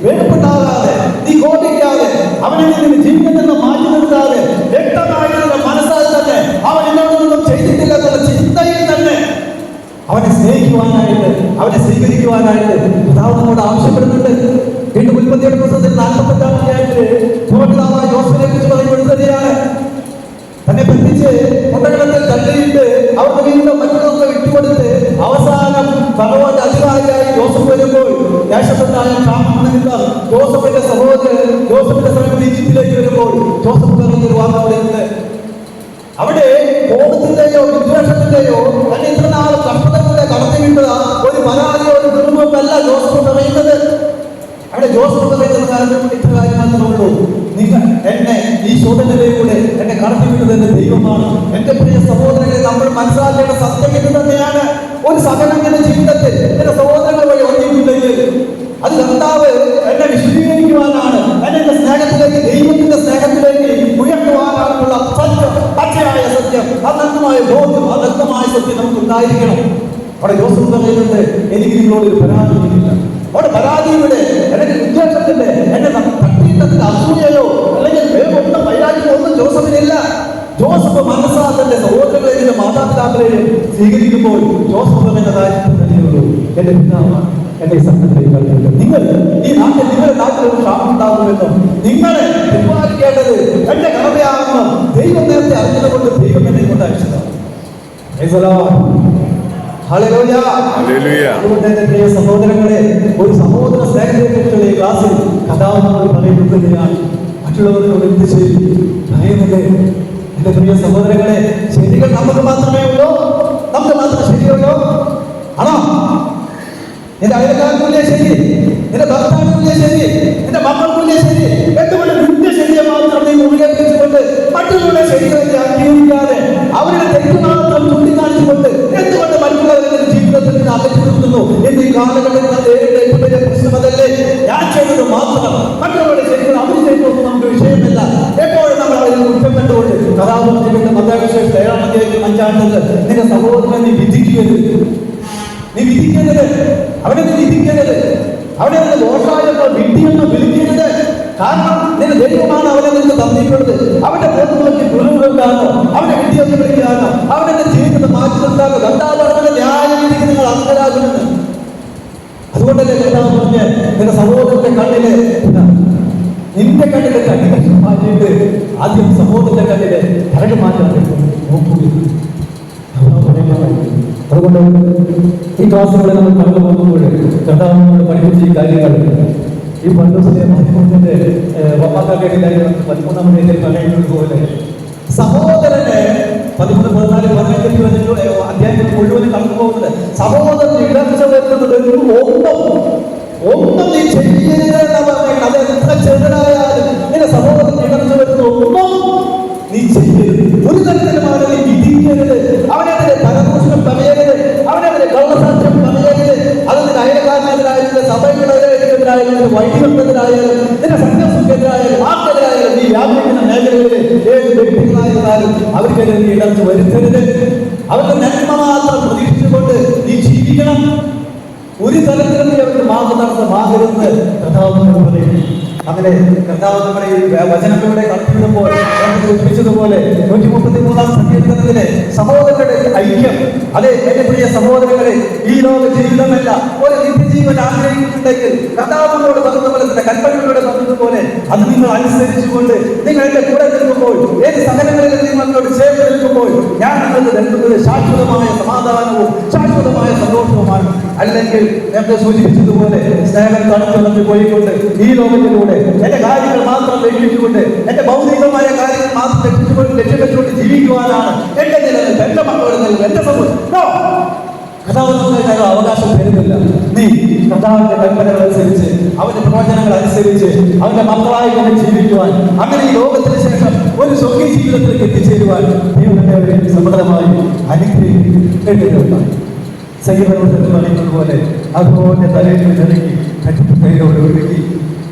വേർപെട്ടാകാതെ, നീ കോപിക്കാതെ, അവനെ നിന്റെ ജീവിതത്തിൽ നിന്ന് മാറ്റി നിർത്താതെ വ്യക്തമായി മനസ്സാൽ തന്നെ അവൻ എന്നോട് നിന്നും ചെയ്തിട്ടില്ല എന്നുള്ള ചിന്തയിൽ തന്നെ അവനെ സ്നേഹിക്കുവാനായിട്ട്, അവനെ സ്വീകരിക്കുവാനായിട്ട് പിതാവ് നമ്മോട് ആവശ്യപ്പെടുന്നുണ്ട്. വീണ്ടും ഉൽപ്പത്തിയുടെ പുസ്തകത്തിൽ 45-ാം അധ്യായത്തിൽ പിതാവായ യോസേഫിനെ കുറിച്ച് പറയുന്നത് ശരിയാണ്. തന്നെ ബന്ധിച്ച് കൊട്ടകളത്തിൽ തള്ളിയിട്ട് അവർക്ക് വീണ്ടും മറ്റുള്ളവർക്ക് വിട്ടുകൊടുത്ത് അവസാനം ഭഗവാന്റെ അധികാരിയായി ജോസഫ് വരുമ്പോൾ ദേശത്തുണ്ടായ ക്ഷാമനിമിത്തം ജോസഫിന്റെ സഹോദരൻ ജോസഫിന്റെ സമയത്ത് ഈജിപ്തിലേക്ക് വരുമ്പോൾ ജോസഫ് പറഞ്ഞൊരു വാക്ക് അവിടെയുണ്ട്. അവിടെ കോപത്തിന്റെയോ വിദ്വേഷത്തിന്റെയോ തന്നെ ഇത്ര നാൾ കഷ്ടതകളുടെ കടത്തിവിട്ട ഒരു പരാതിയോ ഒരു കുടുംബമല്ല ജോസഫ് പറയുന്നത്. അവിടെ ജോസഫ് പറയുന്ന കാര്യം ഇത്ര കാര്യം മാത്രമേ ഉള്ളൂ, നിങ്ങൾ എന്നെ ഈ ശോധനയിലൂടെ എന്നെ കടത്തിവിട്ടത് എന്റെ ദൈവമാണ്. എന്റെ പ്രിയ സഹോദരങ്ങളെ, നമ്മൾ മനസ്സിലാക്കേണ്ട സത്യം ഇത് തന്നെയാണ്. ഒരു സകലങ്ങളുടെ ജീവിതത്തിൽ എന്റെ സഹോദരങ്ങൾ വഴി ഒന്നില്ലെങ്കിൽ അത് കർത്താവ് എന്നെ വിശദീകരിക്കുവാനാണ്, എന്നെ എന്റെ സ്നേഹത്തിലേക്ക്, ദൈവത്തിന്റെ സ്നേഹത്തിലേക്ക് ഉയർത്തുവാനായിട്ടുള്ള സത്യം, പച്ചയായ സത്യം, അനന്തമായ ബോധ്യം, അനന്തമായ സത്യം നമുക്ക് ഉണ്ടായിരിക്കണം. അവിടെ ജോസഫ് പറയുന്നത്, എനിക്ക് നിങ്ങളോട് ഒരു പരാതിയില്ല. അവിടെ പരാതിയുടെ അല്ലെങ്കിൽ ഉദ്ദേശത്തിന്റെ എന്നെ തട്ടിയിട്ടത്തിന്റെ അസൂയയോ അല്ലെങ്കിൽ വേറൊന്നും വൈരാഗ്യമോ ഒന്നും ജോസഫിനില്ല. ജോസഫ് മനസ്സാ തന്റെ സഹോദരങ്ങളെ മാതാപിതാക്കളെ സ്വീകരിക്കുമ്പോൾ ജോസഫ് പറയുന്ന കാര്യം തന്നെയുള്ളൂ, എന്റെ പിതാവ് എന്റെ സംഘത്തിലേക്ക് നിങ്ങൾ ഈ നാട്ടിൽ നിങ്ങളുടെ നാട്ടിൽ ഒരു ക്ഷാമം ഉണ്ടാകുമെന്നും നിങ്ങളെ പരിപാലിക്കേണ്ടത് എന്റെ കടമയാണെന്നും ദൈവം നേരത്തെ അറിഞ്ഞതുകൊണ്ട് ദൈവം എന്നെ കൊണ്ട് അയച്ചതാണ്. അതുകൊണ്ട് എന്റെ പ്രിയ സഹോദരങ്ങളെ, ഒരു സഹോദര സ്നേഹത്തെ കുറിച്ചുള്ള ഈ ക്ലാസ്സിൽ കഥാപാത്രങ്ങൾ പറയുന്നത് തന്നെയാണ്. മറ്റുള്ളവരോട് എന്ത് ശരി പറയുന്നില്ലേ? എന്റെ പ്രിയ സഹോദരങ്ങളെ, ശരികൾ നമുക്ക് മാത്രമേ ഉള്ളൂ, നമുക്ക് മാത്രമേ ശരിയുള്ളൂ ആണോ? നിന്റെ അയൽക്കാർക്കുല്ലേ ശരി, നിന്റെ ഭർത്താവിനുല്ലേ ശരി, നിന്റെ മക്കൾക്കുല്ലേ ശരി, എന്തുകൊണ്ട് നിന്റെ ശരിയെ മാത്രം നീ മുറികേൽപ്പിച്ചുകൊണ്ട് മറ്റുള്ളവരുടെ ശരികളെ അംഗീകരിക്കാതെ അവരുടെ തെറ്റ് മാത്രം ചൂണ്ടിക്കാണിച്ചുകൊണ്ട് എന്തുകൊണ്ട് മറ്റുള്ളവരുടെ ജീവിതത്തിൽ നിന്ന് അകറ്റി നിർത്തുന്നു എന്നീ കാലഘട്ടത്തിൽ നേരിട്ട ഏറ്റവും വലിയ പ്രശ്നം അതല്ലേ? ഞാൻ ചെയ്തത് മാത്രം, മറ്റുള്ളവരുടെ ശരികൾ അവർ ചെയ്തൊന്നും നമുക്ക് വിഷയമല്ല. എപ്പോഴും നമ്മൾ അവരെ കുറ്റം കണ്ടുകൊണ്ട് കഥാപാത്രത്തിന്റെ മതവിശേഷം 7-ാം അധ്യായത്തിൽ 5-ാം നിന്റെ സഹോദരനെ നീ വിധിക്കരുത്, നീ വിധിക്കരുത്, അവനെ നീ വിധിക്കരുത്, അവനെ നിന്ന് ദോഷായെന്നോ വിധിയെന്നോ വിളിക്കരുത്. കാരണം നിന്റെ ദൈവമാണ് അവനെ നിന്ന് തന്നിട്ടുള്ളത്. അവന്റെ പുറത്ത് നോക്കി പുറമുണ്ടാകോ, അവന്റെ വിധിയെന്ന് വിളിക്കാനോ, അവന്റെ ജീവിതത്തെ മാറ്റി നിർത്താനോ കർത്താവ് ന്യായവിധിക്ക് നിങ്ങൾ അർഹരാകുമെന്ന്. അതുകൊണ്ടല്ലേ കർത്താവ് പറഞ്ഞ് നിന്റെ സഹോദരന്റെ കണ്ണില് നിന്റെ കണ്ണിലെ കണ്ണിൽ മാറ്റിയിട്ട് ആദ്യം സഹോദരന്റെ കണ്ണില് കരട് മാറ്റാൻ നോക്കുകയും. അതുകൊണ്ട് ഈ ക്ലാസ്സുകളെ നമ്മൾ കടന്നു പോകുമ്പോൾ കർത്താവ് നമ്മൾ പഠിപ്പിച്ച ഈ കാര്യങ്ങൾ ഈ പണ്ടോസിന്റെ മഹത്വത്തിന്റെ വപ്പാക്കാരുടെ കാര്യങ്ങൾ 13-ാം അധ്യായത്തിൽ പറയുന്നത് പോലെ സഹോദരനെ 13, 14, 15 അധ്യായത്തിൽ മുഴുവൻ കടന്നു പോകുന്നത് സഹോദരൻ ഇടർച്ച വരുന്നത് ഒന്നും നീ ചെയ്യരുത് എന്നാ പറയുന്നത്. അത് എത്ര ചെറുതായാലും നിന്റെ സഹോദരൻ ഇടർച്ച വരുന്നത് ഒന്നും നീ ചെയ്യരുത്. ഒരു തരത്തിലും അവനെ നീ വിധിക്കരുത്, അവനെതിരെ പരദൂഷണം പറയരുത്, അവനെതിരെ കള്ളസാക്ഷ്യം പറയരുത്. അത് നിന്റെ അയൽക്കാരനെതിരായാലും സഭകളെതിരായാലും വൈദികർക്കെതിരായാലും നിന്റെ സംഘർഷക്കെതിരായാലും ആർക്കെതിരായാലും നീ വ്യാപിക്കുന്ന മേഖലകളിൽ ഏത് വ്യക്തികളായിരുന്നാലും അവർക്കെതിരെ നീ ഇടർച്ച വരുത്തരുത്. അവരുടെ നന്മ മാത്രം പ്രതീക്ഷിച്ചുകൊണ്ട് നീ ജീവിക്കണം. ഒരു തരത്തിലും നീ അവർക്ക് മാർഗതടസ്സമാകരുതെന്ന് കർത്താവ് പറയുന്നു. അങ്ങനെ കർത്താവ് നമ്മുടെ ഈ വചനങ്ങളുടെ കടത്തിവിടുമ്പോൾ സൂചിപ്പിച്ചതുപോലെ 133-ാം സങ്കീർത്തനത്തിലെ സഹോദരരുടെ ഐക്യം, അതെ എന്റെ പ്രിയ സഹോദരങ്ങളെ, ഈ ലോക ജീവിതമല്ല ഒരു നിത്യജീവൻ ആഗ്രഹിക്കുന്നുണ്ടെങ്കിൽ കർത്താവിനോട് പറഞ്ഞതുപോലെ തന്നെ കൽപ്പനകളോട് പറഞ്ഞതുപോലെ അത് നിങ്ങൾ അനുസരിച്ചുകൊണ്ട് നിങ്ങൾ എന്റെ കൂടെ നിൽക്കുമ്പോൾ, ഏത് സകലങ്ങളിലും നിങ്ങളോട് ചേർന്ന് നിൽക്കുമ്പോൾ ഞാൻ നിങ്ങൾക്ക് നൽകുന്നത് ശാശ്വതമായ സമാധാനവും ശാശ്വതമായ സന്തോഷവുമാണ്. അല്ലെങ്കിൽ നേരത്തെ സൂചിപ്പിച്ചതുപോലെ സ്നേഹം തണുത്തുണർന്ന് പോയിക്കൊണ്ട് ഈ ലോകത്തിലൂടെ എന്റെ കാര്യങ്ങൾ മാത്രം ലക്ഷിച്ചുകൊണ്ട് എന്റെ ഭൗതികമായ കാര്യങ്ങൾ മാത്രം ലക്ഷ്യം വെച്ചുകൊണ്ട് ജീവിക്കുവാനാണ് എന്റെ നിലനിൽപ്പ്, എന്റെ മക്കളുടെ നിലനിൽപ്പ്, എന്റെ സമൂഹം. കഥാപാത്രങ്ങൾ അവകാശം തരുന്നില്ല. നീ കഥാവിന്റെ കൽപ്പനകൾ അനുസരിച്ച് അവന്റെ പ്രവചനങ്ങൾ അനുസരിച്ച് അവന്റെ മക്കളായി കൊണ്ട് ജീവിക്കുവാൻ, അങ്ങനെ ഈ ലോകത്തിന് ശേഷം ഒരു സ്വർഗീയ ജീവിതത്തിലേക്ക് എത്തിച്ചേരുവാൻ ദൈവത്തെ സമ്മതമായി അനുഗ്രഹിക്കേണ്ടതുണ്ട്. സൈനികരോട് പറയുന്നത് പോലെ അതുപോലെ തലയിൽ നിറങ്ങി കൈയോട് ഒഴുകി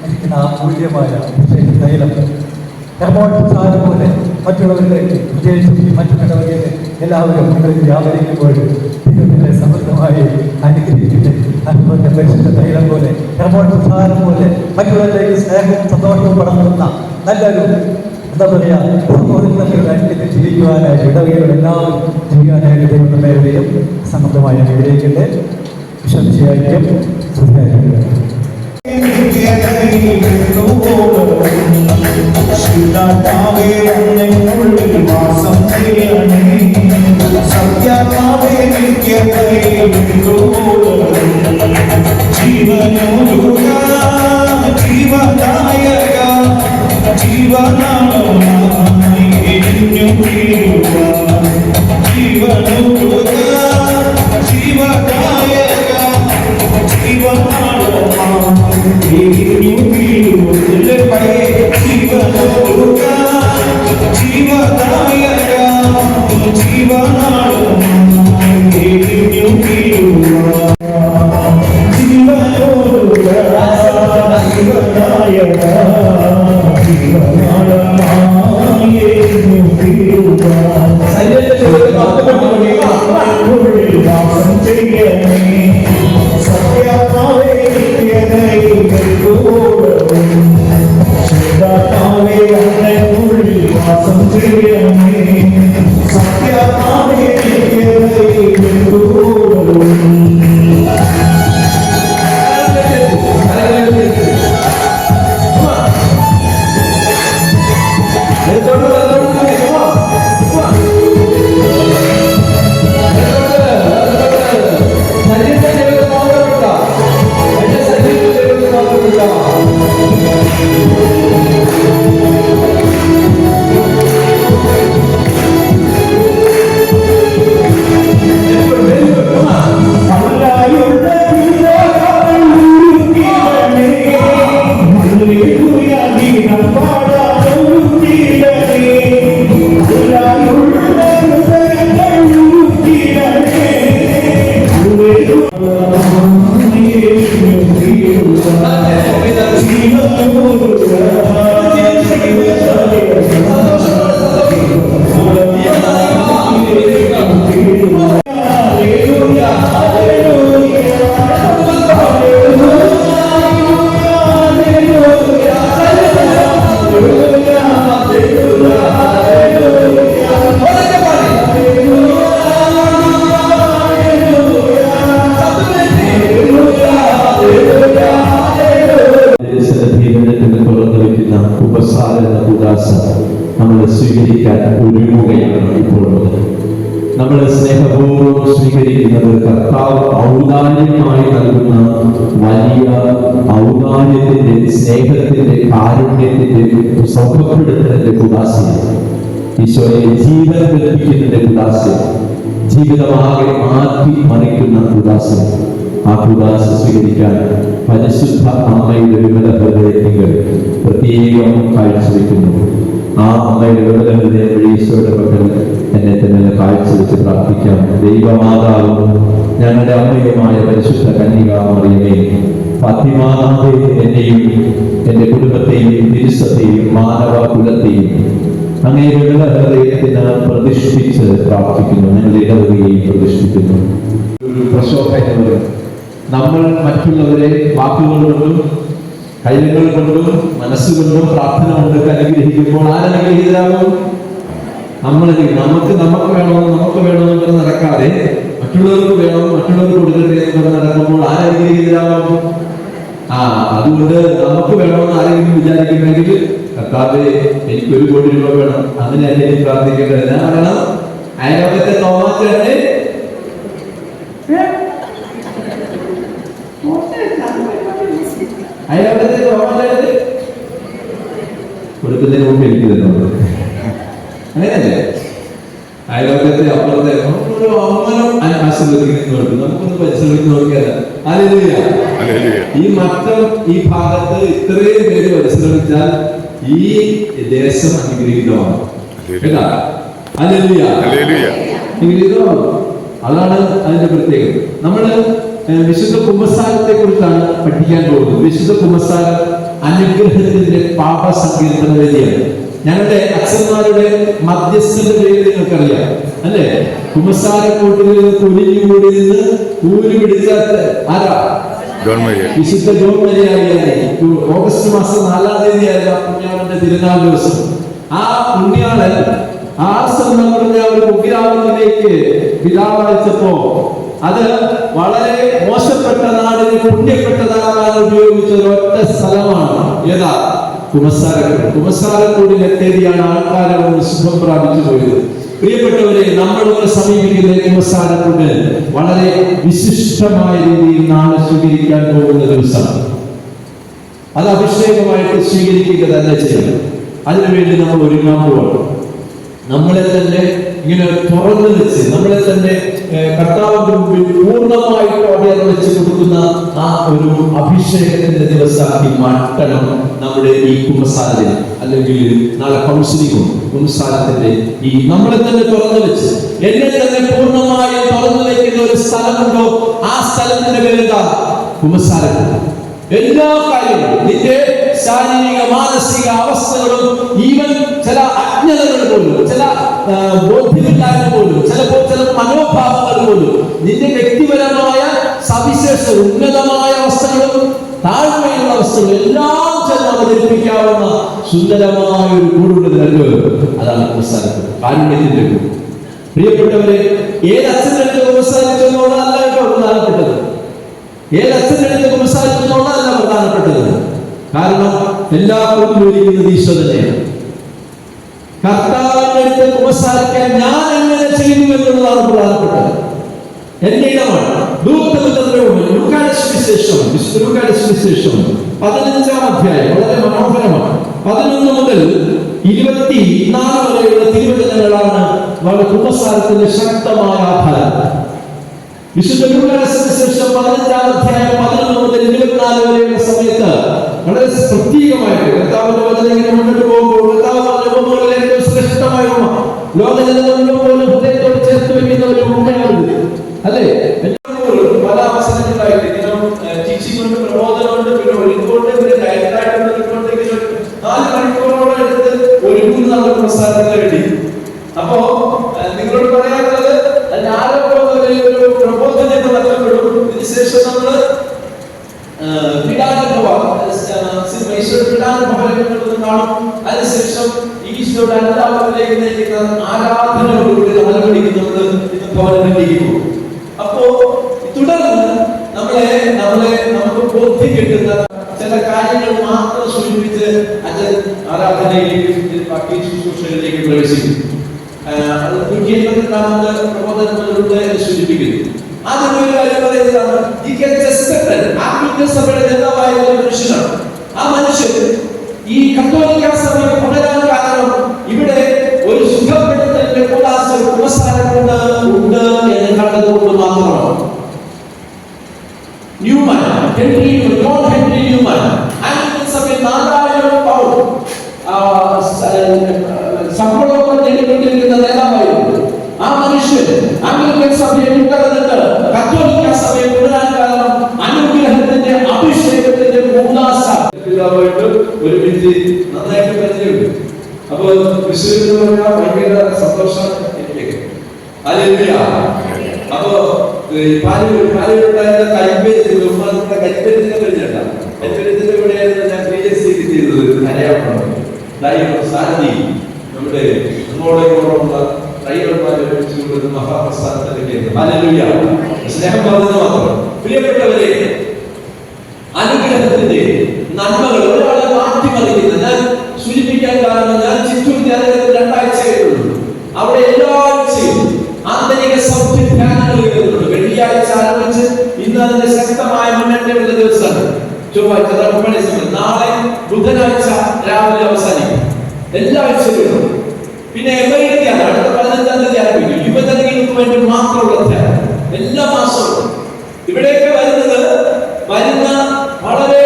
എനിക്ക് ആ മൂല്യമായ തൈലം പോലെ മറ്റുള്ളവരുടെ പ്രത്യേകിച്ചും മറ്റു ഇടവകയിലെ എല്ലാവരും നിങ്ങൾക്ക് വ്യാപരിക്കുമ്പോൾ നിങ്ങളെ സമൃദ്ധമായി അനുഗ്രഹിച്ചിട്ട് അതുപോലെ പരിശുദ്ധ തൈലം പോലെ പ്രസാരം പോലെ മറ്റുള്ളവരിലേക്ക് സ്നേഹവും സന്തോഷവും പടർത്തുന്ന നല്ലൊരു എന്താ പറയുക ഐക്യത്തിൽ ജീവിക്കുവാനായിട്ട് ഇടവകയുടെ എല്ലാവരും ജീവിക്കാനായിട്ട് ദൈവമേവരെയും സമൃദ്ധമായി അനുഗ്രഹിക്കട്ടെ. വിശ്വസിയായിരിക്കും ശ്രദ്ധയായിരിക്കും. നമ്മൾ സ്വീകരിക്കാൻ ഒരുങ്ങുകയാണ്. ഇപ്പോൾ നമ്മൾ സ്നേഹപൂർവ്വം സ്വീകരിക്കുന്നത് കർത്താവ് ഔദാര്യമായി നൽകുന്ന വലിയ ഔദാര്യത്തിന്റെ, സ്നേഹത്തിന്റെ, കാരുണ്യത്തിന്റെ, സൗഖ്യപ്പെടുത്തുന്നതിന്റെ കുദാശയാണ്. ഈശോയെ ജീവൻ ലഭിക്കുന്നതിന്റെ കുദാശയാണ്. ജീവിതമാകെ മാറ്റി മറിക്കുന്ന കുദാശയാണ്. ആ കുദാശ സ്വീകരിക്കാൻ പരിശുദ്ധ അമ്മയുടെ വിമല ഹൃദയങ്ങൾ പ്രത്യേകം കാഴ്ചവെക്കുന്നു. ആ അമ്മയുടെ വിമല ഹൃദയം വഴി ഈശോയുടെ പക്കൽ എന്നെ തന്നെ കാഴ്ചവെച്ച് പ്രാർത്ഥിക്കാം. ദൈവമാതാവും ഞങ്ങളുടെ അമ്മയുമായ പരിശുദ്ധ കന്യകാമറിയമേ, ഫാത്തിമാവേ, എന്നെയും എന്റെ കുടുംബത്തെയും തിരുസത്തെയും മാനവ കുലത്തെയും അങ്ങേ വിമല ഹൃദയത്തിന് പ്രതിഷ്ഠിച്ച് പ്രാർത്ഥിക്കുന്നു. ഞങ്ങളുടെ ഇടവകയെയും പ്രതിഷ്ഠിക്കുന്നു. ഒരു പ്രശോഭനമുണ്ട്. നമ്മൾ മറ്റുള്ളവരെ വാക്കുകൾ കൊണ്ടും കൈകൾ കൊണ്ടും മനസ്സുകൊണ്ടും പ്രാർത്ഥന കൊണ്ടൊക്കെ അനുഗ്രഹിക്കുമ്പോൾ ആരനുഗ്രഹിതരാകും? നമുക്ക് വേണമെന്ന് പറഞ്ഞ് നടക്കാതെ മറ്റുള്ളവർക്ക് മറ്റുള്ളവർക്ക് കൊടുക്കട്ടെ എന്ന് പറഞ്ഞ് നടക്കുമ്പോൾ ആരനുഗ്രഹിതരാകും? അതുകൊണ്ട് നമുക്ക് വേണമെന്ന് ആരെങ്കിലും വിചാരിക്കുന്നെങ്കിൽ കർത്താവേ എനിക്ക് 1 കോടി രൂപ വേണം, അങ്ങനെ അല്ലെങ്കിൽ പ്രാർത്ഥിക്കേണ്ടത് ഞാൻ പറയണം. അയലോകത്തെ തോമാച്ചേട്ടനെ കൊടുക്കുന്നതിന് മുമ്പ് എനിക്ക് തരുന്നുണ്ട്. അങ്ങനെയല്ലേ? അയലോകത്തെ അപ്പുറത്തെ നമുക്കൊരു അങ്ങനെ ആശീർവദിക്കുന്നവർക്ക് നമുക്കൊന്ന് പരിശ്രമിച്ച് നോക്കിയല്ല. ഈ മറ്റം ഈ ഭാഗത്ത് ഇത്രയും പേര് പരിശ്രമിച്ചാൽ ഈ ദേശം അനുഗ്രഹീതമാണ്. അതാണ് അതിന്റെ പ്രത്യേകത. നമ്മള് വിശുദ്ധ കുമ്പസാരത്തെ കുറിച്ചാണ് പഠിക്കാൻ പോകുന്നത്. വിശുദ്ധ കുമ്പസാരം അനുഗ്രഹത്തിന്റെ പാപസങ്കീർത്തന വഴിയാണ്. ഞങ്ങളുടെ അച്ഛന്മാരുടെ മധ്യസ്ഥത പേര് നിങ്ങൾക്കറിയാം അല്ലേ? കുമ്പസാരക്കൂട്ടിൽ നിന്ന് കുനിഞ്ഞുകൂടി നിന്ന് ഊരി പിടിച്ച ആരാ? വിശുദ്ധ ജോൺ മരിയായി. ഓഗസ്റ്റ് മാസം 4-ാം തീയതിയായിരുന്നു പുണ്യാളന്റെ തിരുനാൾ ദിവസം. ആ പുണ്യാളൻ പറഞ്ഞ ഒരു കുഗ്രാമത്തിലേക്ക് പിതാവയച്ചപ്പോ അത് വളരെ മോശപ്പെട്ട നാടിന് പുണ്യപ്പെട്ടതാകാൻ ഉപയോഗിച്ച ഒരൊറ്റ സ്ഥലമാണ് ഏതാ? കുമ്പസാരക്കൂട്. കുമ്പസാരക്കൂടിൽ എത്തേരിയാണ് ആൾക്കാരെ സുഖം പ്രാപിച്ചു പോയത്. പ്രിയപ്പെട്ടവരെ, നമ്മളൊക്കെ സമീപിക്കുന്ന കുമ്പസാരക്കൂട് വളരെ വിശിഷ്ടമായ രീതിയിൽ നാളെ സ്വീകരിക്കാൻ പോകുന്ന ദിവസം. അത് അഭിഷേകമായിട്ട് സ്വീകരിക്കുക തന്നെ ചെയ്യണം. അതിനുവേണ്ടി നമ്മൾ ഒരുങ്ങാൻ പോവാണ്. നമ്മളെ തന്നെ ഇങ്ങനെ തുറന്നു വെച്ച് നമ്മളെ തന്നെ കർത്താവിന്റെ മുമ്പിൽ പൂർണ്ണമായിട്ട് അവിടെ വെച്ച് കൊടുക്കുന്ന ആ ഒരു അഭിഷേകത്തിന്റെ ദിവസമാക്കി മാറ്റണം നമ്മുടെ ഈ കുമ്പസാരത്തിന്. അല്ലെങ്കിൽ നാളെ കൗൺസിലിംഗും കുമ്പസാരത്തിന്റെ ഈ നമ്മളെ തന്നെ തുറന്നു വെച്ച് എന്നെ തന്നെ പൂർണ്ണമായി തുറന്നു വെക്കുന്ന ഒരു സ്ഥലമുണ്ടോ? ആ സ്ഥലത്തിന്റെ പേരെന്താ? കുമ്പസാരം. എല്ലാ കാര്യങ്ങളും നിന്റെ ശാരീരിക മാനസിക അവസ്ഥകളും ഈവൻ ചില അജ്ഞതകൾ പോലും ചില ബോധ്യമില്ലായ്മ പോലും ചിലപ്പോൾ ചില മനോഭാവങ്ങൾ പോലും നിന്റെ വ്യക്തിപരമായ സവിശേഷ ഉന്നതമായ അവസ്ഥകളും താഴ്മയുള്ള അവസ്ഥകളും എല്ലാം ചെന്ന് അവതരിപ്പിക്കാവുന്ന സുന്ദരമായ ഒരു കൂടുണ്ട് നിനക്ക്. അതാണ് കുമ്പസാരത്തിൽ കാരുണ്യത്തിന്റെ കൂട്. പ്രിയപ്പെട്ടവരെ, ഏത് അച്ഛനെടുത്ത് കുമ്പസാരിച്ചെന്നുള്ളതല്ല കേട്ടോ പ്രധാനപ്പെട്ടത്. ഏത് അച്ഛനെടുത്ത് കുമ്പസാരിച്ചെന്നുള്ളതല്ല പ്രധാനപ്പെട്ടത്. കാരണം എല്ലാ കൂട്ടിലും ഇരിക്കുന്നത് ഈശോ തന്നെയാണ്. കർത്താവിന്റെ അടുത്ത് കുമ്പസാരിക്കാൻ ഞാൻ എങ്ങനെ ചെയ്തു എന്നുള്ളതാണ് പ്രധാനപ്പെട്ടത്. എന്റെ ഇടമാണ്. ലൂക്കായുടെ സുവിശേഷം 15-ാം അധ്യായം വളരെ മനോഹരമാണ്. 11 മുതൽ 24 വരെയുള്ള തിരുവചനങ്ങളാണ് വളരെ കുമ്പസാരത്തിന്റെ ശക്തമായ ആധാരം. വിശുദ്ധ ലൂക്കായുടെ സുവിശേഷം 15-ാം അധ്യായം 11 മുതൽ 24 വരെയുള്ള സമയത്ത് വളരെ പ്രത്യേകമായിട്ട് കർത്താവിന്റെ വചനം ഇങ്ങനെ മുന്നോട്ട് പോകുമ്പോൾ കർത്താവ് ഏറ്റവും ശ്രേഷ്ഠമായ ലോകജനങ്ങളുടെ പോലും ഹൃദയത്തോട് ചേർത്ത് വെക്കുന്ന ഒരു ഉമ്മയാണിത്. അല്ലേ? പല അവസരങ്ങളായിട്ട് ടീച്ചിങ് കൊണ്ട് പ്രബോധനമുണ്ട്, പിന്നെ ഒഴുക്കുകൊണ്ട്, പിന്നെ ഡയറ്റായിട്ടുണ്ട്, 4 മണിക്കൂറോളം എടുത്ത് ഒരുങ്ങുന്ന പ്രസാദത്തിന് വേണ്ടി. അപ്പോ നിങ്ങളോട് പറയാനുള്ളത് ആരോഗ്യ ഒരു പ്രബോധനം നടത്തപ്പെടും. ഇതിനുശേഷം നമ്മള് കാണും. അതിനുശേഷം ഈശോയുടെ അനുതാപത്തിലേക്ക് നയിക്കുന്ന ആരാധനയോടുകൂടി നമ്മൾ ഭവനത്തിലേക്ക് പോകും. അപ്പോ തുടർന്ന് നമുക്ക് ബോധ്യം കിട്ടുന്ന ചില കാര്യങ്ങൾ മാത്രം സൂചിപ്പിച്ച് അച്ഛൻ ആരാധനയിലേക്ക് ബാക്കി ശുശ്രൂഷകളിലേക്ക് പ്രവേശിക്കും. 182 പ്രബോധനങ്ങളിലൂടെ സൂചിപ്പിക്കുന്നു. അതിനൊരു കാര്യം പറയുന്നതാണ്, സഭയുടെ നേതാവായ ഒരു മനുഷ്യനാണ്. ആ മനുഷ്യൻ ഈ കത്തോലിക്ക സഭയെ തുടരാൻ കാരണം ഇവിടെ ഒരു സുഖപ്പെടുത്തലിന്റെ കുമ്പസാരക്കൂട് ഉണ്ട് എന്ന് കണ്ടതുകൊണ്ട് മാത്രമാണ്. Newman, John Henry Newman, Anglican സഭയിൽ 4000 പൗണ്ട് ശമ്പളമൊക്കെ നേടിക്കൊണ്ടിരിക്കുന്ന നേതാവായിരുന്നു. ആ മനുഷ്യൻ ആംഗ്ലിക്കൻ സഭയെ വിട്ടകന്നിട്ട് കത്തോലിക്ക സഭയെ തുടരാൻ കാരണം അനുഗ്രഹത്തിന്റെ അഭിഷേകത്തിന്റെ ഒരുമിച്ച് നന്നായിട്ട് പരിചയമുണ്ട്. അപ്പൊ വിശ്വസിച്ച് പറഞ്ഞാൽ ഭയങ്കര സന്തോഷം എനിക്ക്. അപ്പൊ പാലൂരുണ്ടായിരുന്ന കൈപ്പേരിന്റെ പരിചയമുണ്ടാകും. കൈപ്പേരിന്റെ ഇവിടെയായിരുന്നു ഞാൻ PhD ചെയ്തത്. അറിയാമോ? സാരഥി നമ്മുടെ നമ്മോടൊപ്പമുള്ള ഡ്രൈവർമാരെ വെച്ചുകൊണ്ടൊരു മഹാപ്രസ്ഥാനത്തിലേക്ക് സ്നേഹം പറഞ്ഞത് മാത്രം. പ്രിയപ്പെട്ടവരെ, അനുഗ്രഹത്തിന്റെ നന്മകൾ ഒരാളെ മാറ്റിമറിക്കുന്ന ഞാൻ സൂചിപ്പിക്കാൻ കാരണം ഞാൻ ചിറ്റൂർ ധ്യാനത്തിൽ 2 ആഴ്ചകളുള്ളൂ. അവിടെ എല്ലാ ആഴ്ചയും ആന്തരിക സൗഖ്യധ്യാനങ്ങൾ വരുന്നുണ്ട്. വെള്ളിയാഴ്ച ആരംഭിച്ച് ഇന്ന് അതിന്റെ ശക്തമായ മുന്നേറ്റമുള്ള ദിവസമാണ്. ചൊവ്വാഴ്ച നാളെ ബുധനാഴ്ച രാവിലെ അവസാനിക്കും. എല്ലാ ആഴ്ചകളും. പിന്നെ എമറിയാണ് അടുത്ത 15-ാം തീയതി ആരംഭിക്കും. യുവജനങ്ങൾക്ക് വേണ്ടി മാത്രമുള്ള ധ്യാനം എല്ലാ മാസവും. ഇവിടെയൊക്കെ വരുന്ന വളരെ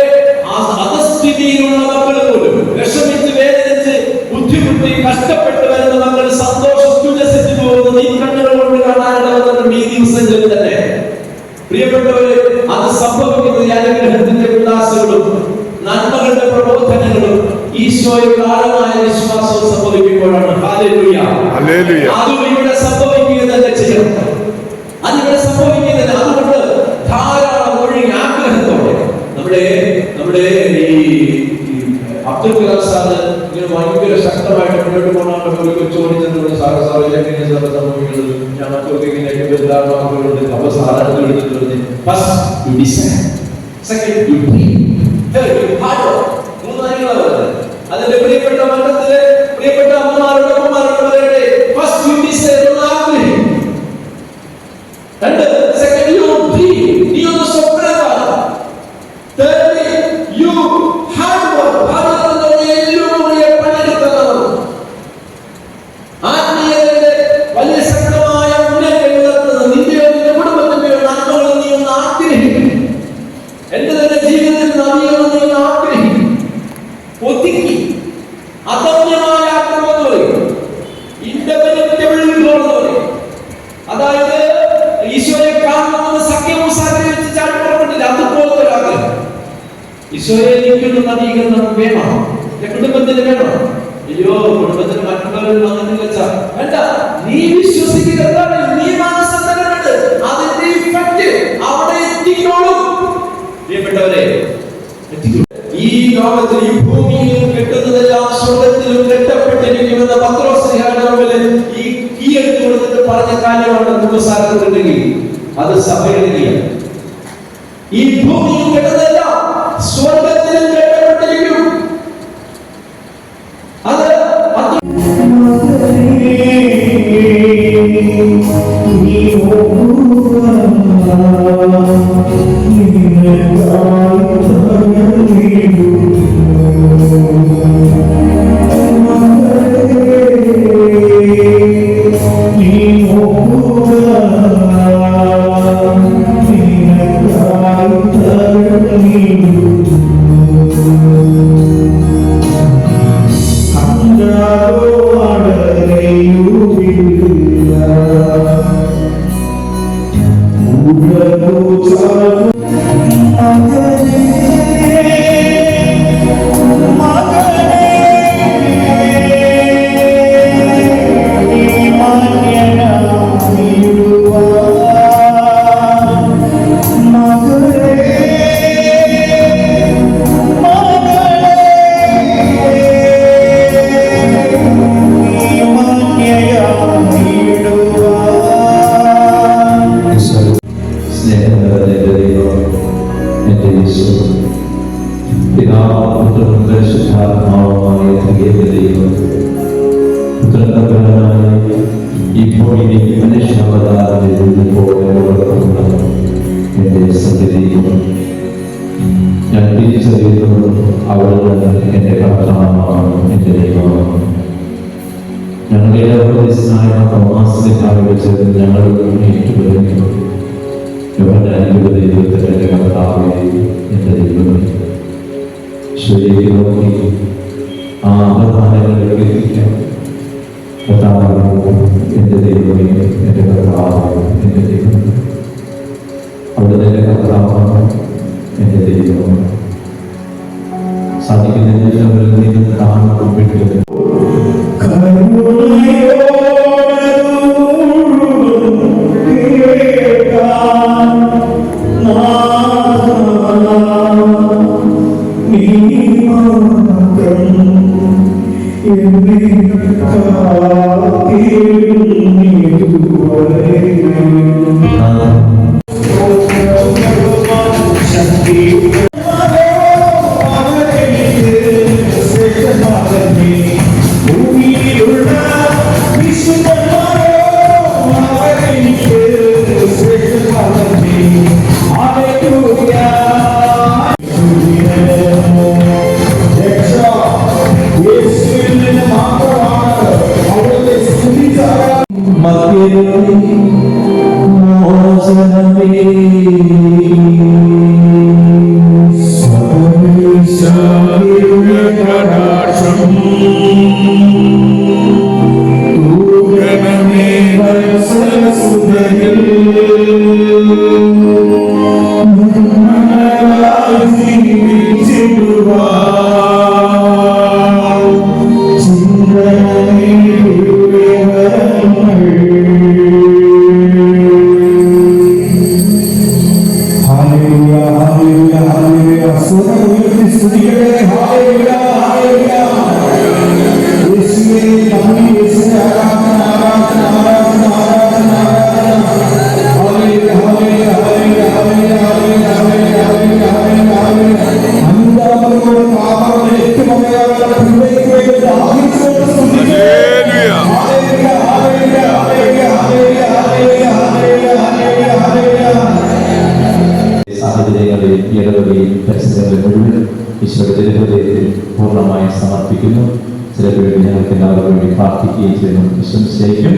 അധസ്ഥിതിയിലുള്ള മക്കൾ പോലും വിഷമിച്ച് വേദനിച്ച് ബുദ്ധിമുട്ടി കഷ്ടപ്പെട്ട് വരുന്ന മക്കൾ സന്തോഷിച്ച് പോകുന്നത് ഈ കണ്ണുകൾ കൊണ്ട് കാണാനുള്ളവരുടെ ഈ ദിവസങ്ങളിൽ തന്നെ. പ്രിയപ്പെട്ടവരെ, അത് സംഭവിക്കുന്നത് അനുഗ്രഹത്തിന്റെ ഉല്ലാസങ്ങളും നന്മകളുടെ പ്രബോധനങ്ങളും ഈശോയുടെ ആഴമായ വിശ്വാസം സംഭവിക്കുമ്പോഴാണ്. ഹല്ലേലൂയ. ഹല്ലേലൂയ. അതും ഇവിടെ സംഭവിക്കുകയെന്ന് ചെയ്യണം. അതിവിടെ സംഭവിക്കുന്നത് അതുകൊണ്ട് ധാരാളം ഒഴുകി ആഗ്രഹത്തോടെ നമ്മുടെ ഈ അബ്ദുൽ കലാം സാറ് ഇങ്ങനെ ഭയങ്കര ശക്തമായിട്ട് മുന്നോട്ട് പോകണം. ചോദിച്ചിട്ടുണ്ട് സാറ് സംഭവിക്കുന്നത് ഞാൻ മറ്റൊക്കെ ഇങ്ങനെ ബദലാകുന്നുണ്ട്. അപ്പൊ സാധാരണ എടുത്തിട്ടുണ്ട് first you decide, second U dream, third U hard work. മൂന്ന് കാര്യങ്ങളാണ് പറയുന്നത്. അതിന്റെ പ്രിയപ്പെട്ട മണ്ഡലത്തിലെ പ്രിയപ്പെട്ട അമ്മമാരുടെ അമ്മമാരോട് പറയട്ടെ, ഫസ്റ്റ് യു ഡിസൈഡ് ഒന്ന് ആഗ്രഹിക്കും, രണ്ട് സെക്കൻഡ് യു ഡ്രീം, നീ ഒന്ന് സ്വപ്നം കാണുക, തേർഡ് യു ഹാർഡ് വർക്ക്, ഭാരതത്തിന്റെ എല്ലുമുറിയെ പണിയെടുക്കുന്നവർ ആത്മീയതയുടെ വലിയ ശക്തമായ മുന്നേറ്റങ്ങൾ നടത്തുന്നത് നിന്റെയോ നിന്റെ കുടുംബത്തിന്റെയോ നന്മകൾ നീ ഒന്ന് ആഗ്രഹിക്കും. എന്റെ തന്നെ ജീവിതത്തിൽ നന്ദികൾ നീ ഒന്ന് ആഗ്രഹിക്കും. ഒതുക്കി അദമ്യമായ ആഗ്രഹത്തോടെ ഇൻഡെപെൻഡബിൾ ഗോളോടെ, അതായത് ഈശോയെ കാണുന്നത് സഖ്യവും സാഹചര്യം ചാടിപ്പുറപ്പെട്ടില്ല, അതുപോലത്തെ ഒരു ആഗ്രഹം. ഈശോയെ എനിക്കൊന്ന് നവീകരണം വേണം, എന്റെ കുടുംബത്തിന് വേണം. അയ്യോ കുടുംബത്തിന് മറ്റുള്ളവരിൽ വന്നിട്ടില്ല വേണ്ട, നീ വിശ്വസിക്കുക, നീ മാനസാന്തരപ്പെട്ട് അതിന്റെ ഇഫക്റ്റ് അവിടെ എത്തിക്കോളും. പ്രിയപ്പെട്ടവരെ, ഈ ലോകത്തിൽ ഈ ഭൂമിയിൽ കെട്ടുന്നതെല്ലാം സ്വർഗത്തിലും കെട്ടപ്പെട്ടിരിക്കുമെന്ന പത്രോസ്ലിഹായുടെ ഈ കീ എടുത്തു കൊടുത്തിട്ട് പറഞ്ഞ കാര്യമാണ് നമുക്ക് സാധിച്ചിട്ടുണ്ടെങ്കിൽ അത് സഭയുടെ ഈ ഭൂമിയിൽ കെട്ടുന്നതെല്ലാം സ്വർഗത്തിലും കെട്ടപ്പെട്ടിരിക്കും. അത് ഇപ്പോൾ എനിക്ക് ഞാൻ തിരിച്ചറിയുന്നത് അവിടെ എന്റെ കർത്താവാണ്, എന്റെ ദൈവമാണ്. ഞങ്ങളുടെ ചേർന്ന് ഞങ്ങൾ ഏറ്റുപറയുന്നു, ദൈവത്തിന്റെ എന്റെ കർത്താവേ, എന്റെ ദൈവമേ. ശരിയെ നോക്കി ആ അവധാനങ്ങളിലേക്ക് എത്തിക്കാം. എന്റെ ദൈവമേ, എന്റെ കർത്താവ്, എന്റെ ദൈവമേ. അവിടെ എന്റെ കർത്താവാണ്, എന്റെ ദൈവമാണ്. സാധിക്കുന്നതിൽ നിന്ന് താൻ കൊമ്പിട്ട് സാഹചര്യങ്ങളെയും ഈ ഇടവകയും പരിസരങ്ങളെ മുഴുവൻ ഈശോയുടെ തിരുഹൃദയത്തിൽ പൂർണ്ണമായി സമർപ്പിക്കുന്നു. ചിലർക്ക് വേണ്ടി ഞങ്ങൾക്ക് എല്ലാവർക്കും വേണ്ടി പ്രാർത്ഥിക്കുകയും ചെയ്യുന്നു. വിശ്വസിക്കും.